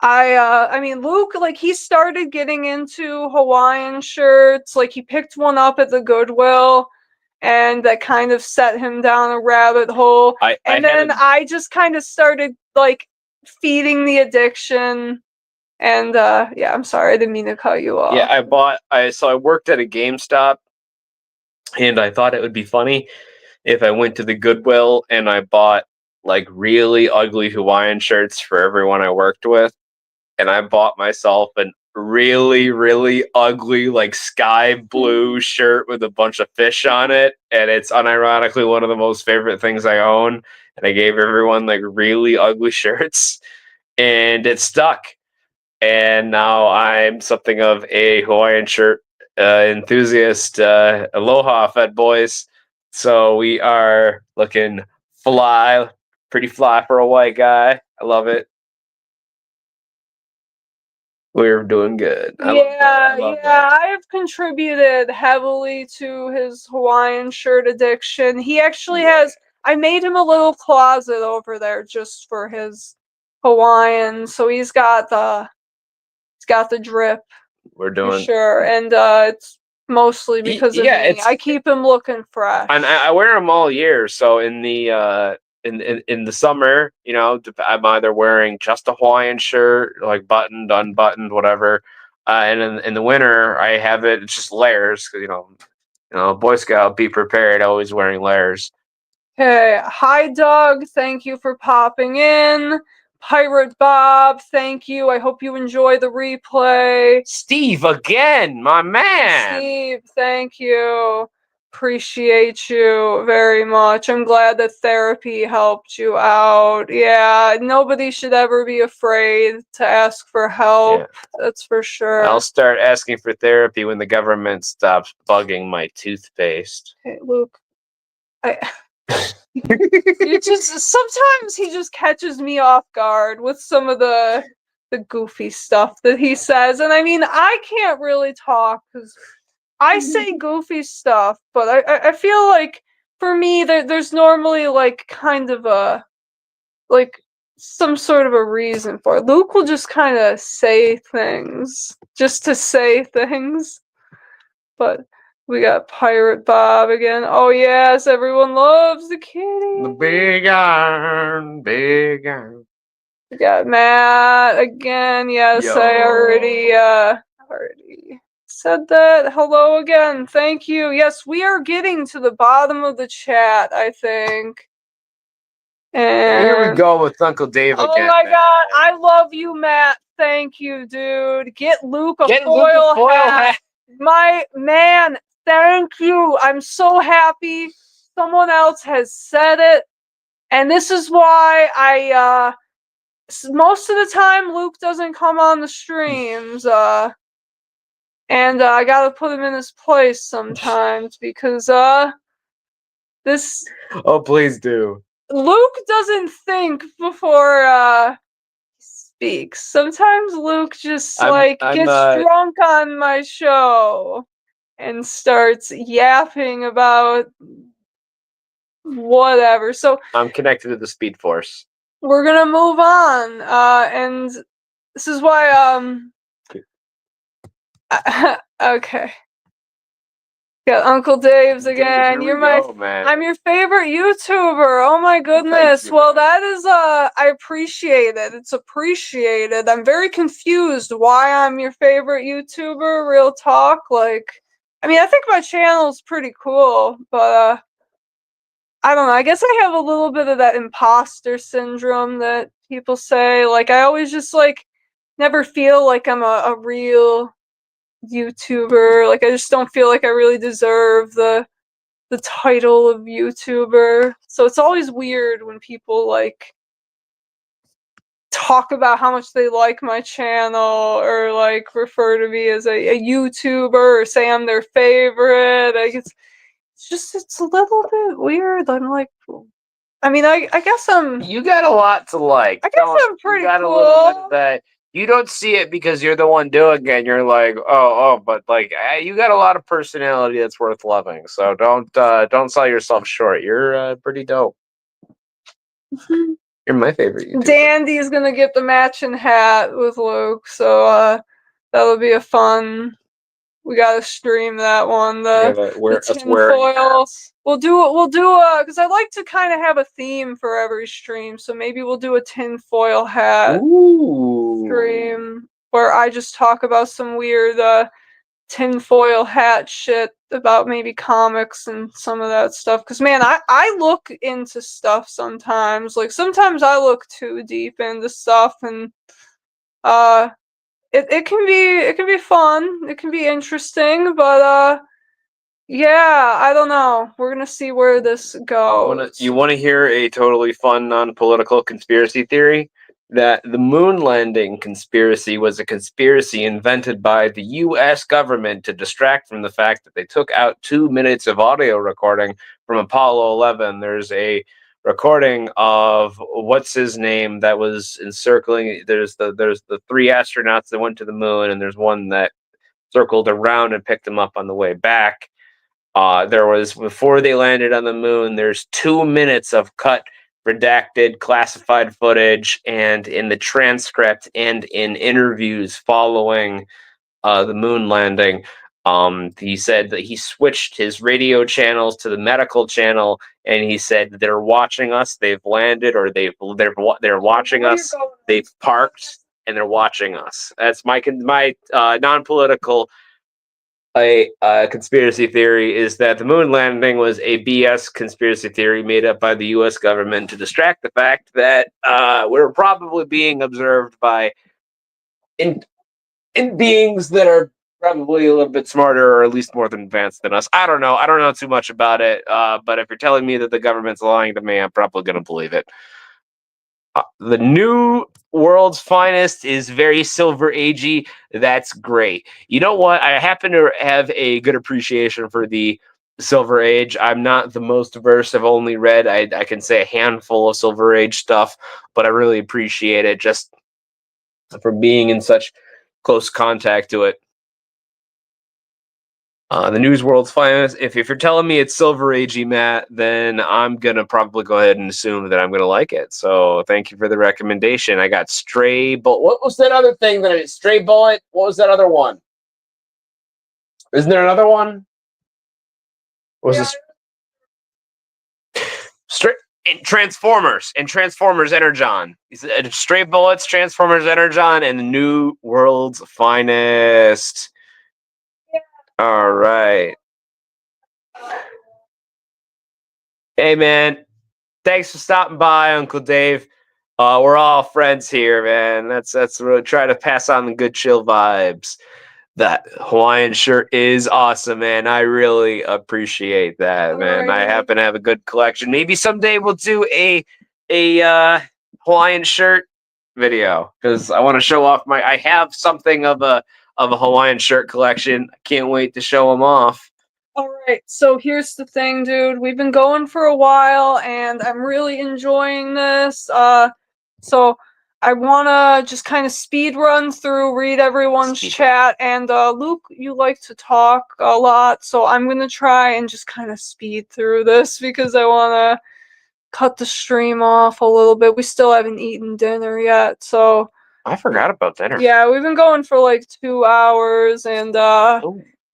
I mean Luke, like he started getting into Hawaiian shirts. Like he picked one up at the Goodwill, and that kind of set him down a rabbit hole. I just kind of started like feeding the addiction. And yeah, I'm sorry, I didn't mean to cut you off. Yeah, I worked at a GameStop, and I thought it would be funny if I went to the Goodwill and I bought like really ugly Hawaiian shirts for everyone I worked with, and I bought myself an really, really ugly, like sky blue shirt with a bunch of fish on it. And it's unironically one of the most favorite things I own. And I gave everyone like really ugly shirts, and it stuck. And now I'm something of a Hawaiian shirt enthusiast. Aloha, Fed Boys. So we are looking fly, pretty fly for a white guy. I love it. We're doing good. I have contributed heavily to his Hawaiian shirt addiction. He actually has. I made him a little closet over there just for his Hawaiian, so he's got the drip. We're doing for sure, and it's mostly because of me. I keep him looking fresh. And I wear them all year. So in the in the summer, I'm either wearing just a Hawaiian shirt, like buttoned, unbuttoned, whatever. And in the winter, I have it's just layers because Boy Scout, be prepared, always wearing layers. Okay, hi Doug, thank you for popping in. Pirate Bob, thank you. I hope you enjoy the replay. Steve again, my man. Steve, thank you. Appreciate you very much. I'm glad that therapy helped you out. Yeah, nobody should ever be afraid to ask for help. Yeah. That's for sure. I'll start asking for therapy when the government stops bugging my toothpaste. Hey, Luke. Sometimes he just catches me off guard with some of the the goofy stuff that he says. And I mean, I can't really talk because I say goofy stuff, but I feel like for me there's normally like kind of a like some sort of a reason for it. Luke will just kind of say things just to say things. But we got Pirate Bob again. Oh yes, everyone loves the kitty. The big iron, big iron. We got Matt again. Yes, I already said that. Hello again. Thank you. Yes, we are getting to the bottom of the chat, I think. And here we go with Uncle Dave again. Oh my God, I love you, Matt. Thank you, dude. Get Luke a foil hat. My man, thank you. I'm so happy someone else has said it. And this is why I most of the time Luke doesn't come on the streams, and I gotta put him in his place sometimes because this Oh, please do. Luke doesn't think before he speaks. Sometimes Luke just gets drunk on my show and starts yapping about whatever. So I'm connected to the Speed Force. we're gonna move on, and this is why okay. Got Uncle Dave's again. I'm your favorite YouTuber. Oh my goodness. Well, that is I appreciate it. It's appreciated. I'm very confused why I'm your favorite YouTuber. Real talk. Like, I mean, I think my channel's pretty cool, but I don't know. I guess I have a little bit of that imposter syndrome that people say. Like, I always just never feel like I'm a real YouTuber. Like, I just don't feel like I really deserve the title of YouTuber. So it's always weird when people talk about how much they like my channel or refer to me as a YouTuber or say I'm their favorite. It's a little bit weird. I'm like, I mean, I guess I'm. You got a lot to like. I guess I'm pretty you got cool. A little bit of that. You don't see it because you're the one doing it. And you're like, but you got a lot of personality that's worth loving. So don't sell yourself short. You're pretty dope. You're my favorite YouTuber. Dandy's gonna get the matching hat with Luke, so that'll be a fun. We gotta stream that one. The tinfoil. We'll do because I like to kind of have a theme for every stream. So maybe we'll do a tinfoil hat stream where I just talk about some weird tinfoil hat shit about maybe comics and some of that stuff. Because man, I look into stuff sometimes. Like sometimes I look too deep into stuff, and it can be fun. It can be interesting, but yeah, I don't know. We're gonna see where this goes. You want to hear a totally fun, non-political conspiracy theory? That the moon landing conspiracy was a conspiracy invented by the U.S. government to distract from the fact that they took out 2 minutes of audio recording from Apollo 11. There's a recording of what's his name that was encircling. There's the 3 astronauts that went to the moon, and there's one that circled around and picked them up on the way back. There was, before they landed on the moon, there's 2 minutes of cut, redacted, classified footage, and in the transcript and in interviews following the moon landing, he said that he switched his radio channels to the medical channel, and he said they're watching us, they've landed, or they're watching us, they've parked, and they're watching us. That's my non-political conspiracy theory, is that the moon landing was a BS conspiracy theory made up by the U.S. government to distract the fact that we're probably being observed by in beings that are probably a little bit smarter, or at least more advanced than us. I don't know. I don't know too much about it. But if you're telling me that the government's lying to me, I'm probably going to believe it. The new World's Finest is very Silver Agey. That's great. You know what? I happen to have a good appreciation for the Silver Age. I'm not the most versed. I've only read, I can say, a handful of Silver Age stuff, but I really appreciate it. Just from being in such close contact to it. The news world's finest. If you're telling me it's Silver Agey, Matt, then I'm gonna probably go ahead and assume that I'm gonna like it. So thank you for the recommendation. I got Stray Bullet. What was that other thing that I Stray Bullet? What was that other one? Isn't there another one? What was this? Transformers and Transformers Energon. Stray Bullets, Transformers Energon, and the New World's Finest. All right. Hey, man. Thanks for stopping by, Uncle Dave. We're all friends here, man. That's really try to pass on the good chill vibes. That Hawaiian shirt is awesome, man. I really appreciate that, man. I happen to have a good collection. Maybe someday we'll do a Hawaiian shirt video because I want to show off I have something of a Hawaiian shirt collection. I can't wait to show them off. All right, so here's the thing, dude. We've been going for a while, and I'm really enjoying this. So I want to just kind of speed run through, read everyone's chat, and Luke, you like to talk a lot, so I'm going to try and just kind of speed through this because I want to cut the stream off a little bit. We still haven't eaten dinner yet, so... I forgot about dinner. Yeah, we've been going for like 2 hours, and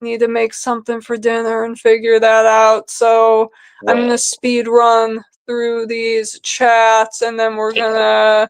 need to make something for dinner and figure that out. So I'm gonna speed run through these chats, and then we're gonna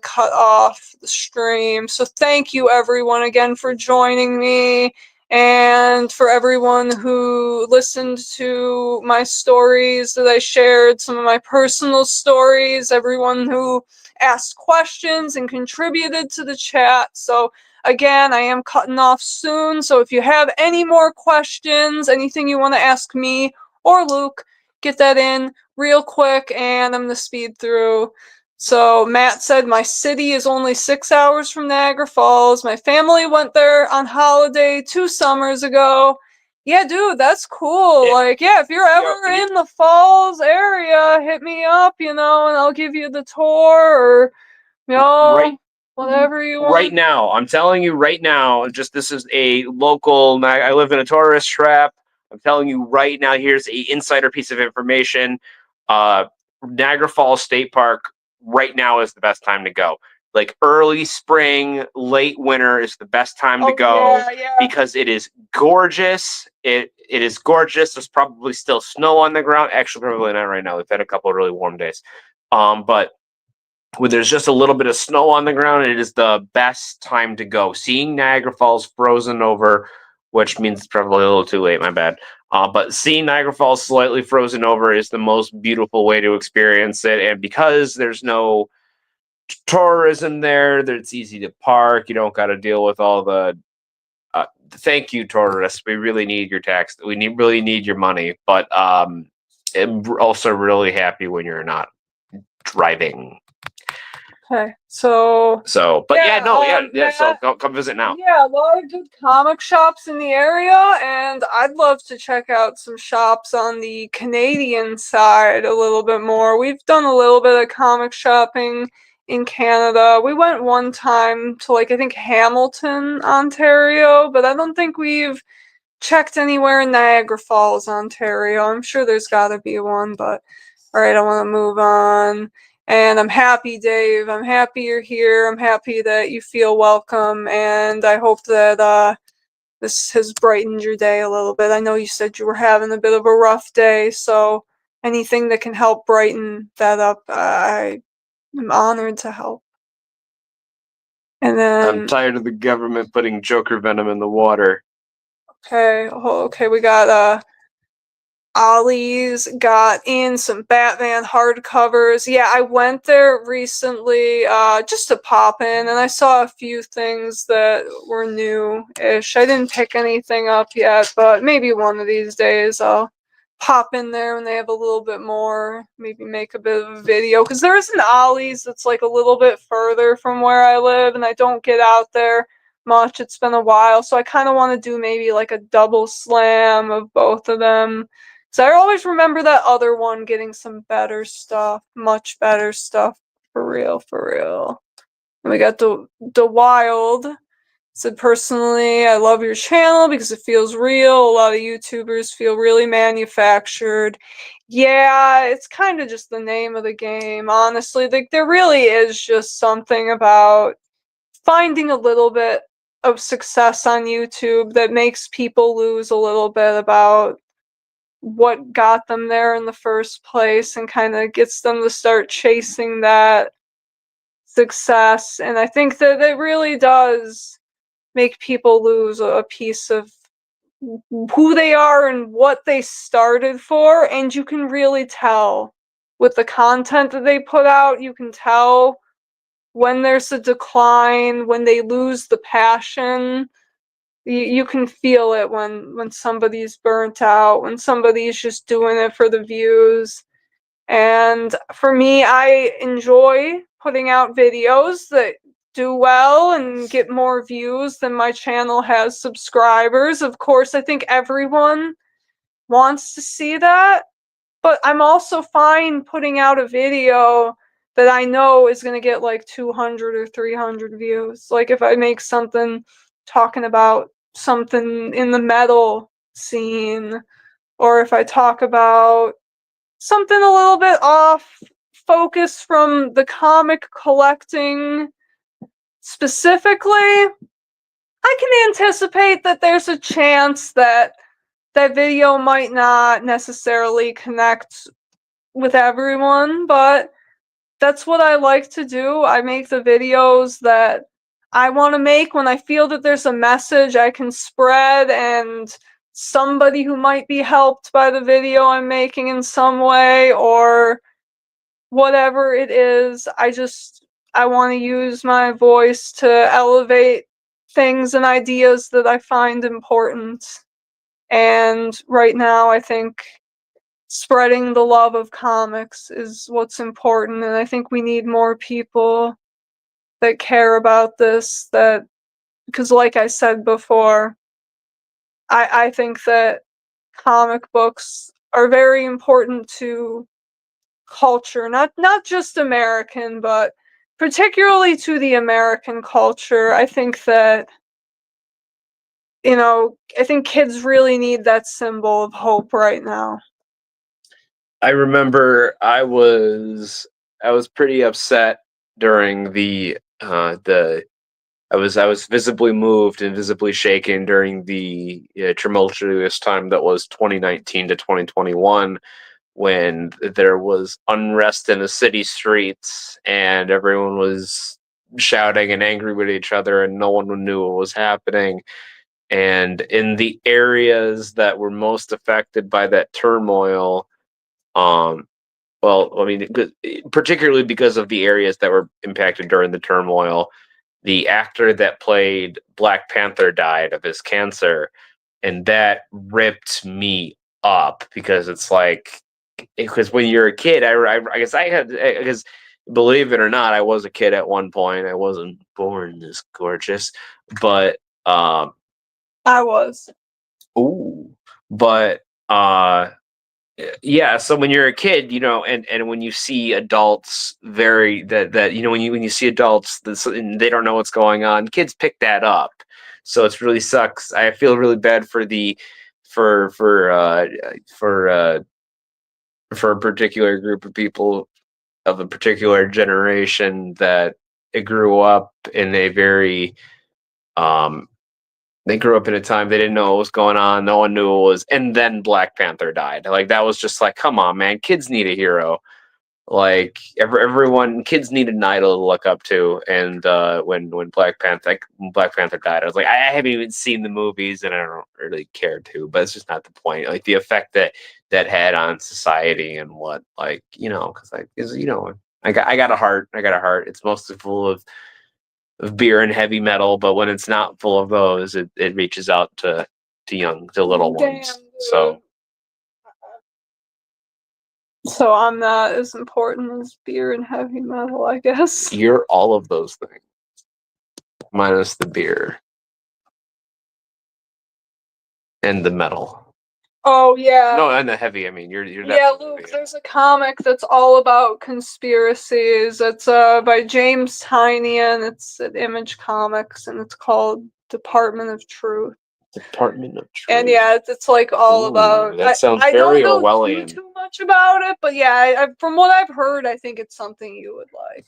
cut off the stream. So thank you everyone again for joining me, and for everyone who listened to my stories that I shared, some of my personal stories, everyone who asked questions and contributed to the chat. So again, I am cutting off soon, so if you have any more questions, anything you want to ask me or Luke, get that in real quick, and I'm going to speed through. So Matt said, my city is only 6 hours from Niagara Falls. My family went there on holiday 2 summers ago. Yeah, dude, that's cool. Like, yeah, if you're ever in the Falls area, hit me up, and I'll give you the tour, or, whatever you want. Right now, I'm telling you right now, this is a local, I live in a tourist trap. I'm telling you right now, here's a insider piece of information. Niagara Falls State Park right now is the best time to go. Like early spring, late winter is the best time to go because it is gorgeous. It is gorgeous. There's probably still snow on the ground. Actually, probably not right now. We've had a couple of really warm days. But when there's just a little bit of snow on the ground, it is the best time to go. Seeing Niagara Falls frozen over, which means it's probably a little too late, my bad. But seeing Niagara Falls slightly frozen over is the most beautiful way to experience it. And because there's no tourism there, it's easy to park. You don't got to deal with all the... thank you, tourists. We really need your tax. We really need your money. But I'm also really happy when you're not driving. Okay, so so come visit now. Yeah, a lot of good comic shops in the area, and I'd love to check out some shops on the Canadian side a little bit more. We've done a little bit of comic shopping in Canada. We went one time to, like, I think Hamilton, Ontario, but I don't think we've checked anywhere in Niagara Falls, Ontario. I'm sure there's gotta be one, but alright, I want to move on. And I'm happy, Dave. I'm happy you're here. I'm happy that you feel welcome. And I hope that this has brightened your day a little bit. I know you said you were having a bit of a rough day. So anything that can help brighten that up, I am honored to help. And then... I'm tired of the government putting Joker venom in the water. Okay, we got... Ollie's got in some Batman hardcovers. Yeah, I went there recently just to pop in, and I saw a few things that were new-ish. I didn't pick anything up yet, but maybe one of these days I'll pop in there when they have a little bit more, maybe make a bit of a video, because there is an Ollie's that's like a little bit further from where I live, and I don't get out there much. It's been a while, so I kind of want to do maybe like a double slam of both of them. So I always remember that other one getting some better stuff, much better stuff, for real, for real. And we got the Wild. Said, personally, I love your channel because it feels real. A lot of YouTubers feel really manufactured. Yeah, it's kind of just the name of the game, honestly. Like, there really is just something about finding a little bit of success on YouTube that makes people lose a little bit about what got them there in the first place and kind of gets them to start chasing that success. And I think that it really does make people lose a piece of who they are and what they started for. And you can really tell with the content that they put out, you can tell when there's a decline, when they lose the passion. You can feel it when somebody's burnt out, when somebody's just doing it for the views. And for me, I enjoy putting out videos that do well and get more views than my channel has subscribers. Of course, I think everyone wants to see that, but I'm also fine putting out a video that I know is going to get like 200 or 300 views. Like if I make something talking about something in the metal scene, or if I talk about something a little bit off focus from the comic collecting specifically, I can anticipate that there's a chance that that video might not necessarily connect with everyone, but that's what I like to do. I make the videos that I want to make when I feel that there's a message I can spread and somebody who might be helped by the video I'm making in some way, or whatever it is. I want to use my voice to elevate things and ideas that I find important. And right now, I think spreading the love of comics is what's important. And I think we need more people that care about this, that, because like I said before, I think that comic books are very important to culture, not just American, but particularly to the American culture. I think that, I think kids really need that symbol of hope right now. I remember I was pretty upset during I was visibly moved and visibly shaken during the tumultuous time that was 2019 to 2021, when there was unrest in the city streets and everyone was shouting and angry with each other and no one knew what was happening. And in the areas that were most affected by that turmoil, um, well, I mean, particularly because of the areas that were impacted during the turmoil, the actor that played Black Panther died of his cancer, and that ripped me up because it's like, because when you're a kid, I guess I had, because believe it or not, I was a kid at one point. I wasn't born this gorgeous, but I was. ooh, but yeah, so when you're a kid, and when you see adults very that when you see adults and they don't know what's going on, kids pick that up. So it's really sucks. I feel really bad for the for a particular group of people of a particular generation that it grew up in a very they grew up in a time they didn't know what was going on. No one knew what was, and then Black Panther died. Like that was just like, come on, man, kids need a hero. Like everyone, kids need an idol to look up to. And when Black Panther died, I was like, I haven't even seen the movies, and I don't really care to. But it's just not the point. Like the effect that had on society and what, like because I got a heart. I got a heart. It's mostly full of beer and heavy metal, but when it's not full of those, it reaches out to little ones. So I'm not as important as beer and heavy metal, I guess. You're all of those things, minus the beer and the metal. Oh yeah. No, not the heavy. I mean, you're Yeah, definitely Luke, there's a comic that's all about conspiracies. It's by James Tynion. It's at Image Comics, and it's called Department of Truth. Department of Truth. And yeah, it's like all Ooh, about. that sounds I very don't know Orwellian. too much about it, but yeah, from what I've heard, I think it's something you would like.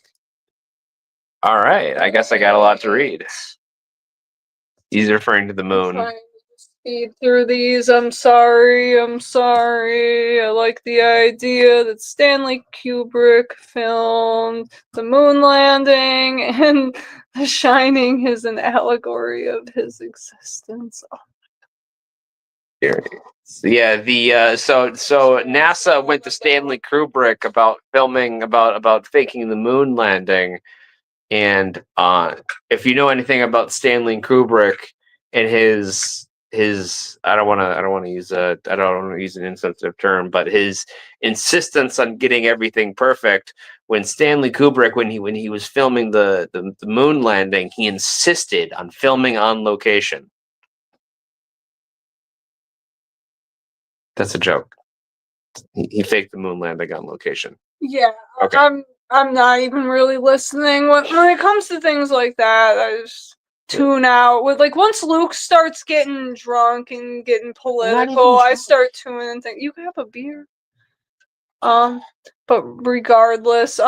All right, I guess I got a lot to read. He's referring to the moon. Trying to speed through these. I'm sorry. I like the idea that Stanley Kubrick filmed the moon landing, and The Shining is an allegory of his existence. Here. Yeah, so NASA went to Stanley Kubrick about filming about faking the moon landing, and if you know anything about Stanley Kubrick and his I don't want to use an insensitive term, but his insistence on getting everything perfect. When Stanley Kubrick, when he was filming the moon landing, he insisted on filming on location. That's a joke. He faked the moon landing on location. Yeah, Okay. I'm not even really listening when it comes to things like that. I just tune out. With like once Luke starts getting drunk and getting political, I start tuning and think you can have a beer. But regardless,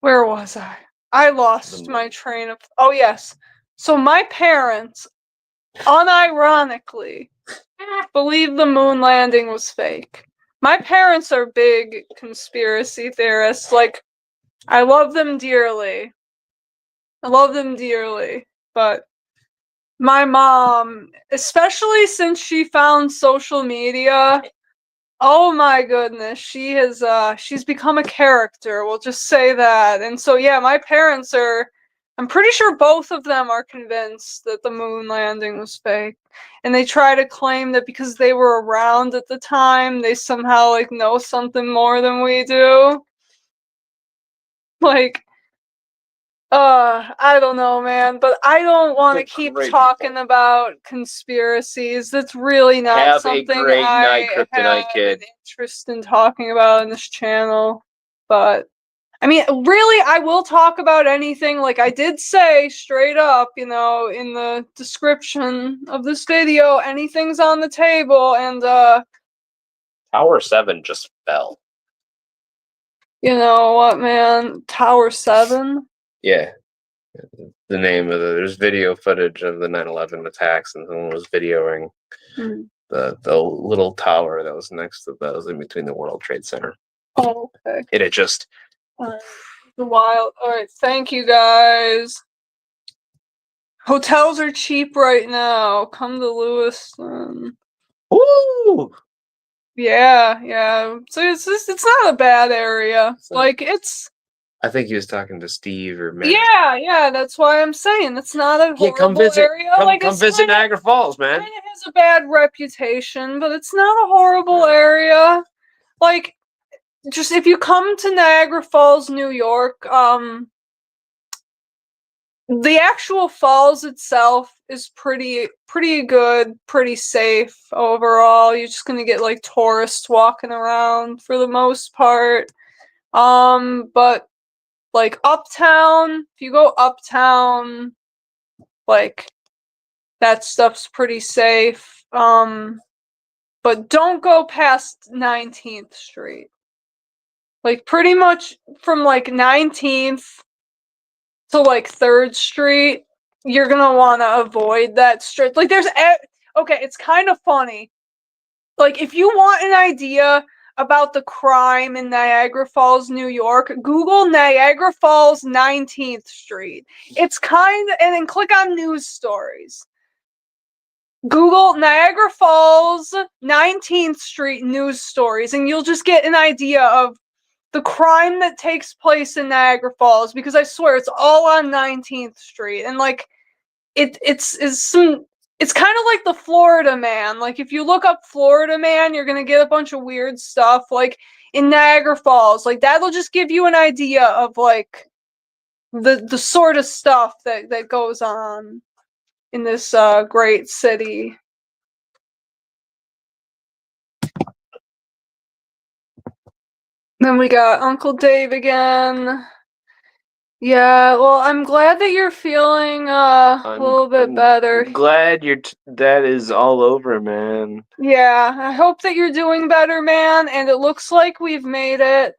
where was I? I lost my train of. Oh yes, so my parents, unironically, believe the moon landing was fake. My parents are big conspiracy theorists. Like, I love them dearly. But my mom, especially since she found social media, oh my goodness, she's become a character. We'll just say that. And so yeah, my parents are. I'm pretty sure both of them are convinced that the moon landing was fake. And they try to claim that because they were around at the time, they somehow like know something more than we do. Like, I don't know, man, but I don't want to keep talking about conspiracies. That's really not Have a something great I night, Kryptonite have Kid. an interest in talking about in this channel. But I mean, really, I will talk about anything. Like I did say straight up, in the description of this video, anything's on the table. And Tower 7 just fell. you know what, man? Tower 7. Yeah. The name of there's video footage of the 9/11 attacks, and someone was videoing the little tower that was next to that was in between the World Trade Center. Oh, okay. It had just Wild. All right, thank you guys. Hotels are cheap right now. Come to Lewiston. woo! Yeah. So it's not a bad area. Like it's. I think he was talking to Steve or Matt. Yeah. That's why I'm saying it's not a horrible come visit. area. Come visit Niagara Falls, man. It has a bad reputation, but it's not a horrible area. Like, just if you come to Niagara Falls, New York, the actual falls itself is pretty good, pretty safe overall. You're just gonna get like tourists walking around for the most part. But like uptown, if you go uptown, like that stuff's pretty safe. But don't go past 19th Street. Like pretty much from like 19th to like 3rd Street, you're gonna want to avoid that street. Like okay, it's kind of funny. Like if you want an idea about the crime in Niagara Falls, New York, Google Niagara Falls 19th Street. It's and then click on news stories. Google Niagara Falls 19th Street news stories, and you'll just get an idea of the crime that takes place in Niagara Falls, because I swear it's all on 19th Street. And like it's kind of like the Florida Man. Like if you look up Florida Man, you're going to get a bunch of weird stuff like in Niagara Falls. Like that'll just give you an idea of like the sort of stuff that goes on in this great city. Then we got Uncle Dave again. Yeah, well, I'm glad that you're feeling a little bit better. Glad that is all over, man. Yeah, I hope that you're doing better, man. And it looks like we've made it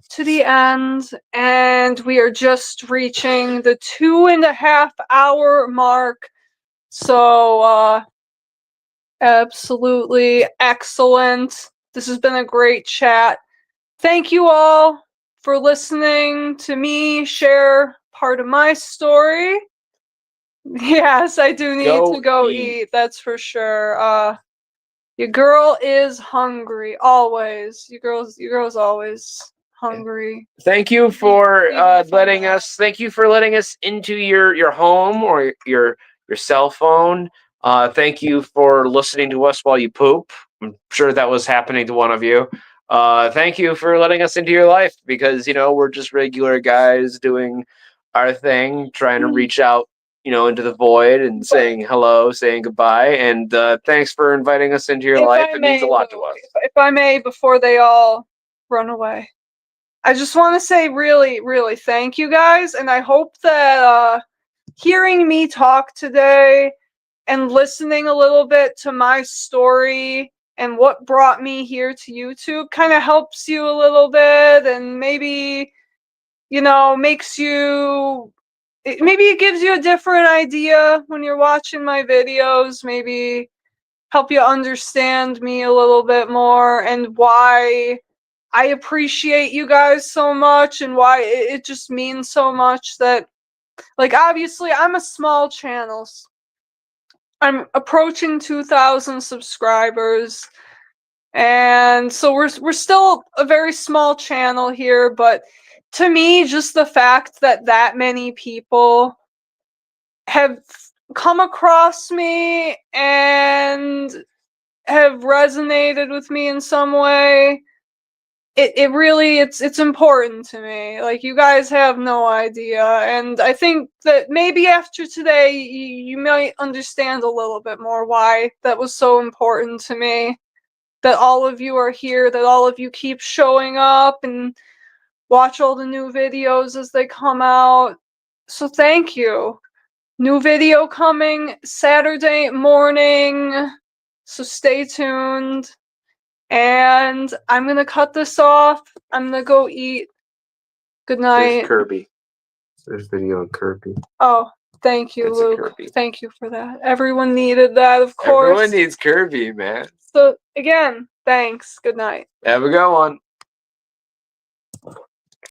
to the end, and we are just reaching the 2.5 hour mark. So, absolutely excellent. This has been a great chat. Thank you all for listening to me share part of my story. Yes, I do need to go eat, that's for sure. Your girl is hungry, always. Your girl's always hungry. Thank you for Even if I'm letting not. us. Thank you for letting us into your home or your cell phone. Thank you for listening to us while you poop. I'm sure that was happening to one of you. Thank you for letting us into your life because we're just regular guys doing our thing, trying to reach out, into the void and saying hello, saying goodbye. And thanks for inviting us into your life. It means a lot to us. If I may, before they all run away, I just want to say really, really thank you guys, and I hope that hearing me talk today and listening a little bit to my story and what brought me here to YouTube kind of helps you a little bit, and maybe makes you. Maybe it gives you a different idea when you're watching my videos. Maybe help you understand me a little bit more and why I appreciate you guys so much and why it just means so much that, like, obviously I'm a small channel. I'm approaching 2,000 subscribers, and so we're still a very small channel here, but to me, just the fact that many people have come across me and have resonated with me in some way, it really it's important to me. Like, you guys have no idea, and I think that maybe after today you might understand a little bit more why that was so important to me, that all of you are here, that all of you keep showing up and watch all the new videos as they come out. So thank you. New video coming Saturday morning, so stay tuned. And I'm gonna cut this off. I'm gonna go eat. Good night. There's Kirby. There's video of Kirby. Oh, thank you, It's a Luke. Kirby. Thank you for that. Everyone needed that, of course. Everyone needs Kirby, man. So again, thanks. Good night. Have a good one.